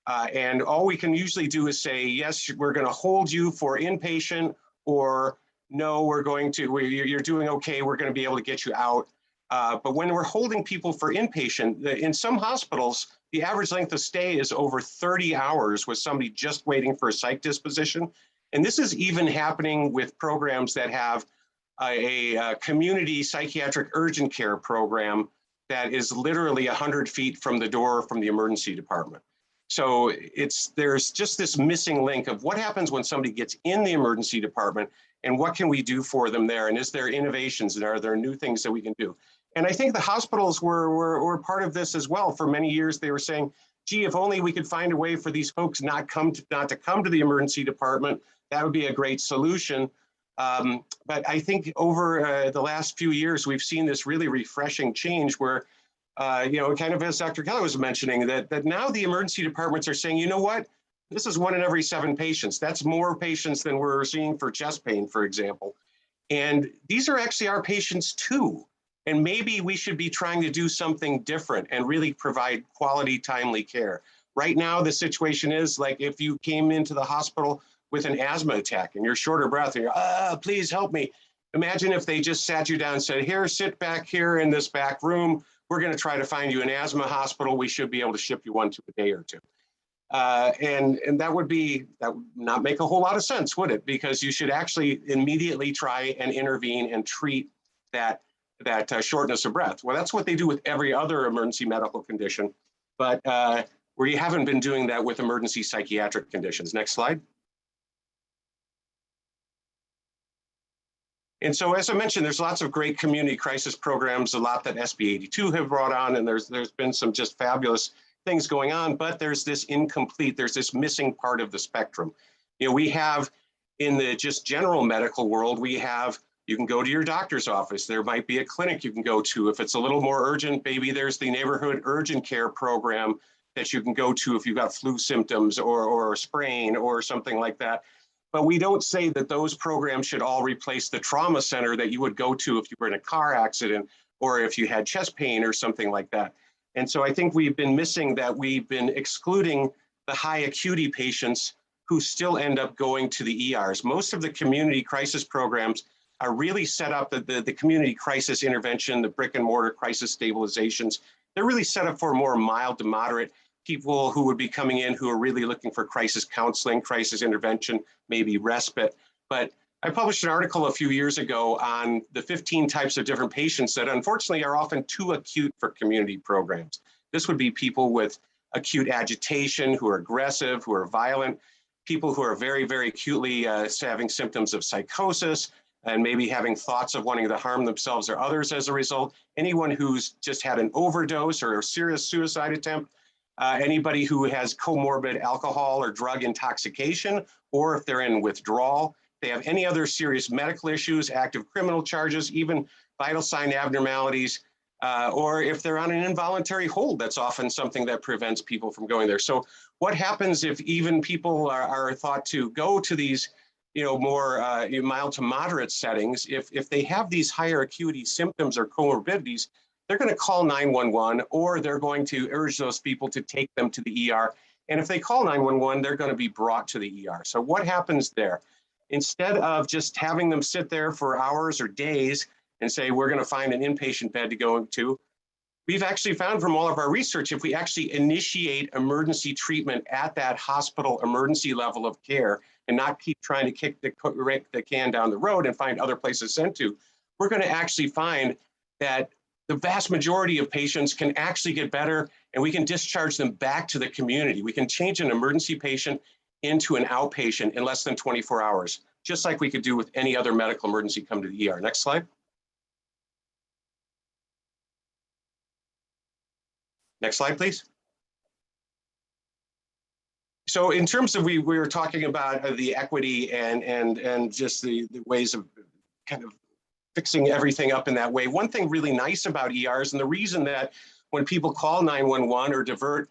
and all we can usually do is say, yes, we're going to hold you for inpatient, or no, you're doing okay, we're going to be able to get you out. But when we're holding people for inpatient, in some hospitals, the average length of stay is over 30 hours with somebody just waiting for a psych disposition. And this is even happening with programs that have a community psychiatric urgent care program that is literally 100 feet from the door from the emergency department. So there's just this missing link of what happens when somebody gets in the emergency department and what can we do for them there? And is there innovations and are there new things that we can do? And I think the hospitals were part of this as well. For many years, they were saying, gee, if only we could find a way for these folks not to come to the emergency department, that would be a great solution. But I think over the last few years, we've seen this really refreshing change where, kind of as Dr. Kelly was mentioning, that now the emergency departments are saying, you know what, this is 1 in every 7 patients. That's more patients than we're seeing for chest pain, for example. And these are actually our patients too. And maybe we should be trying to do something different and really provide quality, timely care. Right now, the situation is like if you came into the hospital with an asthma attack and you're short of breath and you're, please help me. Imagine if they just sat you down and said, here, sit back here in this back room. We're going to try to find you an asthma hospital. We should be able to ship you one to a day or two. And that would not make a whole lot of sense, would it? Because you should actually immediately try and intervene and treat that shortness of breath. Well, that's what they do with every other emergency medical condition, but we haven't been doing that with emergency psychiatric conditions. Next slide. And so, as I mentioned, there's lots of great community crisis programs, a lot that SB 82 have brought on, and there's been some just fabulous things going on, but there's this missing part of the spectrum. We have in the just general medical world, you can go to your doctor's office. There might be a clinic you can go to. If it's a little more urgent, maybe there's the neighborhood urgent care program that you can go to if you've got flu symptoms or a sprain or something like that. But we don't say that those programs should all replace the trauma center that you would go to if you were in a car accident or if you had chest pain or something like that. And so I think we've been missing that. We've been excluding the high acuity patients who still end up going to the ERs. Most of the community crisis programs are really set up, the community crisis intervention, the brick and mortar crisis stabilizations. They're really set up for more mild to moderate people who would be coming in who are really looking for crisis counseling, crisis intervention, maybe respite. But I published an article a few years ago on the 15 types of different patients that unfortunately are often too acute for community programs. This would be people with acute agitation, who are aggressive, who are violent, people who are very, very acutely having symptoms of psychosis, and maybe having thoughts of wanting to harm themselves or others as a result. Anyone who's just had an overdose or a serious suicide attempt, anybody who has comorbid alcohol or drug intoxication, or if they're in withdrawal, they have any other serious medical issues, active criminal charges, even vital sign abnormalities, or if they're on an involuntary hold, that's often something that prevents people from going there. So what happens if even people are thought to go to these more mild to moderate settings, if they have these higher acuity symptoms or comorbidities, they're going to call 911, or they're going to urge those people to take them to the ER. And if they call 911, they're going to be brought to the ER. So what happens there? Instead of just having them sit there for hours or days and say, we're going to find an inpatient bed to go to, we've actually found from all of our research, if we actually initiate emergency treatment at that hospital emergency level of care and not keep trying to kick the can down the road and find other places sent to, we're going to actually find that the vast majority of patients can actually get better, and we can discharge them back to the community. We can change an emergency patient into an outpatient in less than 24 hours, just like we could do with any other medical emergency come to the ER. Next slide. Next slide, please. So in terms of, we were talking about the equity and just the ways of kind of fixing everything up in that way. One thing really nice about ERs, and the reason that when people call 911 or divert,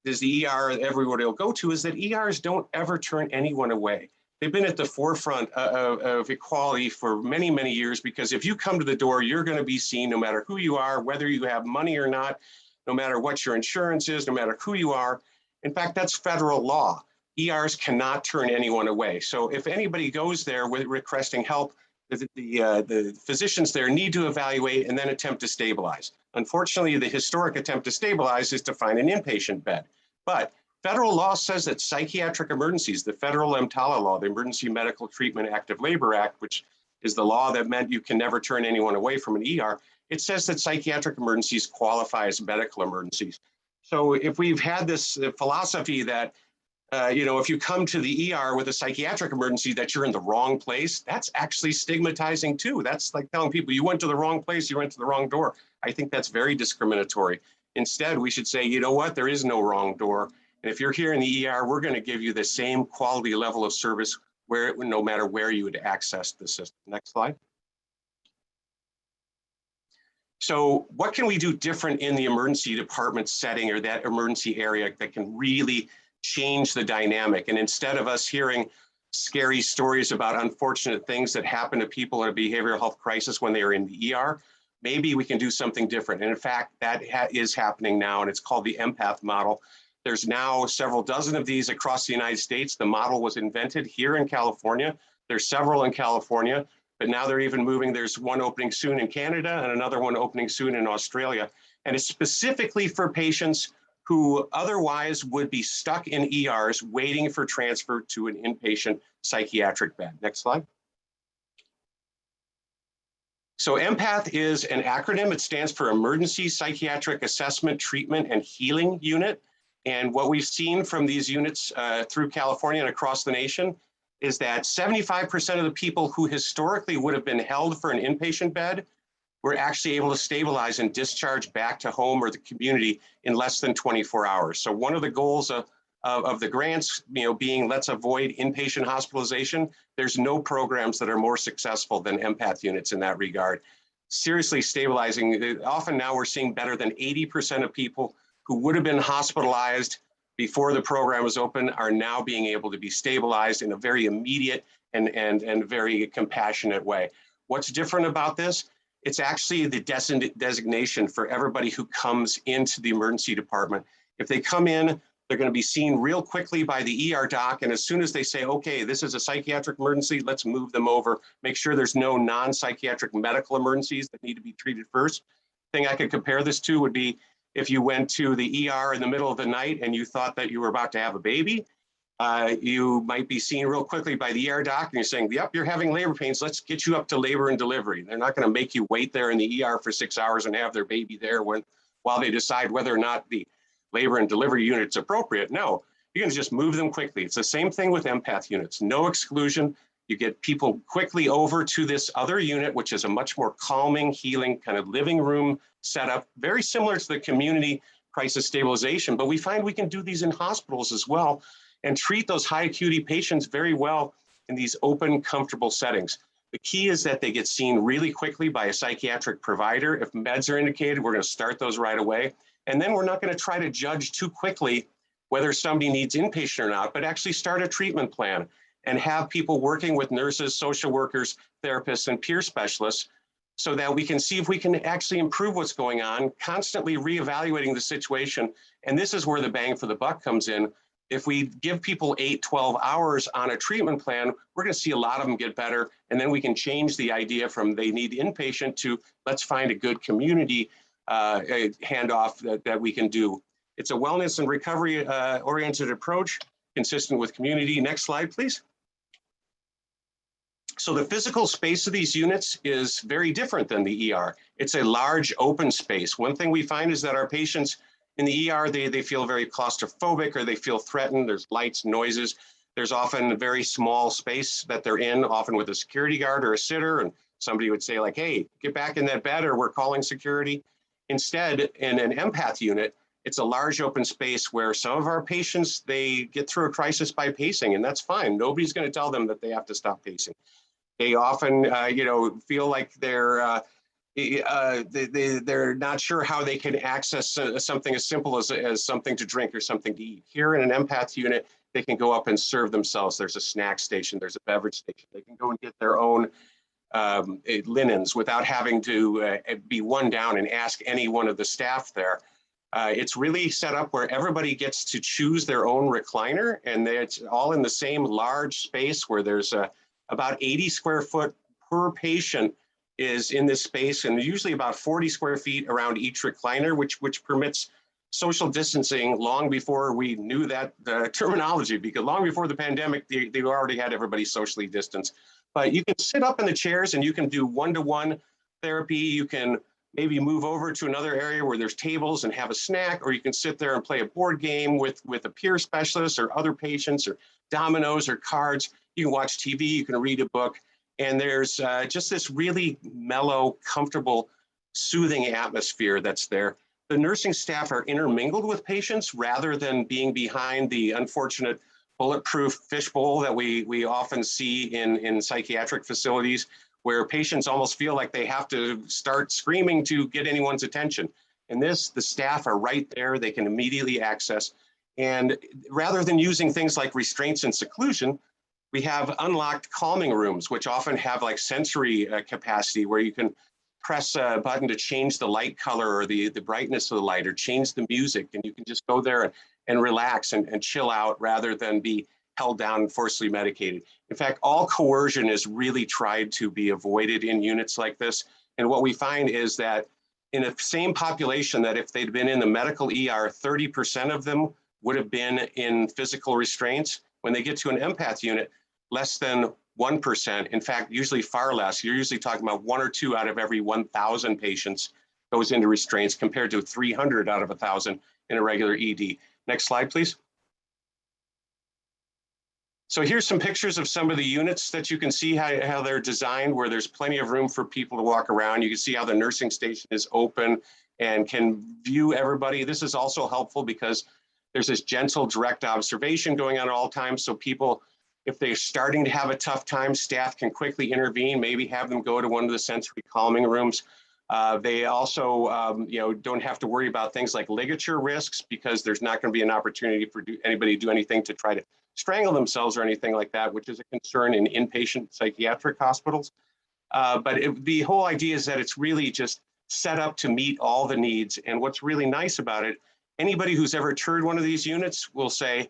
is the ER everybody will go to, is that ERs don't ever turn anyone away. They've been at the forefront of equality for many, many years, because if you come to the door, you're going to be seen no matter who you are, whether you have money or not, no matter what your insurance is, no matter who you are. In fact, that's federal law. ERs cannot turn anyone away. So if anybody goes there with requesting help, the physicians there need to evaluate and then attempt to stabilize. Unfortunately, the historic attempt to stabilize is to find an inpatient bed. But federal law says that psychiatric emergencies, the federal EMTALA law, the Emergency Medical Treatment Active Labor Act, which is the law that meant you can never turn anyone away from an ER, it says that psychiatric emergencies qualify as medical emergencies. So if we've had this philosophy that if you come to the ER with a psychiatric emergency, that you're in the wrong place, that's actually stigmatizing too. That's like telling people you went to the wrong place, you went to the wrong door. I think that's very discriminatory. Instead, we should say, you know what, there is no wrong door. And if you're here in the ER, we're going to give you the same quality level of service no matter where you would access the system. Next slide. So what can we do different in the emergency department setting or that emergency area that can really change the dynamic? And instead of us hearing scary stories about unfortunate things that happen to people in a behavioral health crisis when they are in the ER, maybe we can do something different. And in fact, that is happening now, and it's called the Empath Model. There's now several dozen of these across the United States. The model was invented here in California. There's several in California, but now they're even moving. There's one opening soon in Canada and another one opening soon in Australia. And it's specifically for patients who otherwise would be stuck in ERs waiting for transfer to an inpatient psychiatric bed. Next slide. So Empath is an acronym. It stands for Emergency Psychiatric Assessment, Treatment, and Healing Unit. And what we've seen from these units through California and across the nation is that 75% of the people who historically would have been held for an inpatient bed were actually able to stabilize and discharge back to home or the community in less than 24 hours. So one of the goals of the grants, being let's avoid inpatient hospitalization, there's no programs that are more successful than Empath units in that regard. Seriously stabilizing, often now we're seeing better than 80% of people who would have been hospitalized before the program was open are now being able to be stabilized in a very immediate and very compassionate way. What's different about this It's actually the designation for everybody who comes into the emergency department. If they come in, they're going to be seen real quickly by the ER doc. And as soon as they say, okay, this is a psychiatric emergency, let's move them over. Make sure there's no non-psychiatric medical emergencies that need to be treated first. Thing I could compare this to would be if you went to the ER in the middle of the night and you thought that you were about to have a baby, you might be seen real quickly by the ER doc and you're saying, yep, you're having labor pains. Let's get you up to labor and delivery. They're not going to make you wait there in the ER for 6 hours and have their baby there while they decide whether or not the labor and delivery unit's appropriate. No, you can just move them quickly. It's the same thing with empath units, no exclusion. You get people quickly over to this other unit, which is a much more calming, healing kind of living room setup, very similar to the community crisis stabilization, but we find we can do these in hospitals as well and treat those high acuity patients very well in these open, comfortable settings. The key is that they get seen really quickly by a psychiatric provider. If meds are indicated, we're going to start those right away. And then we're not going to try to judge too quickly whether somebody needs inpatient or not, but actually start a treatment plan and have people working with nurses, social workers, therapists, and peer specialists so that we can see if we can actually improve what's going on, constantly reevaluating the situation. And this is where the bang for the buck comes in. If we give people 8, 12 hours on a treatment plan, we're going to see a lot of them get better. And then we can change the idea from they need inpatient to let's find a good community handoff that we can do. It's a wellness and recovery oriented approach consistent with community. Next slide, please. So the physical space of these units is very different than the ER. It's a large open space. One thing we find is that our patients in the ER, they feel very claustrophobic or they feel threatened. There's lights, noises. There's often a very small space that they're in, often with a security guard or a sitter. And somebody would say like, hey, get back in that bed or we're calling security. Instead, in an empath unit, it's a large open space where some of our patients, they get through a crisis by pacing, and that's fine. Nobody's going to tell them that they have to stop pacing. They often, feel like they're not sure how they can access something as simple as something to drink or something to eat. Here in an empath unit, they can go up and serve themselves. There's a snack station, there's a beverage station. They can go and get their own linens without having to be one down and ask any one of the staff there. It's really set up where everybody gets to choose their own recliner, and it's all in the same large space where there's about 80 square foot per patient is in this space, and usually about 40 square feet around each recliner, which permits social distancing long before we knew that terminology, because long before the pandemic, they already had everybody socially distanced. But you can sit up in the chairs and you can do one-to-one therapy. You can maybe move over to another area where there's tables and have a snack, or you can sit there and play a board game with a peer specialist or other patients, or dominoes or cards. You can watch TV, you can read a book, and there's just this really mellow, comfortable, soothing atmosphere that's there. The nursing staff are intermingled with patients rather than being behind the unfortunate bulletproof fishbowl that we often see in psychiatric facilities, where patients almost feel like they have to start screaming to get anyone's attention. And the staff are right there, they can immediately access. And rather than using things like restraints and seclusion, we have unlocked calming rooms, which often have like sensory capacity, where you can press a button to change the light color or the brightness of the light, or change the music, and you can just go there and relax and chill out rather than be held down and forcibly medicated. In fact, all coercion is really tried to be avoided in units like this. And what we find is that in the same population that if they'd been in the medical ER, 30% of them would have been in physical restraints. When they get to an empath unit, less than 1%, in fact, usually far less. You're usually talking about 1 or 2 out of every 1,000 patients goes into restraints, compared to 300 out of 1,000 in a regular ED. Next slide, please. So here's some pictures of some of the units that you can see how they're designed, where there's plenty of room for people to walk around. You can see how the nursing station is open and can view everybody. This is also helpful because there's this gentle, direct observation going on at all times. So people, if they're starting to have a tough time, staff can quickly intervene, maybe have them go to one of the sensory calming rooms. They also, don't have to worry about things like ligature risks, because there's not going to be an opportunity for anybody to do anything to try to strangle themselves or anything like that, which is a concern in inpatient psychiatric hospitals. The whole idea is that it's really just set up to meet all the needs. And what's really nice about it, anybody who's ever toured one of these units will say,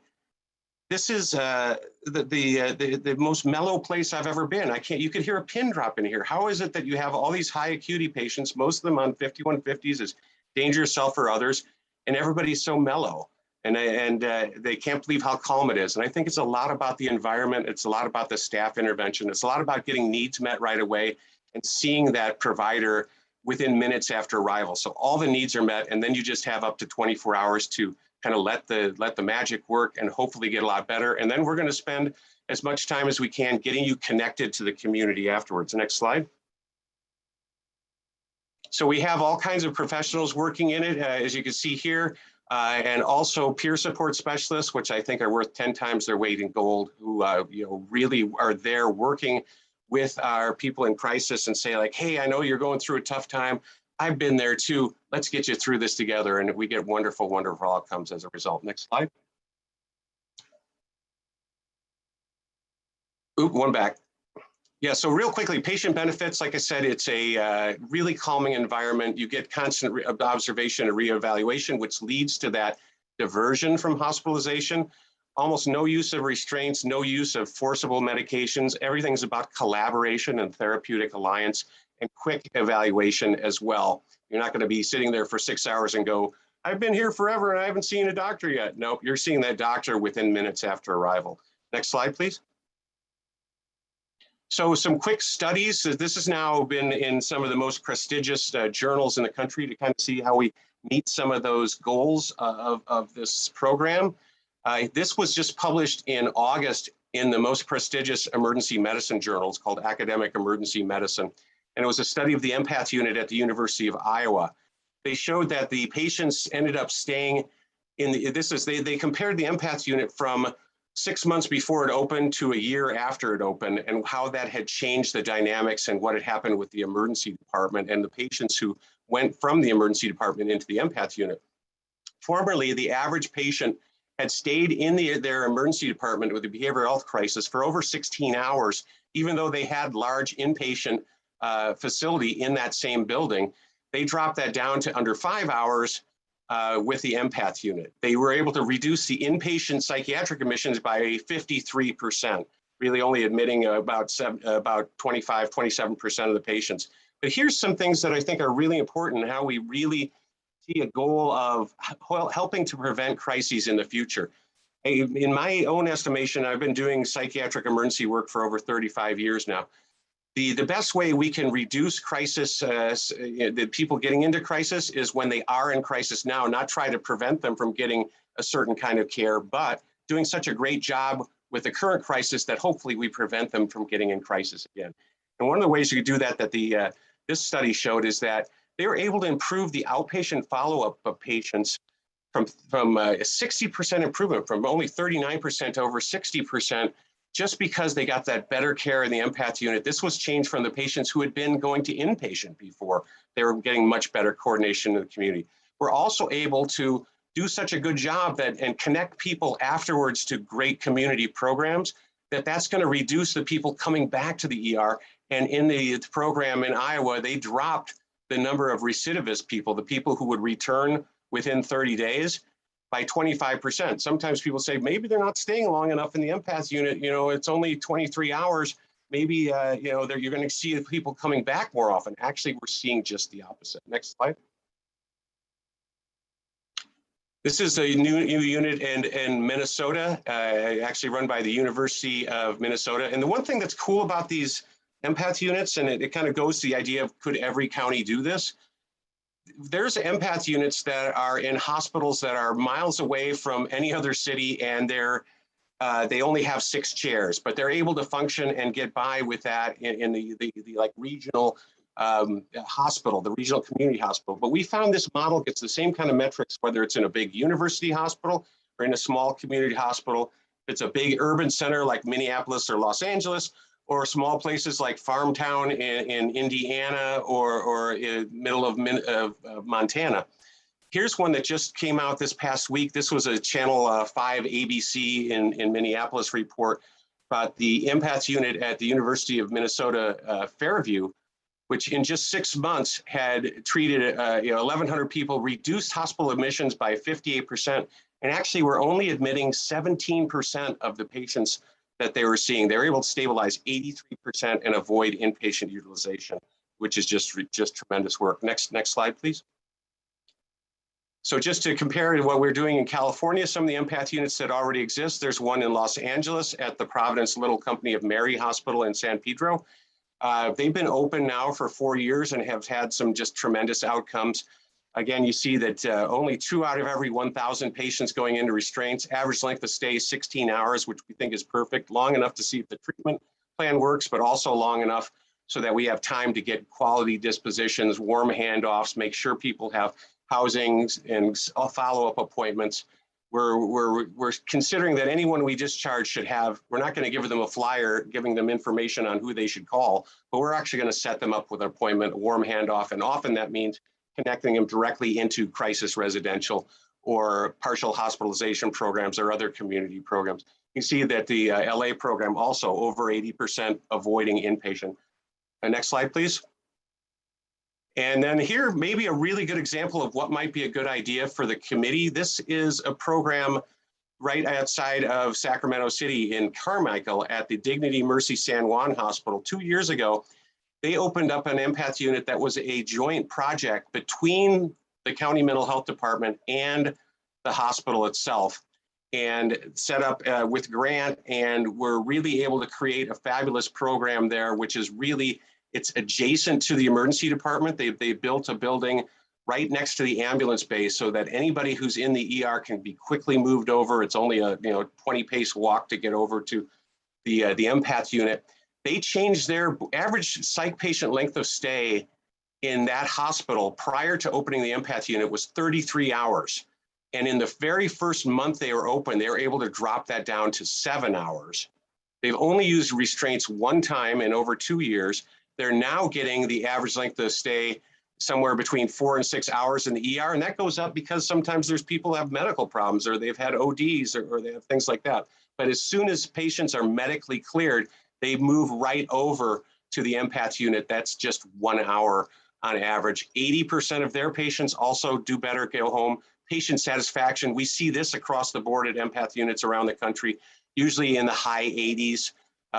this is the most mellow place I've ever been. You could hear a pin drop in here. How is it that you have all these high acuity patients, most of them on 5150s as danger yourself for others, and everybody's so mellow, and they can't believe how calm it is. And I think it's a lot about the environment. It's a lot about the staff intervention. It's a lot about getting needs met right away and seeing that provider within minutes after arrival. So all the needs are met, and then you just have up to 24 hours to kind of let the magic work and hopefully get a lot better. And then we're going to spend as much time as we can getting you connected to the community afterwards. Next slide. So we have all kinds of professionals working in it, as you can see here, and also peer support specialists, which I think are worth 10 times their weight in gold, who really are there working with our people in crisis and say like, hey, I know you're going through a tough time. I've been there too. Let's get you through this together. And we get wonderful, wonderful outcomes as a result. Next slide. Oop, one back. Yeah, so real quickly, patient benefits, like I said, it's a really calming environment. You get constant observation and reevaluation, which leads to that diversion from hospitalization. Almost no use of restraints, no use of forcible medications. Everything's about collaboration and therapeutic alliance and quick evaluation as well. You're not going to be sitting there for 6 hours and go, I've been here forever and I haven't seen a doctor yet. Nope, you're seeing that doctor within minutes after arrival. Next slide, please. So some quick studies. This has now been in some of the most prestigious journals in the country to kind of see how we meet some of those goals of this program. This was just published in August in the most prestigious emergency medicine journals called Academic Emergency Medicine. And it was a study of the Empath unit at the University of Iowa. They showed that the patients ended up staying in they compared the Empath unit from 6 months before it opened to a year after it opened, and how that had changed the dynamics and what had happened with the emergency department and the patients who went from the emergency department into the Empath unit. Formerly, the average patient had stayed in their emergency department with a behavioral health crisis for over 16 hours, even though they had large inpatient facility in that same building. They dropped that down to under 5 hours with the Empath unit. They were able to reduce the inpatient psychiatric admissions by 53%, really only admitting about 25, 27% of the patients. But here's some things that I think are really important, how we really see a goal of helping to prevent crises in the future. In my own estimation, I've been doing psychiatric emergency work for over 35 years now. The best way we can reduce crisis, the people getting into crisis, is when they are in crisis now, not try to prevent them from getting a certain kind of care, but doing such a great job with the current crisis that hopefully we prevent them from getting in crisis again. And one of the ways you do that this study showed is that they were able to improve the outpatient follow-up of patients from a 60% improvement, from only 39% to over 60%, just because they got that better care in the Empath unit. This was changed from the patients who had been going to inpatient before. They were getting much better coordination in the community. We're also able to do such a good job and connect people afterwards to great community programs that's going to reduce the people coming back to the ER. And in the program in Iowa, they dropped the number of recidivist people, the people who would return within 30 days, by 25%. Sometimes people say, maybe they're not staying long enough in the Empath unit. It's only 23 hours. Maybe, you're going to see people coming back more often. Actually, we're seeing just the opposite. Next slide. This is a new unit in Minnesota, actually run by the University of Minnesota. And the one thing that's cool about these Empath units, and it kind of goes to the idea of, could every county do this? There's Empath units that are in hospitals that are miles away from any other city, and they only have 6 chairs, but they're able to function and get by with that in the like regional hospital, the regional community hospital. But we found this model gets the same kind of metrics, whether it's in a big university hospital or in a small community hospital. If it's a big urban center like Minneapolis or Los Angeles, or small places like Farmtown in Indiana or in middle of Montana. Here's one that just came out this past week. This was a Channel 5 ABC in Minneapolis report. about the Empath unit at the University of Minnesota Fairview, which in just 6 months had treated 1,100 people, reduced hospital admissions by 58%, and actually were only admitting 17% of the patients that they were seeing. They were able to stabilize 83% and avoid inpatient utilization, which is just tremendous work. Next slide, please. So just to compare to what we're doing in California, some of the Empath units that already exist, there's one in Los Angeles at the Providence Little Company of Mary Hospital in San Pedro. They've been open now for 4 years and have had some just tremendous outcomes. Again, you see that only 2 out of every 1,000 patients going into restraints, average length of stay is 16 hours, which we think is perfect, long enough to see if the treatment plan works, but also long enough so that we have time to get quality dispositions, warm handoffs, make sure people have housings and follow-up appointments. We're considering that anyone we discharge should have, we're not going to give them a flyer giving them information on who they should call, but we're actually going to set them up with an appointment, a warm handoff, and often that means connecting them directly into crisis residential or partial hospitalization programs or other community programs. You see that the LA program also over 80% avoiding inpatient. Next slide, please. And then here, maybe a really good example of what might be a good idea for the committee. This is a program right outside of Sacramento City in Carmichael at the Dignity Mercy San Juan Hospital. 2 years ago, they opened up an Empath unit that was a joint project between the county mental health department and the hospital itself, and set up with grant, and we're really able to create a fabulous program there, which is really, it's adjacent to the emergency department. They built a building right next to the ambulance bay so that anybody who's in the ER can be quickly moved over. It's only a 20-pace walk to get over to the Empath unit. They changed their average psych patient length of stay in that hospital prior to opening the Empath unit was 33 hours. And in the very first month they were open, they were able to drop that down to 7 hours. They've only used restraints 1 time in over 2 years. They're now getting the average length of stay somewhere between 4 and 6 hours in the ER. And that goes up because sometimes there's people who have medical problems or they've had ODs or they have things like that. But as soon as patients are medically cleared, they move right over to the Empath unit. That's just 1 hour on average. 80% of their patients also do better, go home. Patient satisfaction, we see this across the board at Empath units around the country, usually in the high 80s.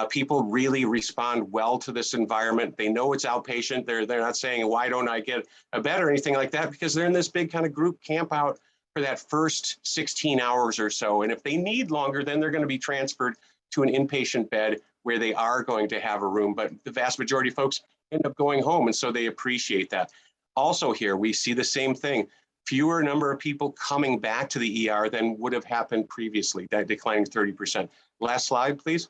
People really respond well to this environment. They know it's outpatient. They're not saying, why don't I get a bed or anything like that, because they're in this big kind of group camp out for that first 16 hours or so. And if they need longer, then they're going to be transferred to an inpatient bed where they are going to have a room. But the vast majority of folks end up going home, and so they appreciate that. Also here, we see the same thing. Fewer number of people coming back to the ER than would have happened previously, that declining 30%. Last slide, please.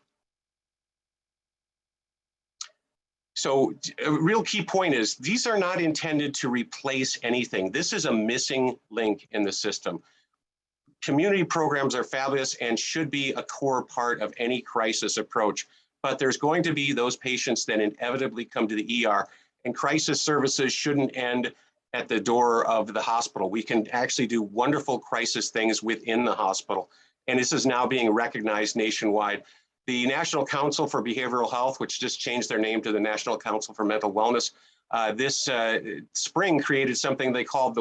So a real key point is these are not intended to replace anything. This is a missing link in the system. Community programs are fabulous and should be a core part of any crisis approach, but there's going to be those patients that inevitably come to the ER, and crisis services shouldn't end at the door of the hospital. We can actually do wonderful crisis things within the hospital, and this is now being recognized nationwide. The National Council for Behavioral Health, which just changed their name to the National Council for Mental Wellness, this spring created something they called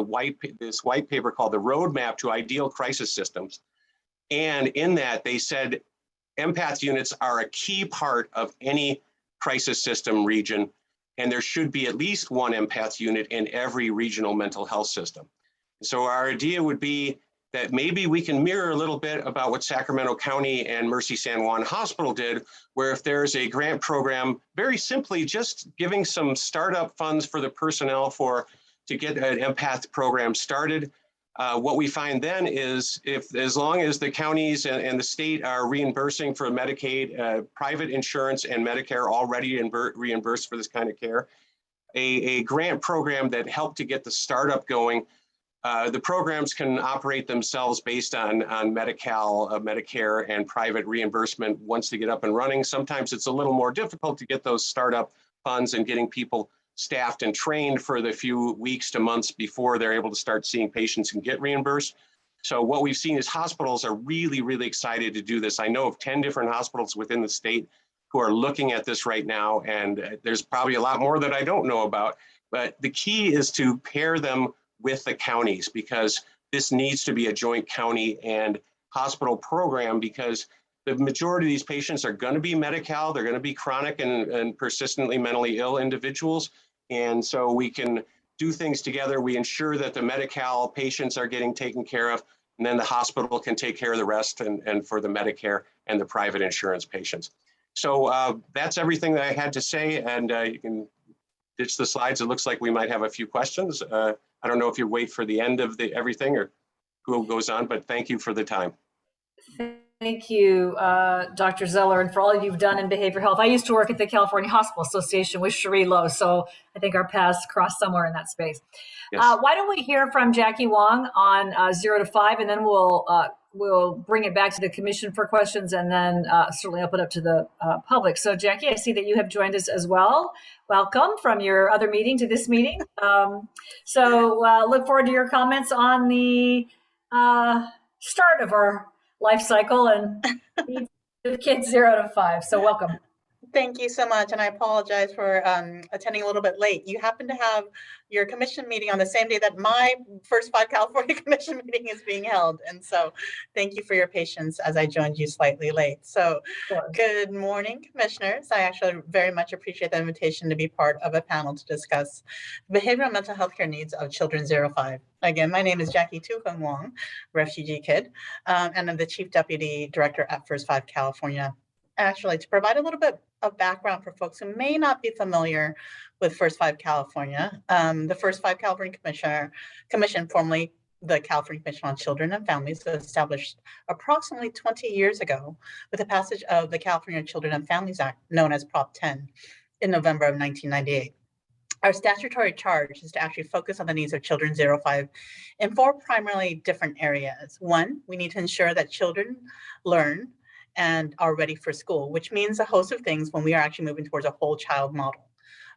this white paper called the Roadmap to Ideal Crisis Systems. And in that, they said Empath units are a key part of any crisis system region, and there should be at least one Empath unit in every regional mental health system. So our idea would be that maybe we can mirror a little bit about what Sacramento County and Mercy San Juan Hospital did, where if there's a grant program, very simply just giving some startup funds for the personnel to get an Empath program started. What we find then is as long as the counties and the state are reimbursing for Medicaid, private insurance and Medicare already reimbursed for this kind of care, a grant program that helped to get the startup going. The programs can operate themselves based on Medi-Cal, Medicare, and private reimbursement once they get up and running. Sometimes it's a little more difficult to get those startup funds and getting people staffed and trained for the few weeks to months before they're able to start seeing patients and get reimbursed. So what we've seen is hospitals are really, really excited to do this. I know of 10 different hospitals within the state who are looking at this right now, and there's probably a lot more that I don't know about. But the key is to pair them with the counties, because this needs to be a joint county and hospital program, because the majority of these patients are going to be Medi-Cal, they're going to be chronic and persistently mentally ill individuals. And so we can do things together. We ensure that the Medi-Cal patients are getting taken care of, and then the hospital can take care of the rest, and for the Medicare and the private insurance patients. So that's everything that I had to say, and you can ditch the slides. It looks like we might have a few questions. I don't know if you wait for the end of everything or who goes on, but thank you for the time. Thank you, Dr. Zeller, and for all you've done in behavioral health. I used to work at the California Hospital Association with Cherie Lowe, so I think our paths crossed somewhere in that space. Yes. Why don't we hear from Jackie Wong on 0 to 5, and then we'll bring it back to the commission for questions, and then certainly open up to the public. So Jackie, I see that you have joined us as well. Welcome from your other meeting to this meeting. So look forward to your comments on the start of our life cycle and kids 0 to 5. So welcome. Thank you so much. And I apologize for attending a little bit late. You happen to have your commission meeting on the same day that my first 5 California commission meeting is being held. And so thank you for your patience as I joined you slightly late. So good morning, commissioners. I actually very much appreciate the invitation to be part of a panel to discuss behavioral and mental health care needs of children 0 to 5. Again, my name is Jackie Tu-Hung Wong, refugee kid, and I'm the Chief Deputy Director at First 5 California. Actually, to provide a little bit of background for folks who may not be familiar with First 5 California, the First 5 California Commission, formerly the California Commission on Children and Families, was established approximately 20 years ago with the passage of the California Children and Families Act, known as Prop 10, in November of 1998. Our statutory charge is to actually focus on the needs of children 0 to 5 in 4 primarily different areas. 1, we need to ensure that children learn and are ready for school, which means a host of things when we are actually moving towards a whole child model,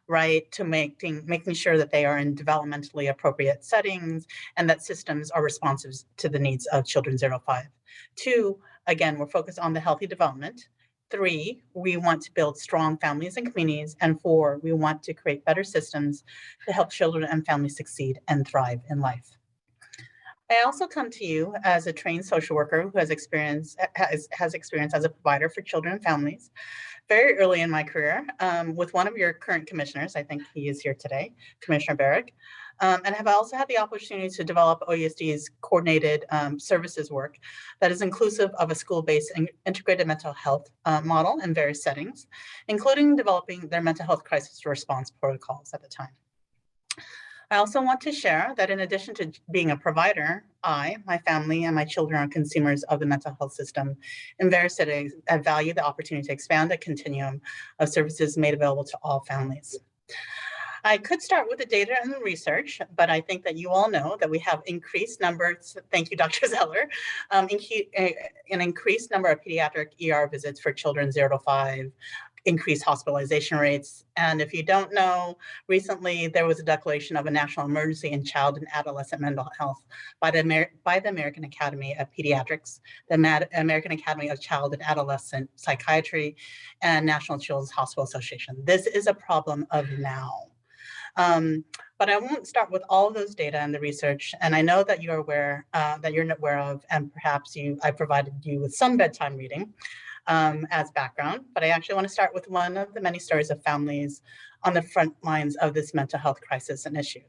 right? To making sure that they are in developmentally appropriate settings and that systems are responsive to the needs of children 0 to 5. 2, again, we're focused on the healthy development. 3, we want to build strong families and communities. And 4, we want to create better systems to help children and families succeed and thrive in life. I also come to you as a trained social worker who has experience as a provider for children and families very early in my career with one of your current commissioners. I think he is here today, Commissioner Barrick, and have also had the opportunity to develop OUSD's coordinated services work that is inclusive of a school-based and integrated mental health model in various settings, including developing their mental health crisis response protocols at the time. I also want to share that in addition to being a provider, I, my family, and my children are consumers of the mental health system in various settings. I value the opportunity to expand the continuum of services made available to all families. I could start with the data and the research, but I think that you all know that we have increased numbers, thank you, Dr. Zeller, an increased number of pediatric ER visits for children 0 to 5, increased hospitalization rates. And if you don't know, recently there was a declaration of a national emergency in child and adolescent mental health by the American Academy of Pediatrics, the American Academy of Child and Adolescent Psychiatry, and National Children's Hospital Association. This is a problem of now. But I won't start with all of those data and the research. And I know that you're aware of, and perhaps I provided you with some bedtime reading as background, but I actually want to start with one of the many stories of families on the front lines of this mental health crisis and issue.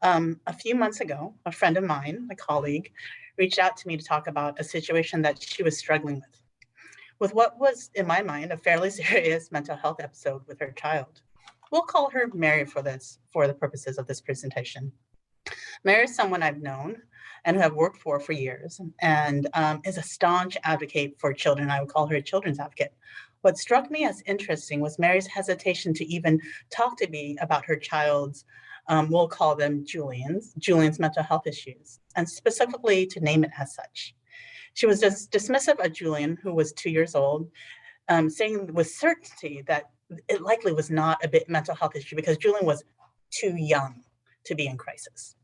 A few months ago, a friend of mine, a colleague, reached out to me to talk about a situation that she was struggling with what was, in my mind, a fairly serious mental health episode with her child. We'll call her Mary for the purposes of this presentation. Mary is someone I've known and who I've worked for years, and is a staunch advocate for children. I would call her a children's advocate. What struck me as interesting was Mary's hesitation to even talk to me about her child's, we'll call them Julian's mental health issues, and specifically to name it as such. She was just dismissive of Julian, who was 2 years old, saying with certainty that it likely was not a mental health issue because Julian was too young to be in crisis.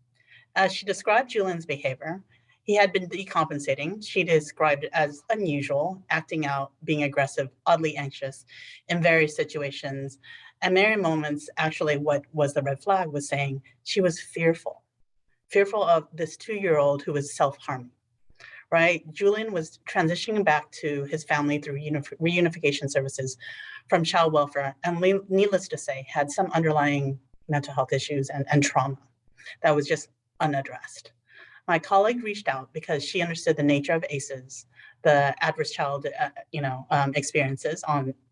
As she described Julian's behavior, He had been decompensating. She described it as unusual, acting out, being aggressive, oddly anxious in various situations. And Mary Moments, actually what was the red flag, was saying she was fearful of this 2-year-old who was self-harming, right? Julian was transitioning back to his family through reunification services from child welfare, and needless to say, had some underlying mental health issues and trauma that was just unaddressed. My colleague reached out because she understood the nature of ACEs, the adverse child experiences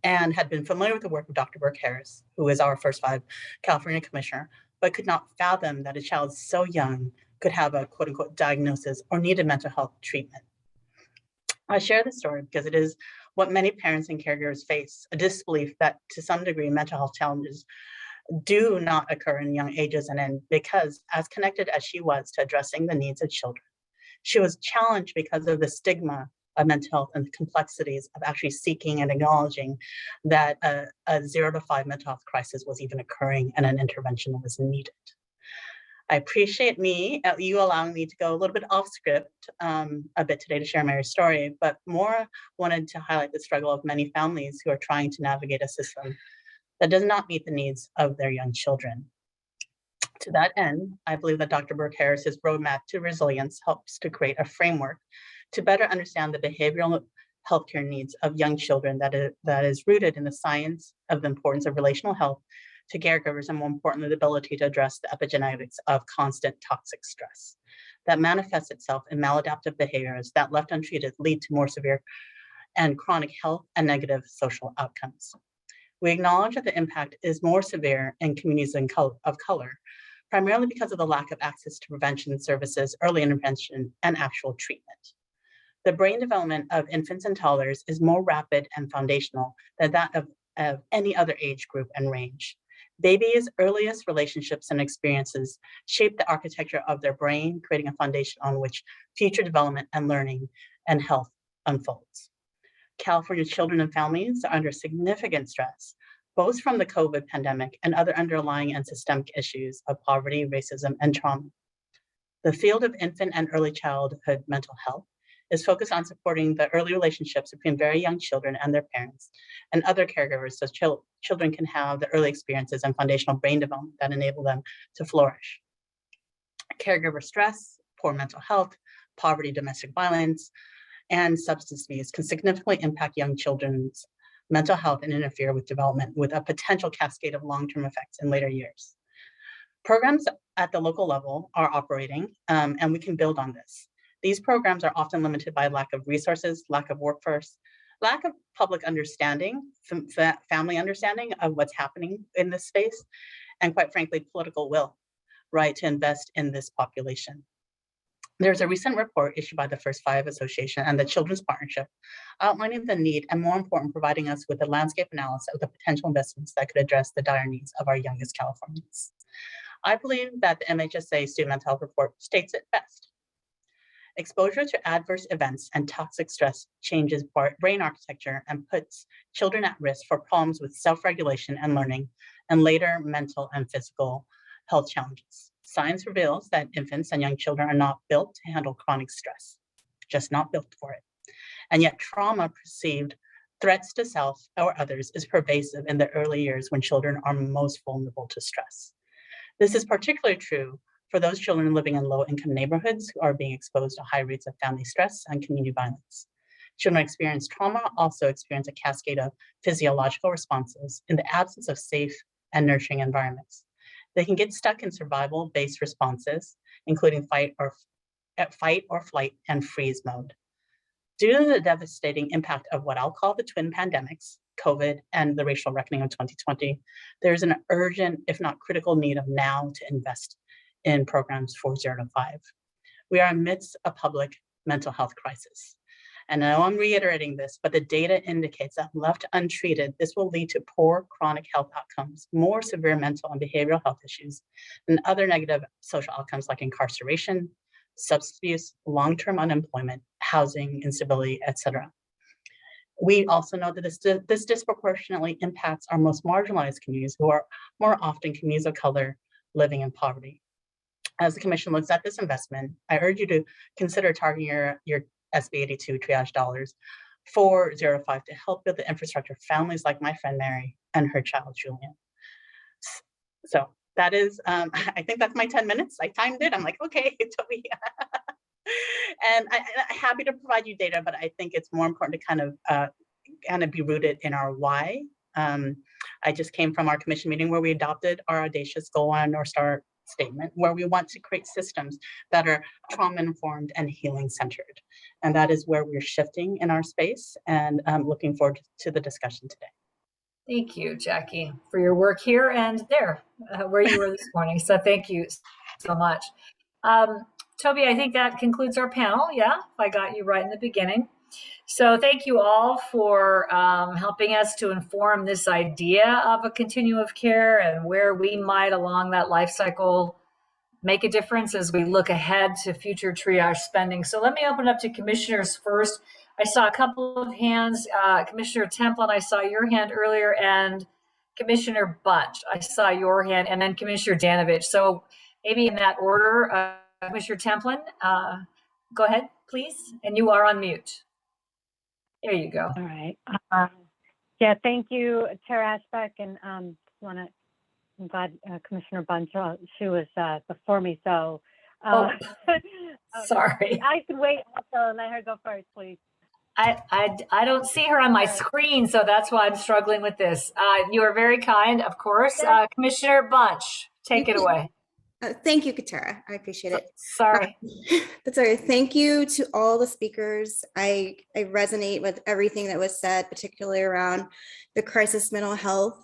and had been familiar with the work of Dr. Burke Harris, who is our first 5 California commissioner, but could not fathom that a child so young could have a quote unquote diagnosis or needed mental health treatment. I share this story because it is what many parents and caregivers face, a disbelief that to some degree mental health challenges do not occur in young ages, and because as connected as she was to addressing the needs of children, she was challenged because of the stigma of mental health and the complexities of actually seeking and acknowledging that a 0 to 5 mental health crisis was even occurring and an intervention was needed. I appreciate you allowing me to go a little bit off script a bit today to share Mary's story, but more wanted to highlight the struggle of many families who are trying to navigate a system that does not meet the needs of their young children. To that end, I believe that Dr. Burke Harris's roadmap to resilience helps to create a framework to better understand the behavioral healthcare needs of young children that is rooted in the science of the importance of relational health to caregivers, and more importantly, the ability to address the epigenetics of constant toxic stress that manifests itself in maladaptive behaviors that, left untreated, lead to more severe and chronic health and negative social outcomes. We acknowledge that the impact is more severe in communities of color, primarily because of the lack of access to prevention services, early intervention, and actual treatment. The brain development of infants and toddlers is more rapid and foundational than that of any other age group and range. Babies' earliest relationships and experiences shape the architecture of their brain, creating a foundation on which future development and learning and health unfolds. California children and families are under significant stress, both from the COVID pandemic and other underlying and systemic issues of poverty, racism, and trauma. The field of infant and early childhood mental health is focused on supporting the early relationships between very young children and their parents and other caregivers, so children can have the early experiences and foundational brain development that enable them to flourish. Caregiver stress, poor mental health, poverty, domestic violence, and substance abuse can significantly impact young children's mental health and interfere with development, with a potential cascade of long-term effects in later years. Programs at the local level are operating, and we can build on this. These programs are often limited by lack of resources, lack of workforce, lack of public understanding, family understanding of what's happening in this space, and quite frankly, political will, right, to invest in this population. There's a recent report issued by the First 5 Association and the Children's Partnership outlining the need, and more important, providing us with a landscape analysis of the potential investments that could address the dire needs of our youngest Californians. I believe that the MHSA Student Mental Health Report states it best. Exposure to adverse events and toxic stress changes brain architecture and puts children at risk for problems with self-regulation and learning, and later mental and physical health challenges. Science reveals that infants and young children are not built to handle chronic stress, just not built for it. And yet trauma perceived threats to self or others is pervasive in the early years when children are most vulnerable to stress. This is particularly true for those children living in low-income neighborhoods who are being exposed to high rates of family stress and community violence. Children experience trauma also experience a cascade of physiological responses in the absence of safe and nurturing environments. They can get stuck in survival-based responses, including fight or flight and freeze mode. Due to the devastating impact of what I'll call the twin pandemics, COVID and the racial reckoning of 2020, there's an urgent, if not critical, need of now to invest in programs for 0 to 5. We are amidst a public mental health crisis. And I know I'm reiterating this, but the data indicates that left untreated, this will lead to poor chronic health outcomes, more severe mental and behavioral health issues, and other negative social outcomes like incarceration, substance abuse, long-term unemployment, housing instability, etc. We also know that this disproportionately impacts our most marginalized communities, who are more often communities of color living in poverty. as the commission looks at this investment, I urge you to consider targeting your SB 82 triage dollars for 0 to 5 to help build the infrastructure for families like my friend Mary and her child Julian. So that is, I think that's my 10 minutes. I timed it. I'm like, okay, Toby. And I'm happy to provide you data, but I think it's more important to kind of be rooted in our why. I just came from our commission meeting where we adopted our audacious goal on North Star statement, where we want to create systems that are trauma-informed and healing-centered. And that is where we're shifting in our space, and I'm looking forward to the discussion today. Thank you, Jackie, for your work here and there, where you were this morning. So thank you so much. Toby, I think that concludes our panel. Yeah, I got you right in the beginning. So thank you all for helping us to inform this idea of a continuum of care and where we might along that life cycle make a difference as we look ahead to future triage spending. So let me open up to commissioners first. I saw a couple of hands. Commissioner Templin, I saw your hand earlier, and Commissioner Bunch, I saw your hand, and then Commissioner Danovich. So maybe in that order, Commissioner Templin, go ahead, please. And you are on mute. There you go. All right. Yeah, thank you, Chair Ashbeck, and I'm glad Commissioner Bunch, she was before me, so. Sorry. I could wait also, let her go first, please. I don't see her on my screen, so that's why I'm struggling with this. You are very kind, of course. Commissioner Bunch, take it away. Thank you, Katara. I appreciate it. Sorry. That's all right. Thank you to all the speakers. I resonate with everything that was said, particularly around the crisis mental health.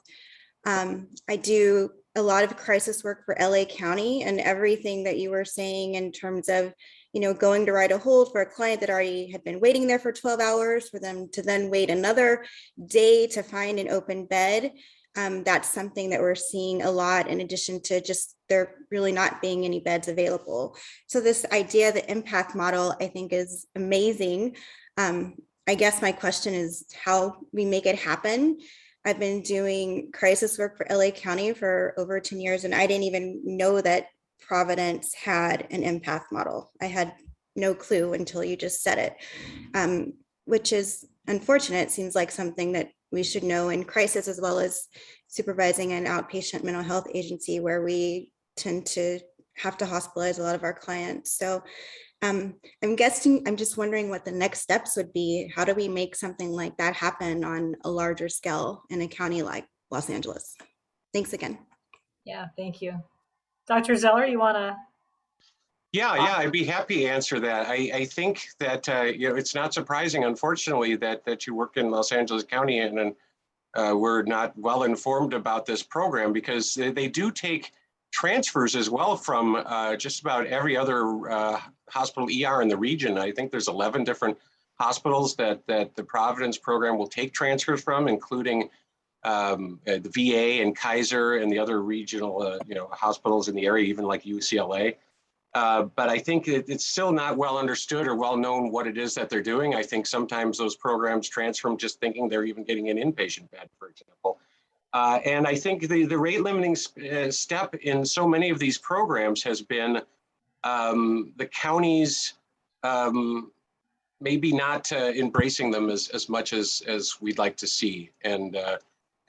I do a lot of crisis work for LA County, and everything that you were saying in terms of, you know, going to write a hold for a client that already had been waiting there for 12 hours for them to then wait another day to find an open bed. That's something that we're seeing a lot, in addition to just there really not being any beds available. So this idea, the empath model, I think is amazing. I guess my question is how we make it happen. I've been doing crisis work for LA County for over 10 years, and I didn't even know that Providence had an empath model. I had no clue until you just said it, which is unfortunate. It seems like something that we should know in crisis, as well as supervising an outpatient mental health agency where we tend to have to hospitalize a lot of our clients. So I'm just wondering what the next steps would be. How do we make something like that happen on a larger scale in a county like Los Angeles? Thanks again. Yeah, thank you. Dr. Zeller, you want to? Yeah, I'd be happy to answer that. I think that you know, it's not surprising, unfortunately, that you work in Los Angeles County and we're not well informed about this program, because they do take transfers as well from just about every other hospital ER in the region. I think there's 11 different hospitals that the Providence program will take transfers from, including the VA and Kaiser and the other regional hospitals in the area, even like UCLA. But I think it's still not well understood or well known what it is that they're doing. I think sometimes those programs transfer from just thinking they're even getting an inpatient bed, for example. And I think the rate limiting step in so many of these programs has been the counties maybe not embracing them as much as we'd like to see. And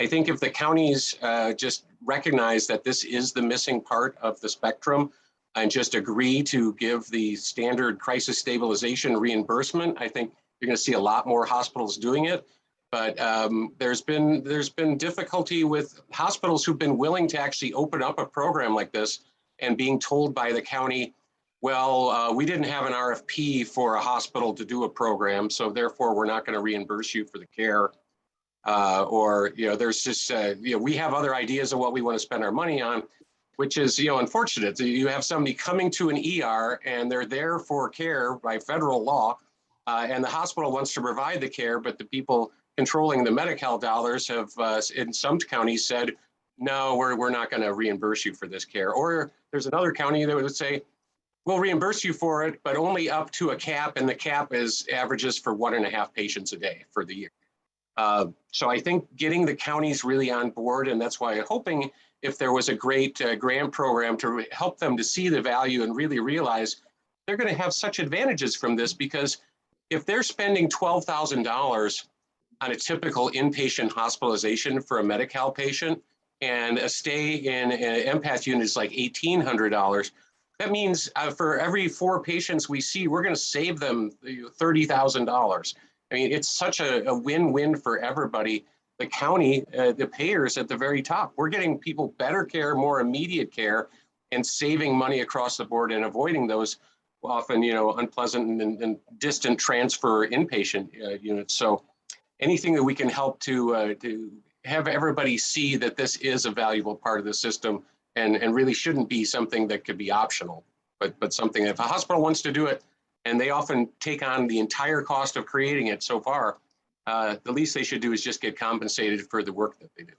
I think if the counties just recognize that this is the missing part of the spectrum and just agree to give the standard crisis stabilization reimbursement, I think you're going to see a lot more hospitals doing it. But there's been difficulty with hospitals who've been willing to actually open up a program like this and being told by the county, well, we didn't have an RFP for a hospital to do a program, so therefore we're not going to reimburse you for the care. Or, there's just, we have other ideas of what we want to spend our money on, which is, unfortunate. You have somebody coming to an ER and they're there for care by federal law, and the hospital wants to provide the care, but the people controlling the Medi-Cal dollars have, in some counties, said, no, we're not going to reimburse you for this care. Or there's another county that would say, we'll reimburse you for it, but only up to a cap, and the cap averages for 1.5 patients a day for the year. So I think getting the counties really on board, and that's why I'm hoping if there was a great grant program to help them to see the value and really realize they're going to have such advantages from this, because if they're spending $12,000 on a typical inpatient hospitalization for a Medi-Cal patient, and a stay in an empath unit is like $1,800, that means for every 4 patients we see, we're going to save them $30,000. I mean, it's such a win-win for everybody. The county, the payers at the very top, we're getting people better care, more immediate care, and saving money across the board and avoiding those often, unpleasant and distant transfer inpatient units. So anything that we can help to have everybody see that this is a valuable part of the system and really shouldn't be something that could be optional, but something that if a hospital wants to do it, and they often take on the entire cost of creating it so far, the least they should do is just get compensated for the work that they do.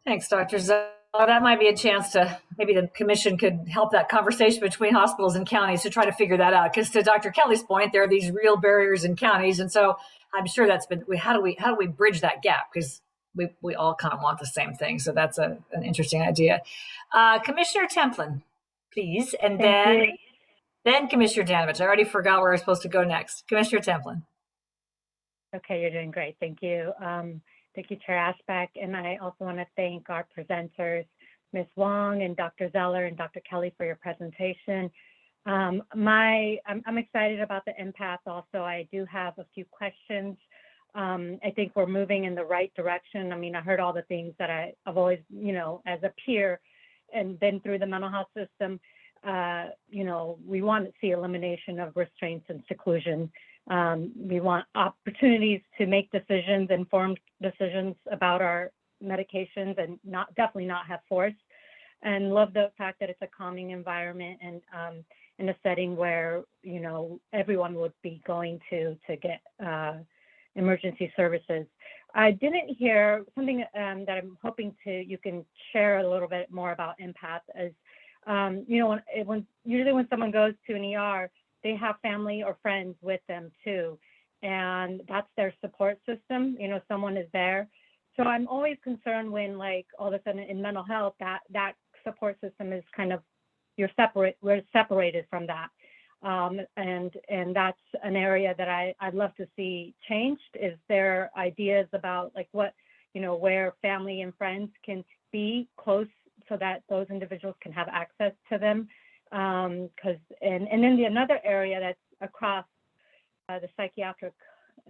Thanks, Dr. Zeller. That might be a chance to, maybe the commission could help that conversation between hospitals and counties to try to figure that out. Because to Dr. Kelly's point, there are these real barriers in counties. And so I'm sure that's been, how do we bridge that gap? Because we all kind of want the same thing. So that's an interesting idea. Commissioner Templin, please. And then Commissioner Danovich. I already forgot where I was supposed to go next. Commissioner Templin. Okay, you're doing great. Thank you. Thank you, Chair Ashbeck. And I also want to thank our presenters, Ms. Wong and Dr. Zeller and Dr. Kelly, for your presentation. I'm excited about the empath also. I do have a few questions. I think we're moving in the right direction. I mean, I heard all the things that I've always, as a peer and been through the mental health system, we want to see elimination of restraints and seclusion. We want opportunities to make decisions, informed decisions about our medications, and definitely not have force. And love the fact that it's a calming environment and in a setting where everyone would be going to get emergency services. I didn't hear something that I'm hoping you can share a little bit more about empath. As usually when someone goes to an ER, they have family or friends with them too, and that's their support system. Someone is there. So I'm always concerned when, like, all of a sudden in mental health, that support system is kind of, we're separated from that. And that's an area that I'd love to see changed. Is there ideas about like what, where family and friends can be close so that those individuals can have access to them? And then another area that's across the psychiatric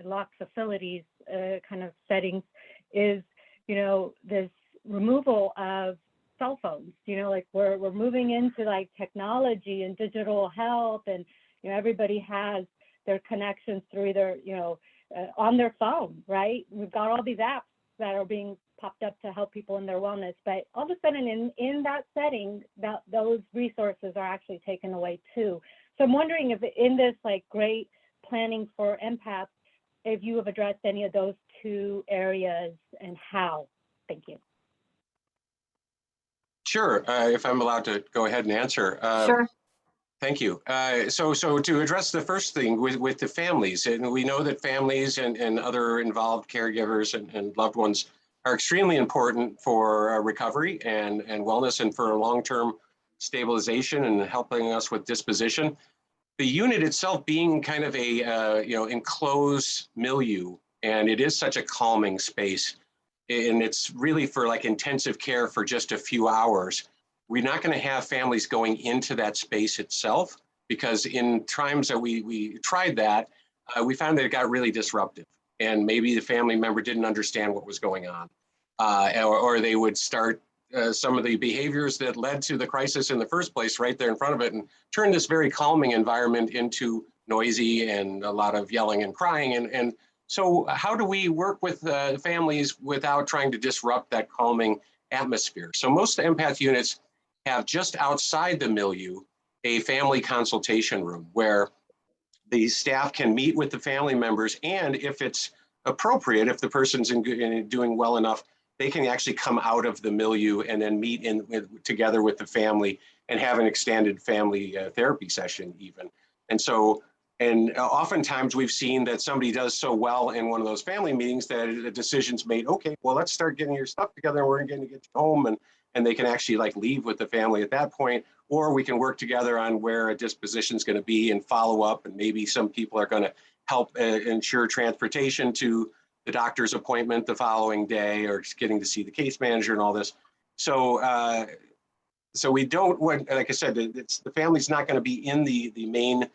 locked facilities kind of settings is, this removal of cell phones. Like we're moving into like technology and digital health, and everybody has their connections through either on their phone, right? We've got all these apps that are being popped up to help people in their wellness, but all of a sudden in that setting, those resources are actually taken away too. So I'm wondering if in this like great planning for empaths, if you have addressed any of those two areas and how. Thank you. Sure, if I'm allowed to go ahead and answer. Sure. Thank you. So to address the first thing with the families, and we know that families and other involved caregivers and loved ones are extremely important for recovery and wellness and for long-term stabilization and helping us with disposition. The unit itself being kind of a enclosed milieu, and it is such a calming space, and it's really for like intensive care for just a few hours. We're not going to have families going into that space itself, because in times that we tried that, we found that it got really disruptive, and maybe the family member didn't understand what was going on, or they would start some of the behaviors that led to the crisis in the first place right there in front of it, and turn this very calming environment into noisy and a lot of yelling and crying. And so how do we work with families without trying to disrupt that calming atmosphere? So most empath units have just outside the milieu a family consultation room where the staff can meet with the family members, and if it's appropriate, if the person's doing well enough, they can actually come out of the milieu and then meet together with the family and have an extended family therapy session even. And so And oftentimes we've seen that somebody does so well in one of those family meetings that a decision's made, okay, well, let's start getting your stuff together. We're going to get you home, and they can actually like leave with the family at that point, or we can work together on where a disposition is going to be and follow up. And maybe some people are going to help ensure transportation to the doctor's appointment the following day, or just getting to see the case manager and all this. So, so we don't, like I said, the family's not going to be in the main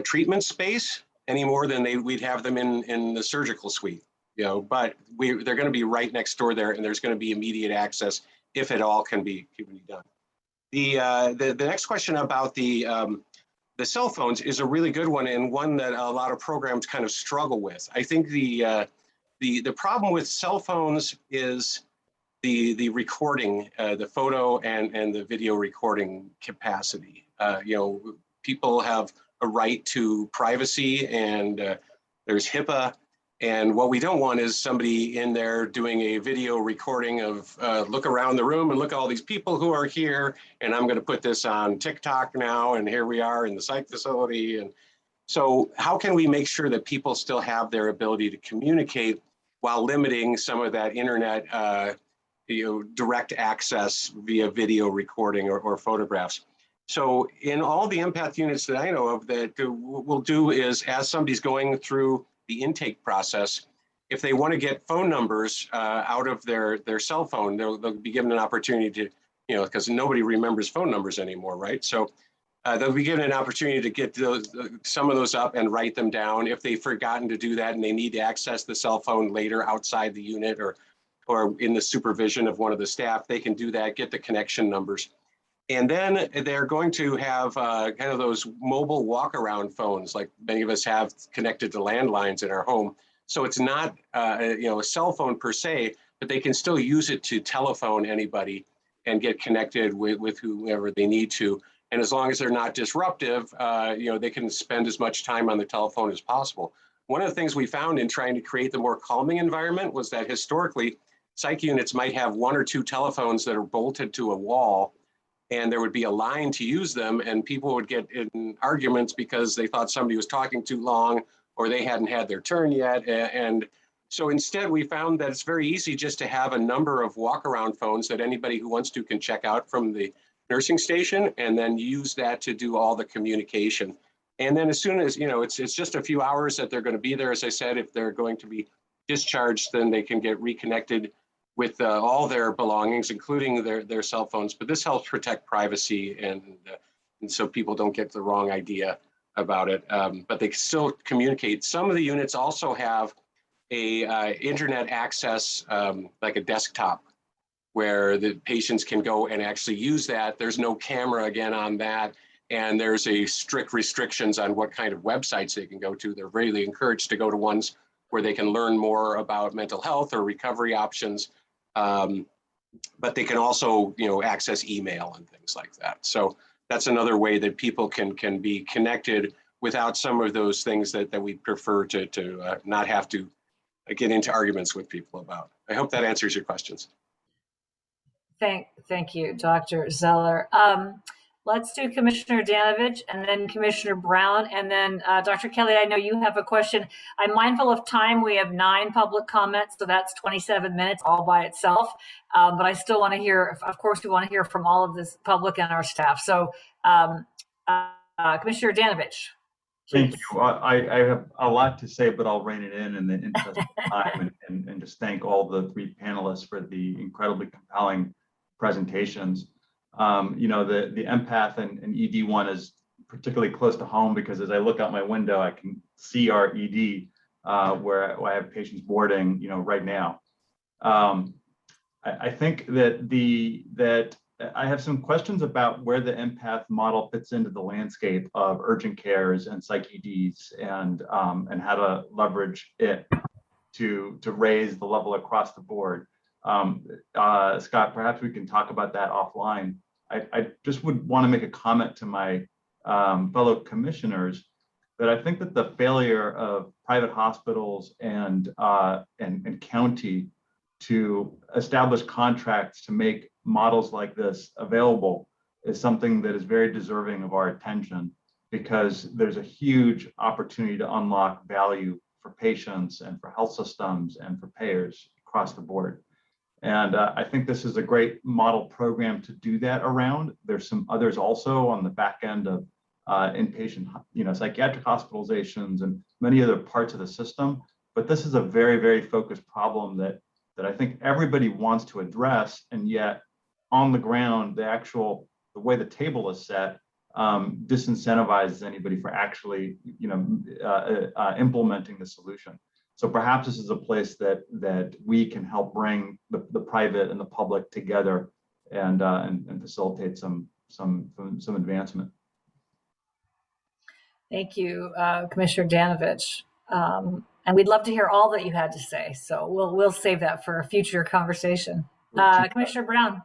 treatment space any more than we'd have them in the surgical suite, you know, but they're going to be right next door there, and there's going to be immediate access if it all can be done. The next question about the cell phones is a really good one, and one that a lot of programs kind of struggle with. I think the problem with cell phones is the recording, the photo and the video recording capacity. You know, people have a right to privacy, and there's HIPAA. And what we don't want is somebody in there doing a video recording of look around the room and look at all these people who are here, and I'm going to put this on TikTok now, and here we are in the psych facility. And so how can we make sure that people still have their ability to communicate while limiting some of that internet you know, direct access via video recording or photographs? So in all the empath units that I know of, that we'll do is, as somebody's going through the intake process, if they want to get phone numbers out of their cell phone, they'll be given an opportunity to, you know, because nobody remembers phone numbers anymore, right? So they'll be given an opportunity to get some of those up and write them down. If they've forgotten to do that and they need to access the cell phone later outside the unit or in the supervision of one of the staff, they can do that, get the connection numbers. And then they're going to have kind of those mobile walk-around phones, like many of us have connected to landlines in our home. So it's not you know, a cell phone per se, but they can still use it to telephone anybody and get connected with whoever they need to. And as long as they're not disruptive, you know, they can spend as much time on the telephone as possible. One of the things we found in trying to create the more calming environment was that historically, psych units might have 1 or 2 telephones that are bolted to a wall, and there would be a line to use them, and people would get in arguments because they thought somebody was talking too long or they hadn't had their turn yet. And so instead we found that it's very easy just to have a number of walk-around phones that anybody who wants to can check out from the nursing station, and then use that to do all the communication. And then as soon as, you know, it's just a few hours that they're going to be there. As I said, if they're going to be discharged, then they can get reconnected with all their belongings, including their cell phones. But this helps protect privacy, and so people don't get the wrong idea about it. But they still communicate. Some of the units also have a internet access, like a desktop, where the patients can go and actually use that. There's no camera again on that, and there's a strict restrictions on what kind of websites they can go to. They're really encouraged to go to ones where they can learn more about mental health or recovery options. But they can also, you know, access email and things like that. So that's another way that people can be connected without some of those things that we prefer to not have to get into arguments with people about. I hope that answers your questions. Thank you, Dr. Zeller. Let's do Commissioner Danovich and then Commissioner Brown, and then Dr. Kelly, I know you have a question. I'm mindful of time. We have 9 public comments, so that's 27 minutes all by itself. But I still want to hear, of course, we want to hear from all of this public and our staff. So Commissioner Danovich. Thank you. I have a lot to say, but I'll rein it in the interest of time and just thank all the 3 panelists for the incredibly compelling presentations. You know, the empath and ED one is particularly close to home because as I look out my window, I can see our ED where I have patients boarding, you know, right now. I think that I have some questions about where the empath model fits into the landscape of urgent cares and psych EDs, and how to leverage it to raise the level across the board. Scott, perhaps we can talk about that offline. I just would want to make a comment to my fellow commissioners that I think that the failure of private hospitals and county to establish contracts to make models like this available is something that is very deserving of our attention. because there's a huge opportunity to unlock value for patients and for health systems and for payers across the board. And I think this is a great model program to do that around. There's some others also on the back end of inpatient, psychiatric hospitalizations and many other parts of the system. But this is a very, very focused problem that I think everybody wants to address, and yet on the ground, the way the table is set disincentivizes anybody for actually, implementing the solution. So perhaps this is a place that we can help bring the private and the public together and facilitate some advancement. Thank you, Commissioner Danovich. And we'd love to hear all that you had to say. So we'll save that for a future conversation. Commissioner Brown.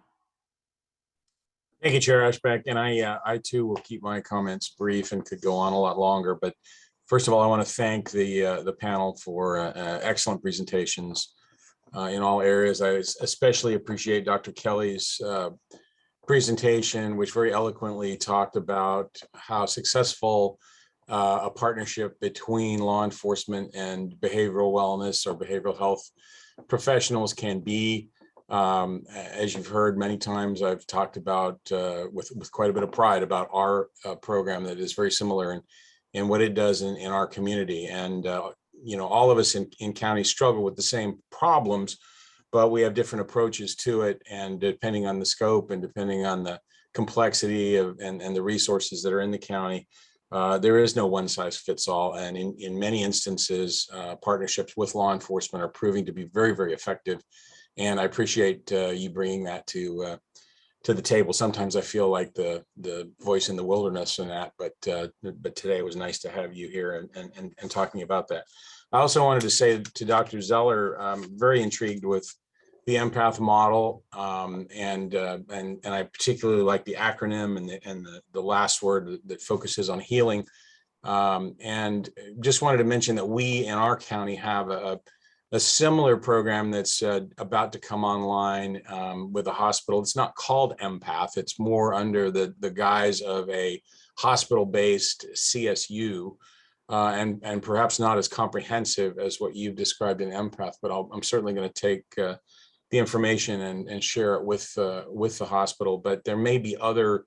Thank you, Chair Ashbeck. And I too will keep my comments brief and could go on a lot longer. But first of all, I want to thank the panel for excellent presentations in all areas. I especially appreciate Dr. Kelly's presentation, which very eloquently talked about how successful a partnership between law enforcement and behavioral wellness or behavioral health professionals can be. As you've heard many times, I've talked about with quite a bit of pride about our program that is very similar in what it does in our community. And, all of us in county struggle with the same problems, but we have different approaches to it. And depending on the scope and depending on the complexity and the resources that are in the county, there is no one size fits all. And in many instances, partnerships with law enforcement are proving to be very, very effective. And I appreciate you bringing that to the table. Sometimes I feel like the voice in the wilderness in that, but today it was nice to have you here and talking about that. I also wanted to say to Dr. Zeller, I'm very intrigued with the Empath Model, and I particularly like the acronym and the last word that focuses on healing. And just wanted to mention that we in our county have a similar program that's about to come online with a hospital. It's not called Empath. It's more under the guise of a hospital-based CSU, and perhaps not as comprehensive as what you've described in Empath. But I'm certainly going to take the information and share it with the hospital. But there may be other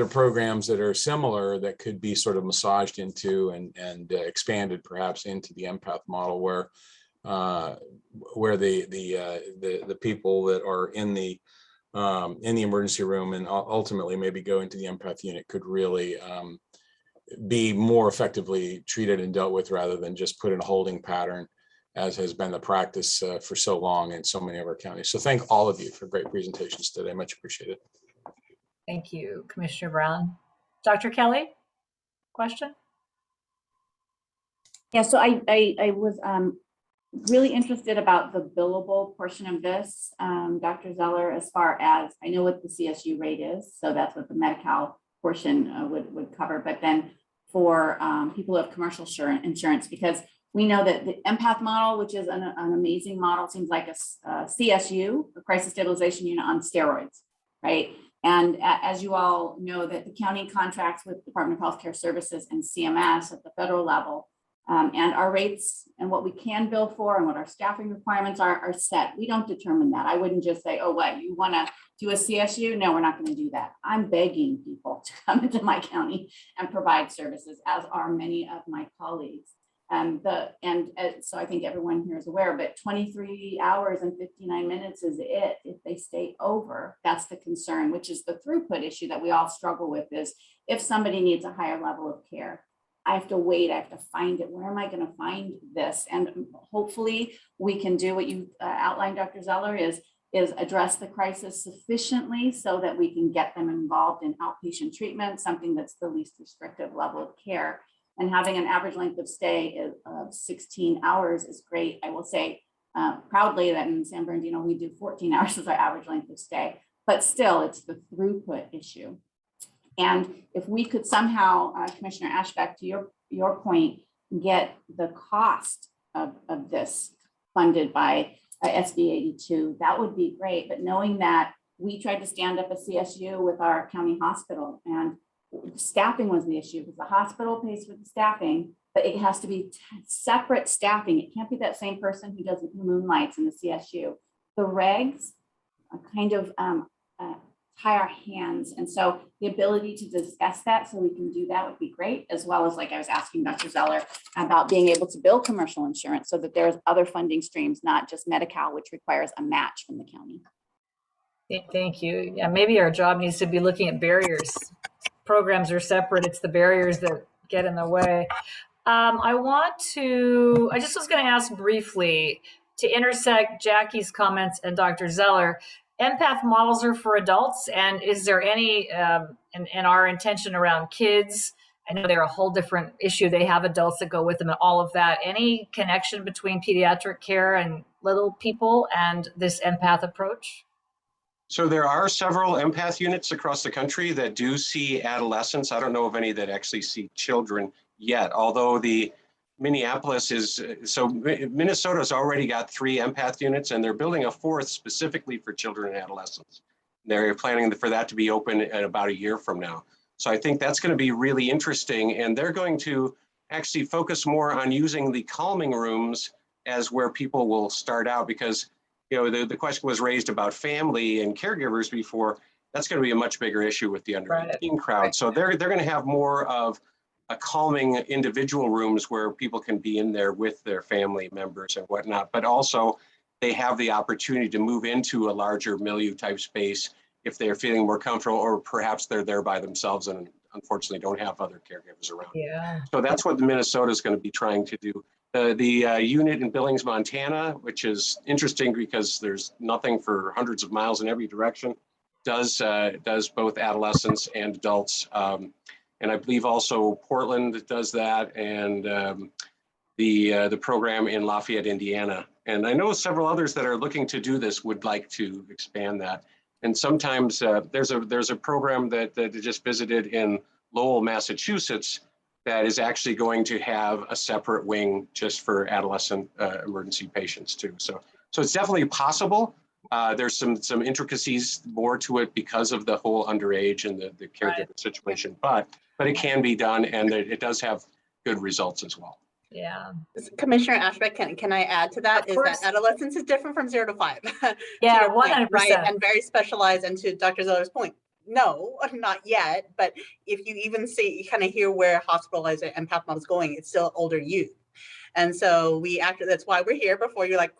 programs that are similar that could be sort of massaged into and expanded perhaps into the Empath model, where the people that are in the emergency room and ultimately maybe go into the Empath unit could really be more effectively treated and dealt with, rather than just put in a holding pattern, as has been the practice for so long in so many of our counties. So thank all of you for great presentations today. Much appreciated. Thank you, Commissioner Brown. Dr. Kelly, question? Yeah, so I was really interested about the billable portion of this, Dr. Zeller, as far as I know what the CSU rate is. So that's what the Medi-Cal portion would cover. But then for people who have commercial insurance, because we know that the Empath model, which is an amazing model, seems like a CSU, a crisis stabilization unit on steroids, right? And as you all know, that the county contracts with Department of Healthcare Services and CMS at the federal level, and our rates and what we can bill for and what our staffing requirements are set. We don't determine that. I wouldn't just say, oh, what, you want to do a CSU? No, we're not going to do that. I'm begging people to come into my county and provide services, as are many of my colleagues. So I think everyone here is aware, but 23 hours and 59 minutes is it. If they stay over, that's the concern, which is the throughput issue that we all struggle with, is if somebody needs a higher level of care, I have to wait, I have to find it. Where am I going to find this? And hopefully we can do what you outlined, Dr. Zeller, is address the crisis sufficiently so that we can get them involved in outpatient treatment, something that's the least restrictive level of care. And having an average length of stay of 16 hours is great. I will say proudly that in San Bernardino, we do 14 hours as our average length of stay, but still it's the throughput issue. And if we could somehow, Commissioner Ashbeck, to your point, get the cost of this funded by SB 82, that would be great. But knowing that we tried to stand up a CSU with our county hospital, and staffing was the issue, because the hospital pays for the staffing, but it has to be separate staffing. It can't be that same person who does moonlights in the CSU. The regs kind of tie our hands. And so the ability to discuss that so we can do that would be great, as well as, like I was asking Dr. Zeller about being able to build commercial insurance so that there's other funding streams, not just Medi-Cal, which requires a match from the county. Thank you. Yeah, maybe our job needs to be looking at barriers. Programs are separate. It's the barriers that get in the way. I just was going to ask briefly to intersect Jackie's comments and Dr. Zeller. Empath models are for adults, and is there any, in our intention around kids, I know they're a whole different issue. They have adults that go with them and all of that. Any connection between pediatric care and little people and this empath approach? So there are several empath units across the country that do see adolescents. I don't know of any that actually see children yet, although the Minneapolis Minnesota's already got 3 empath units, and they're building a 4th specifically for children and adolescents. They're planning for that to be open in about a year from now. So I think that's going to be really interesting, and they're going to actually focus more on using the calming rooms as where people will start out, because the question was raised about family and caregivers before. That's going to be a much bigger issue with the under 18 crowd. So they're going to have more of a calming individual rooms where people can be in there with their family members and whatnot, but also they have the opportunity to move into a larger milieu type space if they're feeling more comfortable, or perhaps they're there by themselves and unfortunately don't have other caregivers around. Yeah. So that's what Minnesota is going to be trying to do. The unit in Billings, Montana, which is interesting because there's nothing for hundreds of miles in every direction, does both adolescents and adults. And I believe also Portland does that, and the program in Lafayette, Indiana. And I know several others that are looking to do this would like to expand that. And sometimes there's a program that just visited in Lowell, Massachusetts, that is actually going to have a separate wing just for adolescent emergency patients too. So it's definitely possible. There's some intricacies more to it because of the whole underage and the caregiver situation, but it can be done, and it does have good results as well. Yeah. Commissioner Ashbeck, can I add to that? Is that adolescence is different from 0 to 5. Yeah, 100%. Right, 100%. and very specialized. And to Dr. Zeller's point, no, not yet. But if you even see, you kind of hear where hospitalized empath model is going, it's still older youth. And so that's why we're here before you. Like,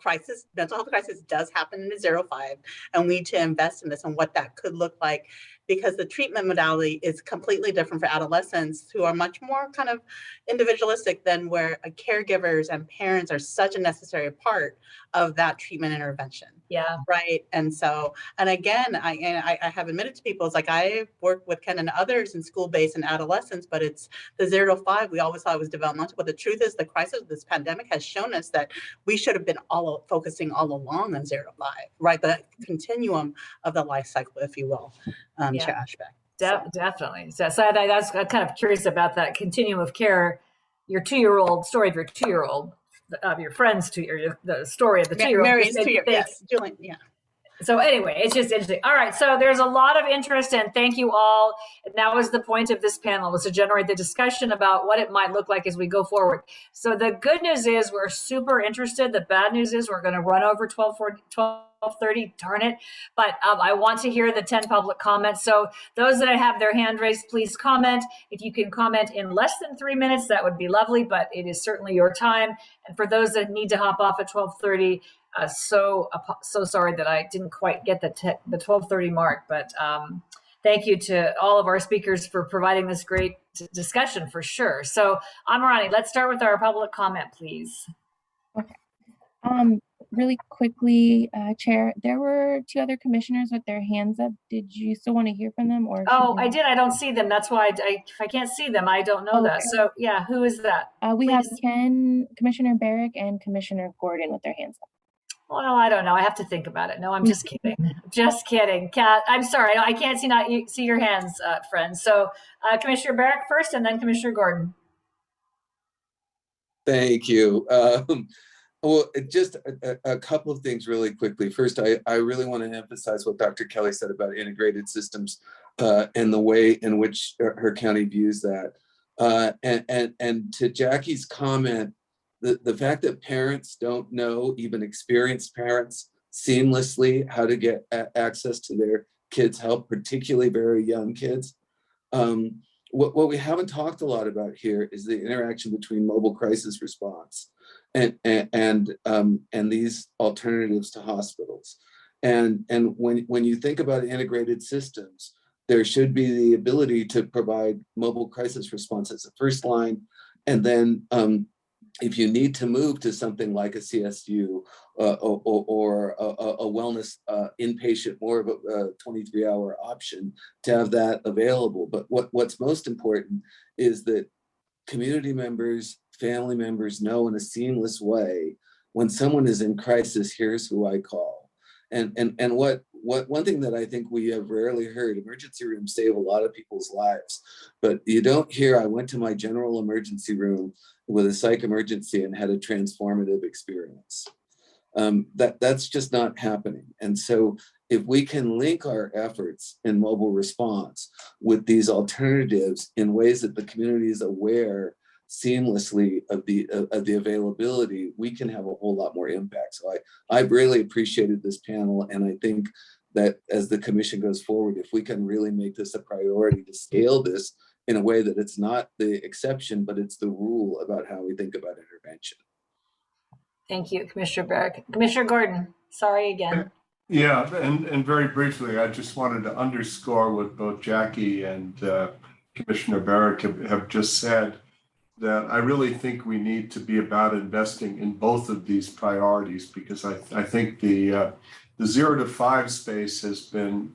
mental health crisis does happen in the 0-5, and we need to invest in this and what that could look like, because the treatment modality is completely different for adolescents who are much more kind of individualistic than where caregivers and parents are such a necessary part of that treatment intervention. Yeah. Right. And so, and again, I have admitted to people, it's like I work with Ken and others in school-based and adolescents, but it's the 0-5. We always thought it was developmental, but the truth is the crisis of this pandemic has shown us that we should have been focusing all along on 0-5, right? The continuum of the life cycle, if you will, Chair Ashbeck. Definitely. So I was kind of curious about that continuum of care, your 2-year-old story of your 2-year-old, of your friend's the story of the 2-year-old. Mary's 2-year-old, yes, Julian, yeah. So anyway, it's just interesting. All right, so there's a lot of interest, and thank you all. And that was the point of this panel, was to generate the discussion about what it might look like as we go forward. So the good news is we're super interested. The bad news is we're going to run over 12:30, darn it. But I want to hear the 10 public comments. So those that have their hand raised, please comment. If you can comment in less than 3 minutes, that would be lovely, but it is certainly your time. And for those that need to hop off at 12:30, so sorry that I didn't quite get the 12:30 mark, but thank you to all of our speakers for providing this great discussion for sure. So Amarani, let's start with our public comment, please. Okay. Really quickly, Chair, there were 2 other commissioners with their hands up. Did you still want to hear from them? Or I did. I don't see them. That's why if I can't see them, I don't know that. So yeah, who is that? We have Commissioner Barrick and Commissioner Gordon with their hands up. Well, I don't know. I have to think about it. No, I'm just kidding. Just kidding. Kat, I'm sorry. I can't see your hands, friends. So Commissioner Barrick first, and then Commissioner Gordon. Thank you. Well, just a couple of things really quickly. First, I really want to emphasize what Dr. Kelly said about integrated systems and the way in which her county views that. And to Jackie's comment, the fact that parents don't know, even experienced parents, seamlessly how to get access to their kids' help, particularly very young kids. What we haven't talked a lot about here is the interaction between mobile crisis response and these alternatives to hospitals. And when you think about integrated systems, there should be the ability to provide mobile crisis response as a first line. And then if you need to move to something like a CSU or a wellness inpatient, more of a 23-hour option, to have that available. But what's most important is that community members, family members know in a seamless way, when someone is in crisis, here's who I call. And what one thing that I think we have rarely heard, emergency rooms save a lot of people's lives, but you don't hear, I went to my general emergency room with a psych emergency and had a transformative experience. That's just not happening. And so if we can link our efforts in mobile response with these alternatives in ways that the community is aware seamlessly of the availability, we can have a whole lot more impact. So I've really appreciated this panel, and I think that as the commission goes forward, if we can really make this a priority to scale this in a way that it's not the exception, but it's the rule about how we think about intervention. Thank you, Commissioner Barrick. Commissioner Gordon, sorry again. Yeah, and very briefly, I just wanted to underscore what both Jackie and Commissioner Barrick have just said, that I really think we need to be about investing in both of these priorities, because I think the 0 to 5 space has been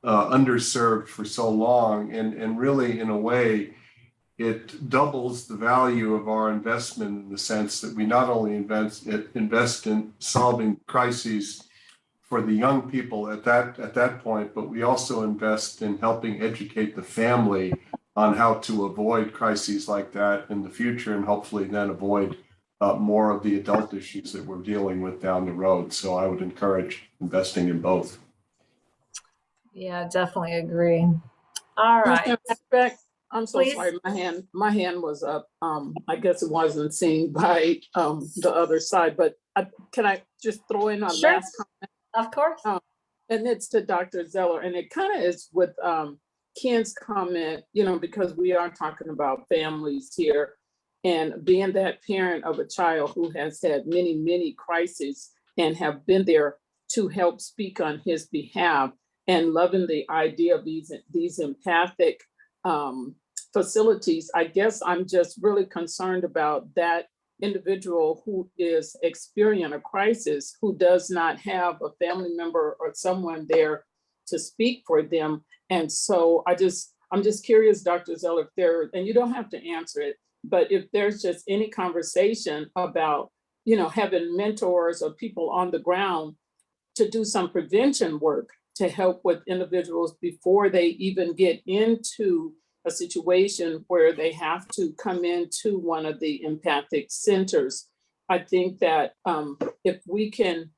underserved for so long, and really in a way it doubles the value of our investment, in the sense that we not only invest in solving crises for the young people at that point, but we also invest in helping educate the family on how to avoid crises like that in the future, and hopefully then avoid more of the adult issues that we're dealing with down the road. So I would encourage investing in both. Yeah, definitely agree. All right. I'm so Please. sorry, my hand was up. I guess it wasn't seen by the other side, but can I just throw in a last comment? Of course. And it's to Dr. Zeller, and it kind of is with Ken's comment, because we are talking about families here, and being that parent of a child who has had many, many crises and have been there to help speak on his behalf, and loving the idea of these empathic facilities. I guess I'm just really concerned about that individual who is experiencing a crisis, who does not have a family member or someone there to speak for them. And so I'm just curious, Dr. Zeller, if there, and you don't have to answer it, but if there's just any conversation about, having mentors or people on the ground to do some prevention work to help with individuals before they even get into a situation where they have to come into one of the empathic centers. I think that if we can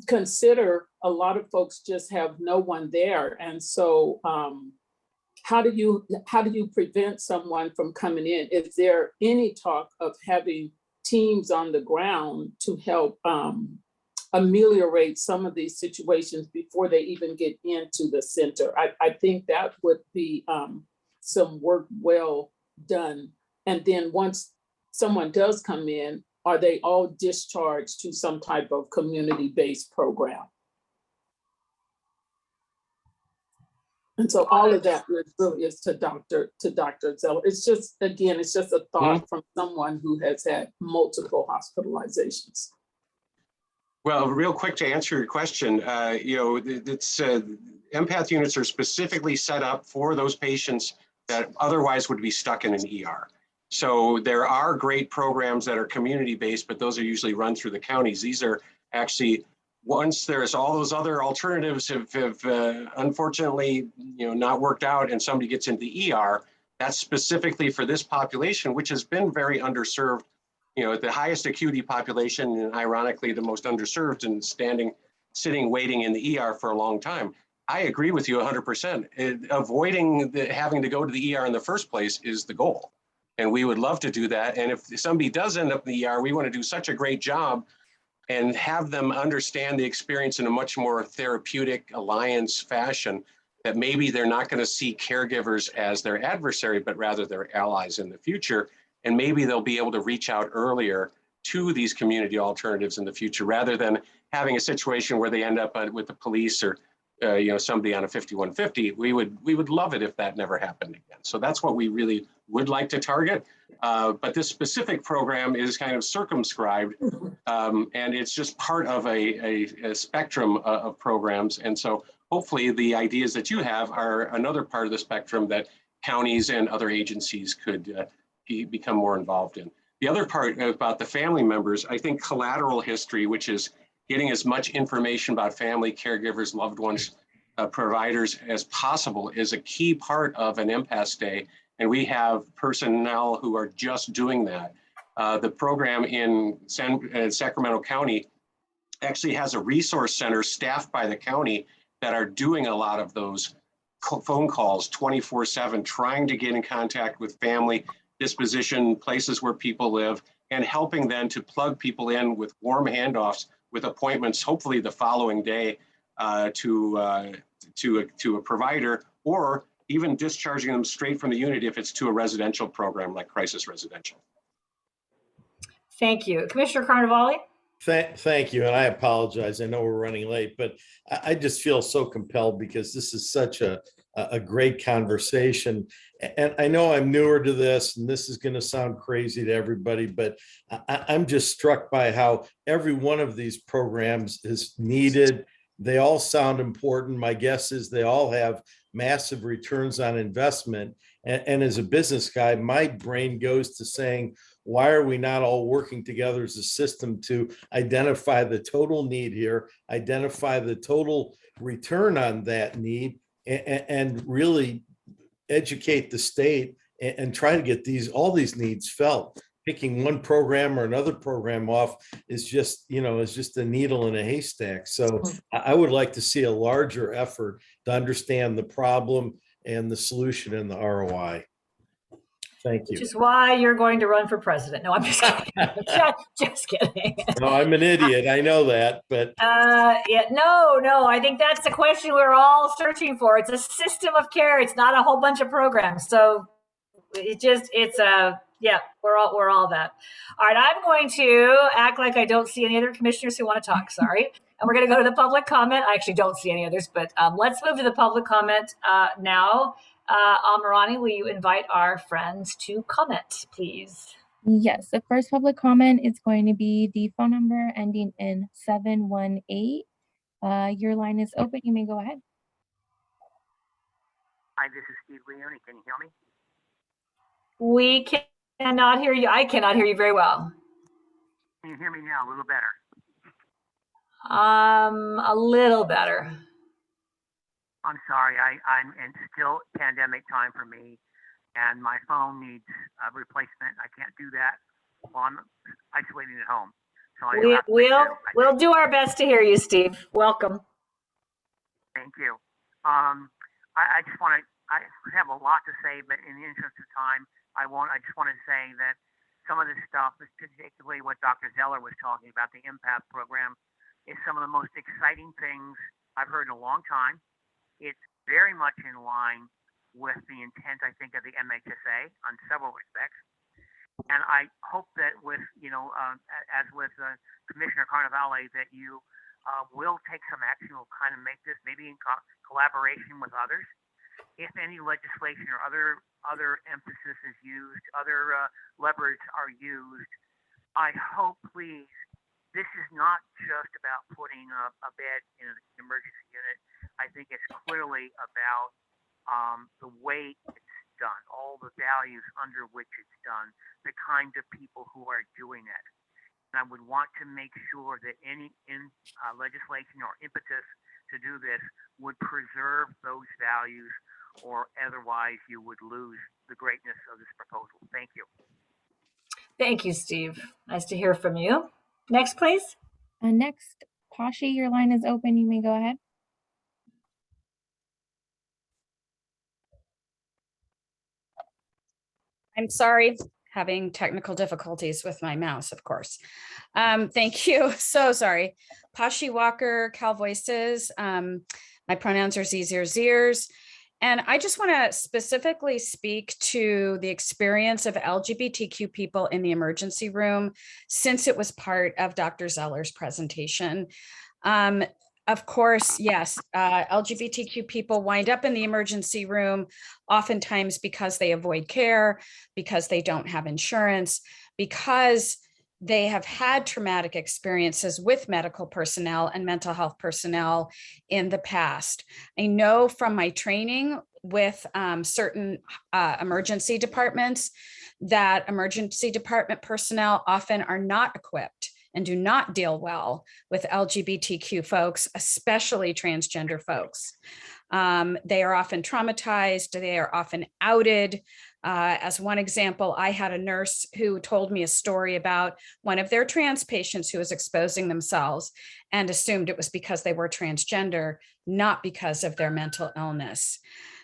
consider, a lot of folks just have no one there. And so how do you prevent someone from coming in? Is there any talk of having teams on the ground to help ameliorate some of these situations before they even get into the center? I think that would be some work well done. And then once someone does come in, are they all discharged to some type of community-based program? And so all of that really is to Dr. Zeller. It's just, again, it's just a thought from someone who has had multiple hospitalizations. Well, real quick to answer your question, it's empath units are specifically set up for those patients that otherwise would be stuck in an ER. So there are great programs that are community-based, but those are usually run through the counties. These are actually, once there's all those other alternatives have unfortunately, not worked out, and somebody gets into the ER, that's specifically for this population, which has been very underserved at the highest acuity population, and ironically the most underserved, and sitting waiting in the ER for a long time. I agree with you 100%. Avoiding having to go to the ER in the first place is the goal. And we would love to do that. And if somebody does end up in the ER, we want to do such a great job and have them understand the experience in a much more therapeutic alliance fashion, that maybe they're not going to see caregivers as their adversary, but rather their allies in the future. And maybe they'll be able to reach out earlier to these community alternatives in the future, rather than having a situation where they end up with the police or somebody on a 5150. We would love it if that never happened again. So that's what we really would like to target. But this specific program is kind of circumscribed, and it's just part of a spectrum of programs. And so hopefully the ideas that you have are another part of the spectrum that counties and other agencies could become more involved in. The other part about the family members, I think collateral history, which is getting as much information about family, caregivers, loved ones, providers as possible, is a key part of an Empath Day. And we have personnel who are just doing that. The program in Sacramento County actually has a resource center staffed by the county that are doing a lot of those phone calls 24/7, trying to get in contact with family, disposition, places where people live, and helping them to plug people in with warm handoffs with appointments, hopefully the following day, to a provider, or even discharging them straight from the unit if it's to a residential program like crisis residential. Thank you. Commissioner Carnevale? Thank you, and I apologize. I know we're running late, but I just feel so compelled because this is such a great conversation. And I know I'm newer to this, and this is going to sound crazy to everybody, but I'm just struck by how every one of these programs is needed. They all sound important. My guess is they all have massive returns on investment. And as a business guy, my brain goes to saying, why are we not all working together as a system to identify the total need here, identify the total return on that need, and really educate the state and try to get all these needs felt. Picking one program or another program off is just a needle in a haystack. So I would like to see a larger effort to understand the problem and the solution and the ROI. Thank you. Which is why you're going to run for president. No, I'm just kidding. just kidding. No, I'm an idiot. I know that, but no. I think that's the question we're all searching for. It's a system of care. It's not a whole bunch of programs. So we're all that. All right, I'm going to act like I don't see any other commissioners who want to talk. Sorry. And we're going to go to the public comment. I actually don't see any others, but let's move to the public comment now. Amirani, will you invite our friends to comment, please? Yes, the first public comment is going to be the phone number ending in 718. Your line is open. You may go ahead. Hi, this is Steve Leone. Can you hear me? We cannot hear you. I cannot hear you very well. Can you hear me now? A little better. A little better. I'm sorry. I'm in still pandemic time for me, and my phone needs a replacement. I can't do that while I'm isolating at home. So we'll do our best to hear you, Steve. Welcome. Thank you. I just want to. I have a lot to say, but in the interest of time, I just want to say that some of this stuff, particularly what Dr. Zeller was talking about, the Empath program, is some of the most exciting things I've heard in a long time. It's very much in line with the intent, I think, of the MHSA on several respects. And I hope that with, as with Commissioner Carnevale, that you will take some action, will kind of make this maybe in collaboration with others. If any legislation or other emphasis is used, other leverage are used, I hope, please, this is not just about putting a bed in an emergency unit. I think it's clearly about the way it's done, all the values under which it's done, the kind of people who are doing it. And I would want to make sure that any legislation or impetus to do this would preserve those values, or otherwise you would lose the greatness of this proposal. Thank you. Thank you, Steve. Nice to hear from you. Next, please. Next, Pashi, your line is open. You may go ahead. I'm sorry, having technical difficulties with my mouse, of course. Thank you. So sorry. Pashi Walker, Cal Voices. My pronouns are zers. And I just want to specifically speak to the experience of LGBTQ people in the emergency room since it was part of Dr. Zeller's presentation. Of course, yes, LGBTQ people wind up in the emergency room oftentimes because they avoid care, because they don't have insurance, because they have had traumatic experiences with medical personnel and mental health personnel in the past. I know from my training with certain emergency departments that emergency department personnel often are not equipped and do not deal well with LGBTQ folks, especially transgender folks. They are often traumatized, they are often outed. As one example, I had a nurse who told me a story about one of their trans patients who was exposing themselves and assumed it was because they were transgender, not because of their mental illness.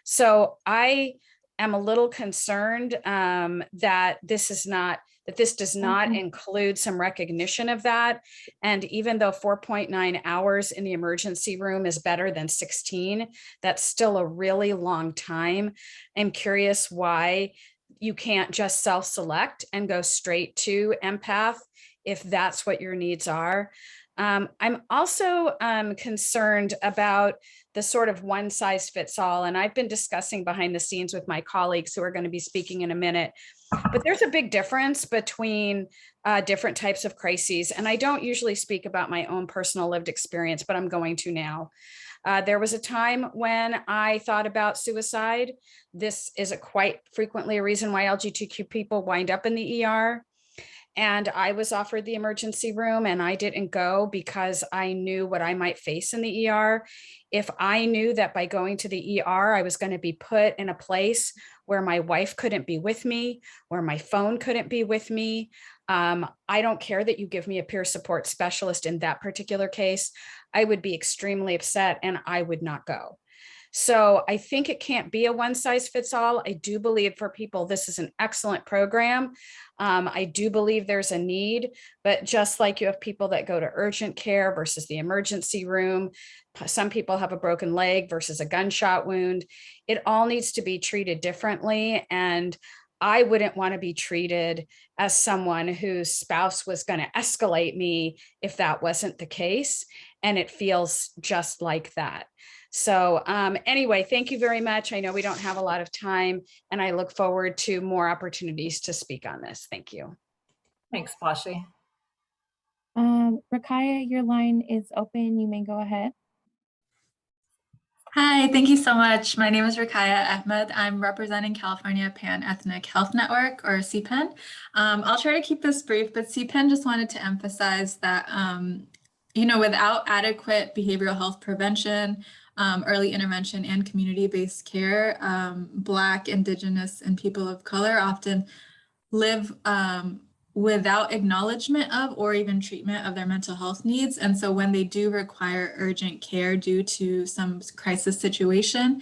So I am a little concerned that this does not include some recognition of that. And even though 4.9 hours in the emergency room is better than 16, that's still a really long time. I'm curious why you can't just self-select and go straight to empath if that's what your needs are. I'm also concerned about the sort of one size fits all. And I've been discussing behind the scenes with my colleagues who are going to be speaking in a minute, but there's a big difference between different types of crises. And I don't usually speak about my own personal lived experience, but I'm going to now. There was a time when I thought about suicide. This is quite frequently a reason why LGBTQ people wind up in the ER. And I was offered the emergency room and I didn't go because I knew what I might face in the ER. If I knew that by going to the ER, I was going to be put in a place where my wife couldn't be with me, where my phone couldn't be with me. I don't care that you give me a peer support specialist in that particular case. I would be extremely upset and I would not go. So I think it can't be a one size fits all. I do believe for people, this is an excellent program. I do believe there's a need, but just like you have people that go to urgent care versus the emergency room, some people have a broken leg versus a gunshot wound. It all needs to be treated differently. And I wouldn't want to be treated as someone whose spouse was going to escalate me if that wasn't the case. And it feels just like that. So anyway, thank you very much. I know we don't have a lot of time and I look forward to more opportunities to speak on this. Thank you. Thanks, Pashi. Rakaya, your line is open. You may go ahead. Hi, thank you so much. My name is Rakaya Ahmed. I'm representing California Pan-Ethnic Health Network, or CPEN. I'll try to keep this brief, but CPEN just wanted to emphasize that, without adequate behavioral health prevention, early intervention, and community-based care, Black, Indigenous, and people of color often live without acknowledgement of or even treatment of their mental health needs. And so when they do require urgent care due to some crisis situation,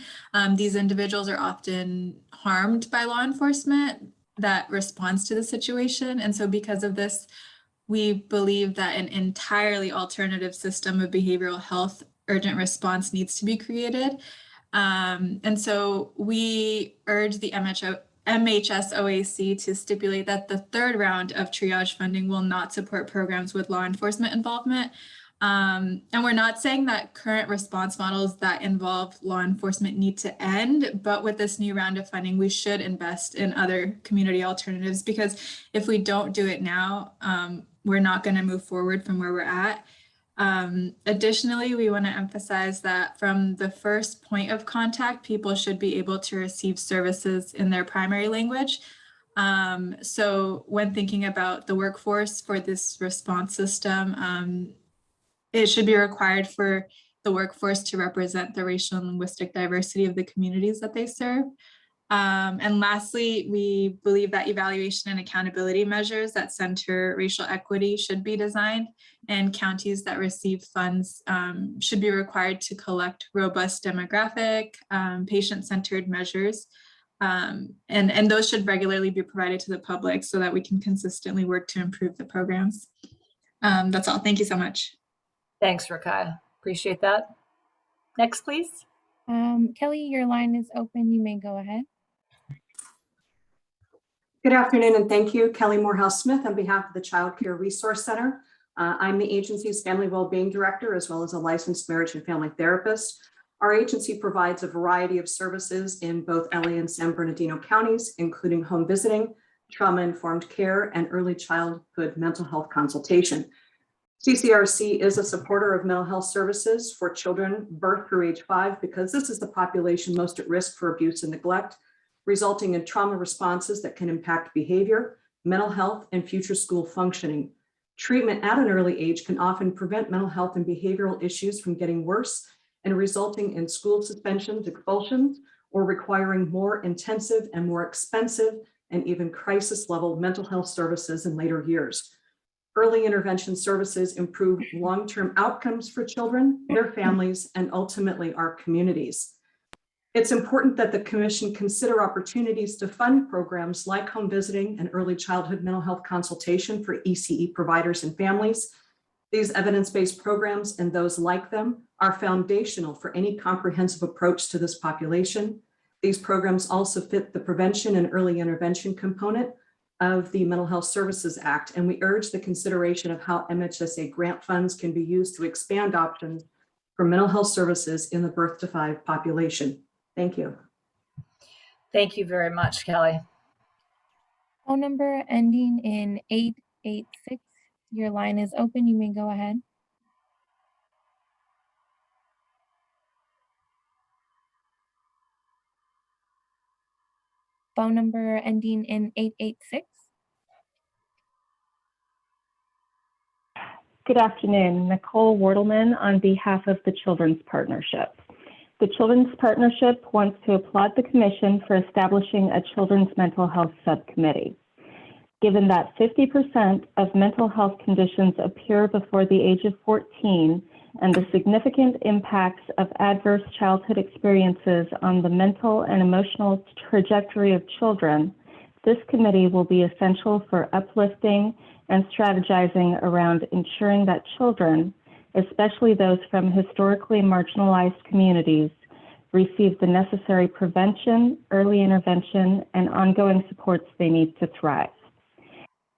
these individuals are often harmed by law enforcement that responds to the situation. And so because of this, we believe that an entirely alternative system of behavioral health urgent response needs to be created. And so we urge the MHS-OAC to stipulate that the third round of triage funding will not support programs with law enforcement involvement. And we're not saying that current response models that involve law enforcement need to end, but with this new round of funding, we should invest in other community alternatives, because if we don't do it now, we're not going to move forward from where we're at. Additionally, we want to emphasize that from the first point of contact, people should be able to receive services in their primary language. So when thinking about the workforce for this response system, it should be required for the workforce to represent the racial and linguistic diversity of the communities that they serve. And lastly, we believe that evaluation and accountability measures that center racial equity should be designed, and counties that receive funds should be required to collect robust demographic, patient-centered measures. And those should regularly be provided to the public so that we can consistently work to improve the programs. That's all. Thank you so much. Thanks, Rakaya. Appreciate that. Next, please. Kelly, your line is open. You may go ahead. Good afternoon, and thank you. Kelly Morehouse-Smith on behalf of the Child Care Resource Center. I'm the agency's Family Wellbeing Director, as well as a licensed marriage and family therapist. Our agency provides a variety of services in both LA and San Bernardino counties, including home visiting, trauma-informed care, and early childhood mental health consultation. CCRC is a supporter of mental health services for children birth through age 5 because this is the population most at risk for abuse and neglect, resulting in trauma responses that can impact behavior, mental health, and future school functioning. Treatment at an early age can often prevent mental health and behavioral issues from getting worse and resulting in school suspensions, expulsions, or requiring more intensive and more expensive and even crisis level mental health services in later years. Early intervention services improve long-term outcomes for children, their families, and ultimately our communities. It's important that the Commission consider opportunities to fund programs like home visiting and early childhood mental health consultation for ECE providers and families. These evidence-based programs and those like them are foundational for any comprehensive approach to this population. These programs also fit the prevention and early intervention component of the Mental Health Services Act, and we urge the consideration of how MHSA grant funds can be used to expand options for mental health services in the birth to 5 population. Thank you. Thank you very much, Kelly. Phone number ending in 886. Your line is open. You may go ahead. Phone number ending in 886. Good afternoon, Nicole Wortelman on behalf of the Children's Partnership. The Children's Partnership wants to applaud the Commission for establishing a Children's Mental Health Subcommittee. Given that 50% of mental health conditions appear before the age of 14 and the significant impacts of adverse childhood experiences on the mental and emotional trajectory of children, this committee will be essential for uplifting and strategizing around ensuring that children, especially those from historically marginalized communities, receive the necessary prevention, early intervention, and ongoing supports they need to thrive.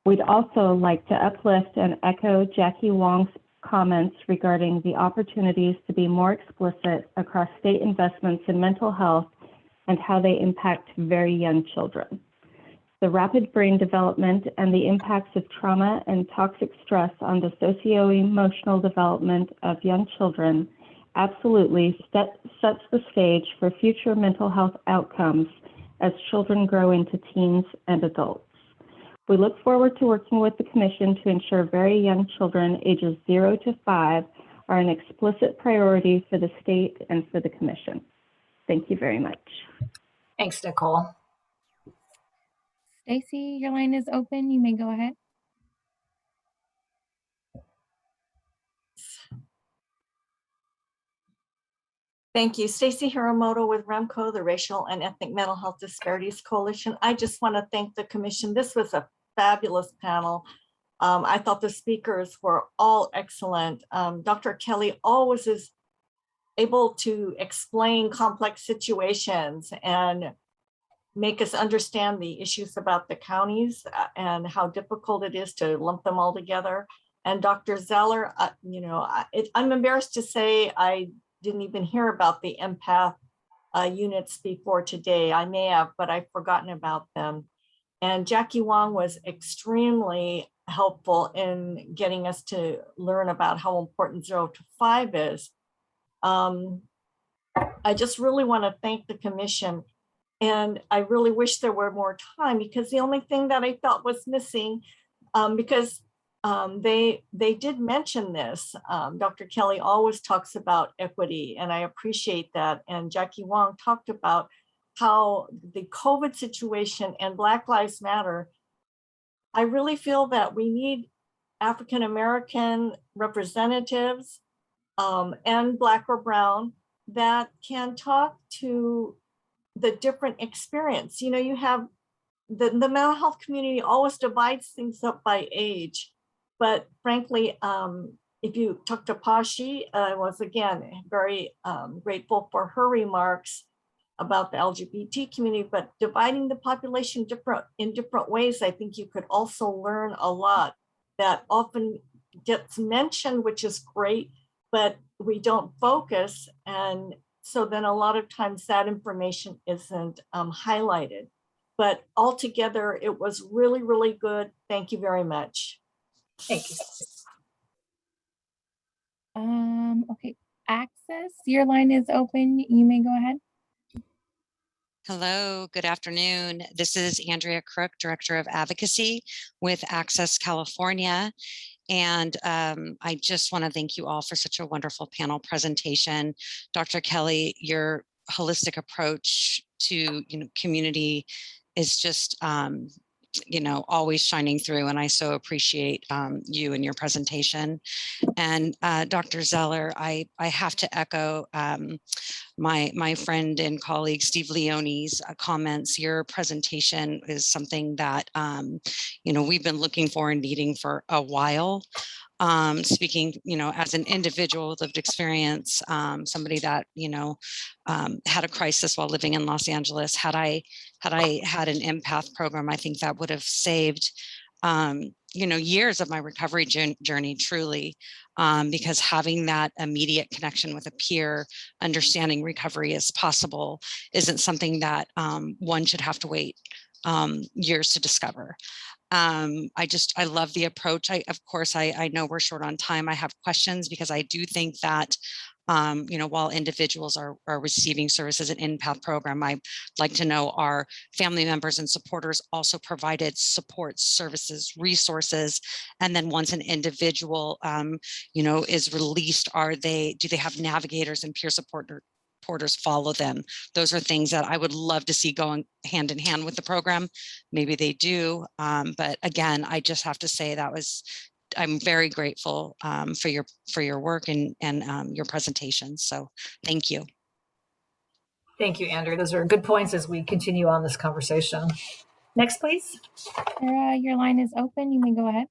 We'd also like to uplift and echo Jackie Wong's comments regarding the opportunities to be more explicit across state investments in mental health and how they impact very young children. The rapid brain development and the impacts of trauma and toxic stress on the socio-emotional development of young children absolutely sets the stage for future mental health outcomes as children grow into teens and adults. We look forward to working with the Commission to ensure very young children ages 0 to 5 are an explicit priority for the state and for the Commission. Thank you very much. Thanks, Nicole. Stacy, your line is open. You may go ahead. Thank you. Stacy Hiramoto with REMCO, the Racial and Ethnic Mental Health Disparities Coalition. I just want to thank the Commission. This was a fabulous panel. I thought the speakers were all excellent. Dr. Kelly always is able to explain complex situations and make us understand the issues about the counties and how difficult it is to lump them all together. And Dr. Zeller, I'm embarrassed to say I didn't even hear about the empath units before today. I may have, but I've forgotten about them. And Jackie Wong was extremely helpful in getting us to learn about how important 0 to 5 is. I just really want to thank the Commission. And I really wish there were more time, because the only thing that I felt was missing, because they did mention this. Dr. Kelly always talks about equity, and I appreciate that. And Jackie Wong talked about how the COVID situation and Black Lives Matter, I really feel that we need African-American representatives and Black or Brown that can talk to the different experience. You know, you have the mental health community always divides things up by age, but frankly, if you talk to Pashi, I was again very grateful for her remarks about the LGBT community, but dividing the population in different ways, I think you could also learn a lot that often gets mentioned, which is great, but we don't focus. And so then a lot of times that information isn't highlighted. But altogether, it was really, really good. Thank you very much. Thank you. Okay, Access, your line is open. You may go ahead. Hello, good afternoon. This is Andrea Crook, Director of Advocacy with Access California. And I just want to thank you all for such a wonderful panel presentation. Dr. Kelly, your holistic approach to community is just always shining through, and I so appreciate you and your presentation. And Dr. Zeller, I have to echo my friend and colleague Steve Leone's comments. Your presentation is something that we've been looking for and needing for a while. Speaking, as an individual with lived experience, somebody that, had a crisis while living in Los Angeles, had I had an empath program, I think that would have saved, years of my recovery journey, truly, because having that immediate connection with a peer, understanding recovery is possible, isn't something that one should have to wait years to discover. I love the approach. Of course, I know we're short on time. I have questions because I do think that, while individuals are receiving services in empath program, I'd like to know, are family members and supporters also provided support services, resources? And then once an individual, is released, do they have navigators and peer supporters follow them? Those are things that I would love to see going hand in hand with the program. Maybe they do, but again, I just have to say I'm very grateful for your work and your presentation. So thank you. Thank you, Andrew. Those are good points as we continue on this conversation. Next, please. Sarah, your line is open. You may go ahead.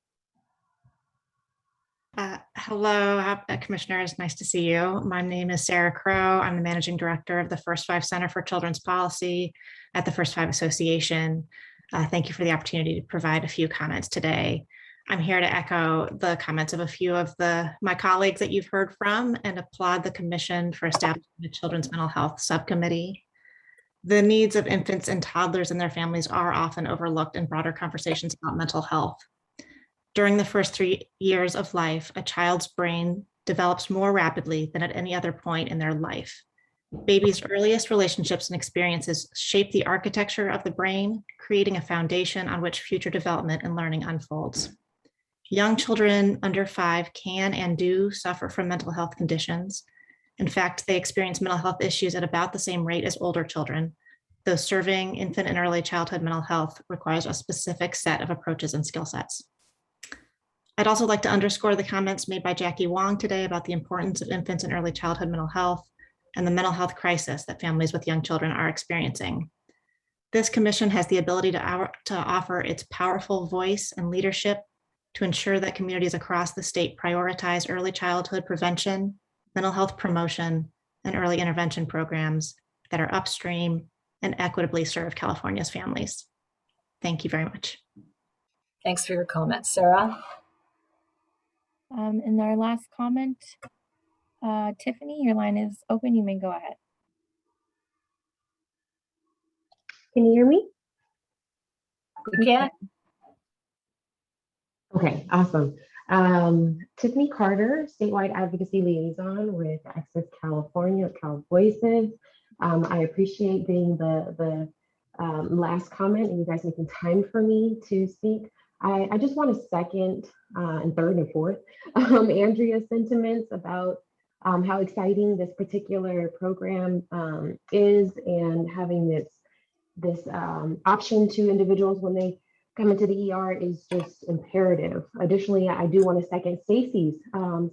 Hello, Commissioners. Nice to see you. My name is Sarah Crow. I'm the Managing Director of the First Five Center for Children's Policy at the First Five Association. Thank you for the opportunity to provide a few comments today. I'm here to echo the comments of a few of my colleagues that you've heard from and applaud the Commission for establishing the Children's Mental Health Subcommittee. The needs of infants and toddlers and their families are often overlooked in broader conversations about mental health. During the first 3 years of life, a child's brain develops more rapidly than at any other point in their life. Babies' earliest relationships and experiences shape the architecture of the brain, creating a foundation on which future development and learning unfolds. Young children under 5 can and do suffer from mental health conditions. In fact, they experience mental health issues at about the same rate as older children, though serving infant and early childhood mental health requires a specific set of approaches and skill sets. I'd also like to underscore the comments made by Jackie Wong today about the importance of infants and early childhood mental health and the mental health crisis that families with young children are experiencing. This commission has the ability to offer its powerful voice and leadership to ensure that communities across the state prioritize early childhood prevention, mental health promotion, and early intervention programs that are upstream and equitably serve California's families. Thank you very much. Thanks for your comments, Sarah. And our last comment, Tiffany, your line is open. You may go ahead. Can you hear me? We can. Okay, awesome. Tiffany Carter, Statewide Advocacy Liaison with Access California, Cal Voices. I appreciate being the last comment and you guys making time for me to speak. I just want to second and third and fourth Andrea's sentiments about how exciting this particular program is, and having this option to individuals when they come into the ER is just imperative. Additionally, I do want to second Stacey's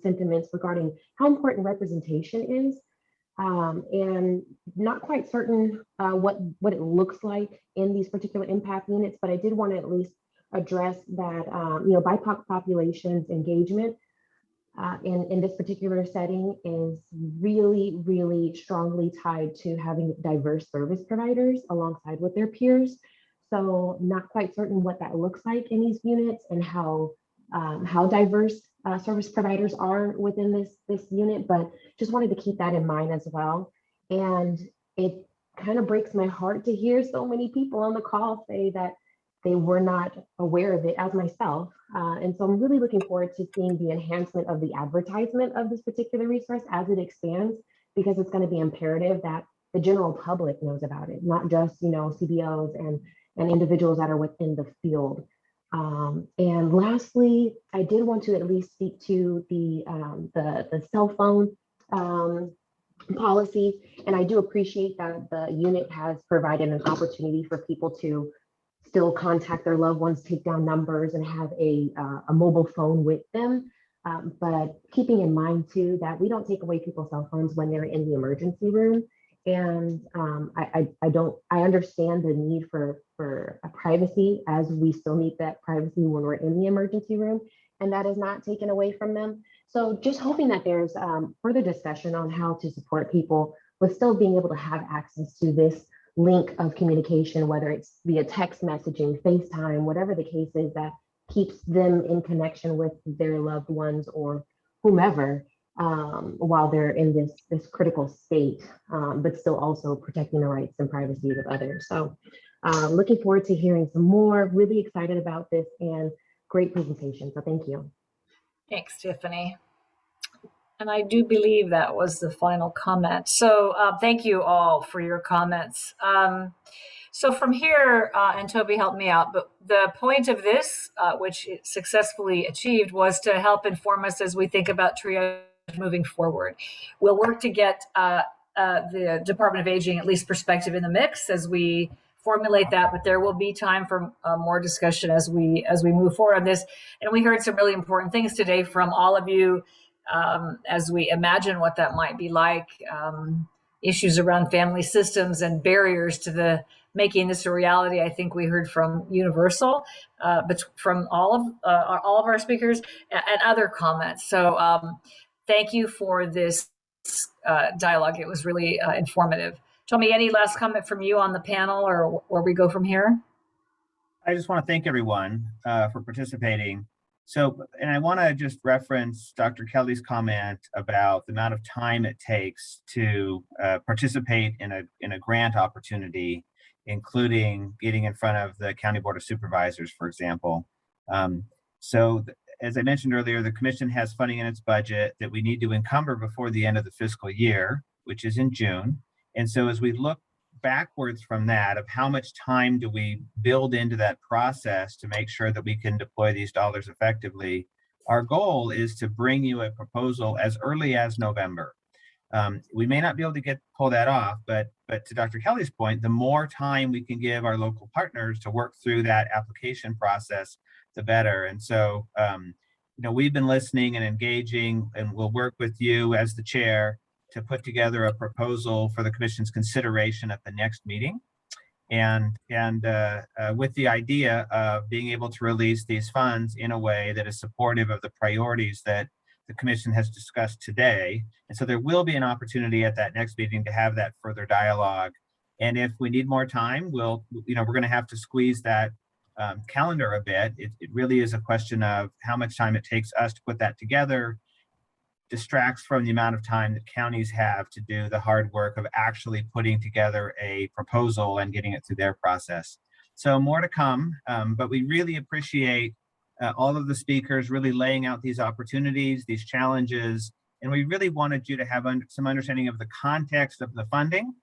sentiments regarding how important representation is, and not quite certain what it looks like in these particular empath units, but I did want to at least address that BIPOC populations engagement in this particular setting is really, really strongly tied to having diverse service providers alongside with their peers. So not quite certain what that looks like in these units and how diverse service providers are within this unit, but just wanted to keep that in mind as well. And it kind of breaks my heart to hear so many people on the call say that they were not aware of it, as myself. And so I'm really looking forward to seeing the enhancement of the advertisement of this particular resource as it expands, because it's going to be imperative that the general public knows about it, not just CBOs and individuals that are within the field. And lastly, I did want to at least speak to the cell phone policy, and I do appreciate that the unit has provided an opportunity for people to still contact their loved ones, take down numbers, and have a mobile phone with them. But keeping in mind too that we don't take away people's cell phones when they're in the emergency room. And I understand the need for a privacy, as we still need that privacy when we're in the emergency room, and that is not taken away from them. So just hoping that there's further discussion on how to support people with still being able to have access to this link of communication, whether it's via text messaging, FaceTime, whatever the case is, that keeps them in connection with their loved ones or whomever while they're in this critical state, but still also protecting the rights and privacy of others. So looking forward to hearing some more, really excited about this, and great presentation. So thank you. Thanks, Tiffany. And I do believe that was the final comment. So thank you all for your comments. So from here, and Toby helped me out, but the point of this, which it successfully achieved, was to help inform us as we think about triage moving forward. We'll work to get the Department of Aging at least perspective in the mix as we formulate that, but there will be time for more discussion as we move forward on this. And we heard some really important things today from all of you as we imagine what that might be like, issues around family systems and barriers to the making this a reality. I think we heard from Universal, but from all of our speakers and other comments. So thank you for this dialogue. It was really informative. Tommy, any last comment from you on the panel, or where we go from here? I just want to thank everyone for participating. So, and I want to just reference Dr. Kelly's comment about the amount of time it takes to participate in a grant opportunity, including getting in front of the County Board of Supervisors, for example. As I mentioned earlier, the Commission has funding in its budget that we need to encumber before the end of the fiscal year, which is in June. And so as we look backwards from that, of how much time do we build into that process to make sure that we can deploy these dollars effectively, our goal is to bring you a proposal as early as November. We may not be able to pull that off, but to Dr. Kelly's point, the more time we can give our local partners to work through that application process, the better. And so, we've been listening and engaging, and we'll work with you as the chair to put together a proposal for the Commission's consideration at the next meeting, and with the idea of being able to release these funds in a way that is supportive of the priorities that the Commission has discussed today. And so there will be an opportunity at that next meeting to have that further dialogue. And if we need more time, we're going to have to squeeze that calendar a bit. It really is a question of how much time it takes us to put that together, distracts from the amount of time that counties have to do the hard work of actually putting together a proposal and getting it through their process. So more to come, but we really appreciate all of the speakers really laying out these opportunities, these challenges, and we really wanted you to have some understanding of the context of the funding,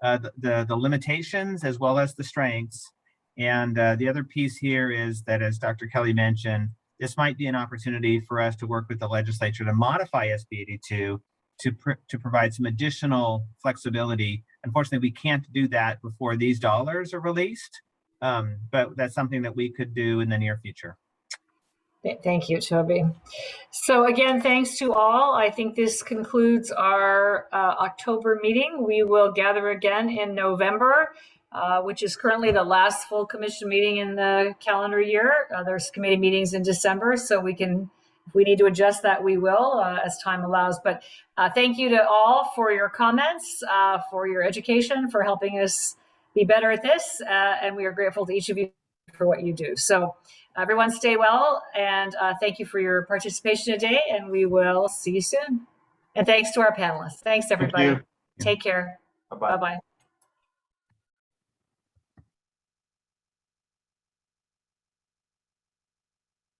the limitations as well as the strengths. And the other piece here is that, as Dr. Kelly mentioned, this might be an opportunity for us to work with the legislature to modify SB 82 to provide some additional flexibility. Unfortunately, we can't do that before these dollars are released, but that's something that we could do in the near future. Thank you, Toby. So again, thanks to all. I think this concludes our October meeting. We will gather again in November, which is currently the last full commission meeting in the calendar year. There's committee meetings in December, so we can, if we need to adjust that, we will as time allows. But thank you to all for your comments, for your education, for helping us be better at this. And we are grateful to each of you for what you do. So everyone stay well, and thank you for your participation today, and we will see you soon. And thanks to our panelists. Thanks, everybody. Take care. Bye-bye. Bye-bye.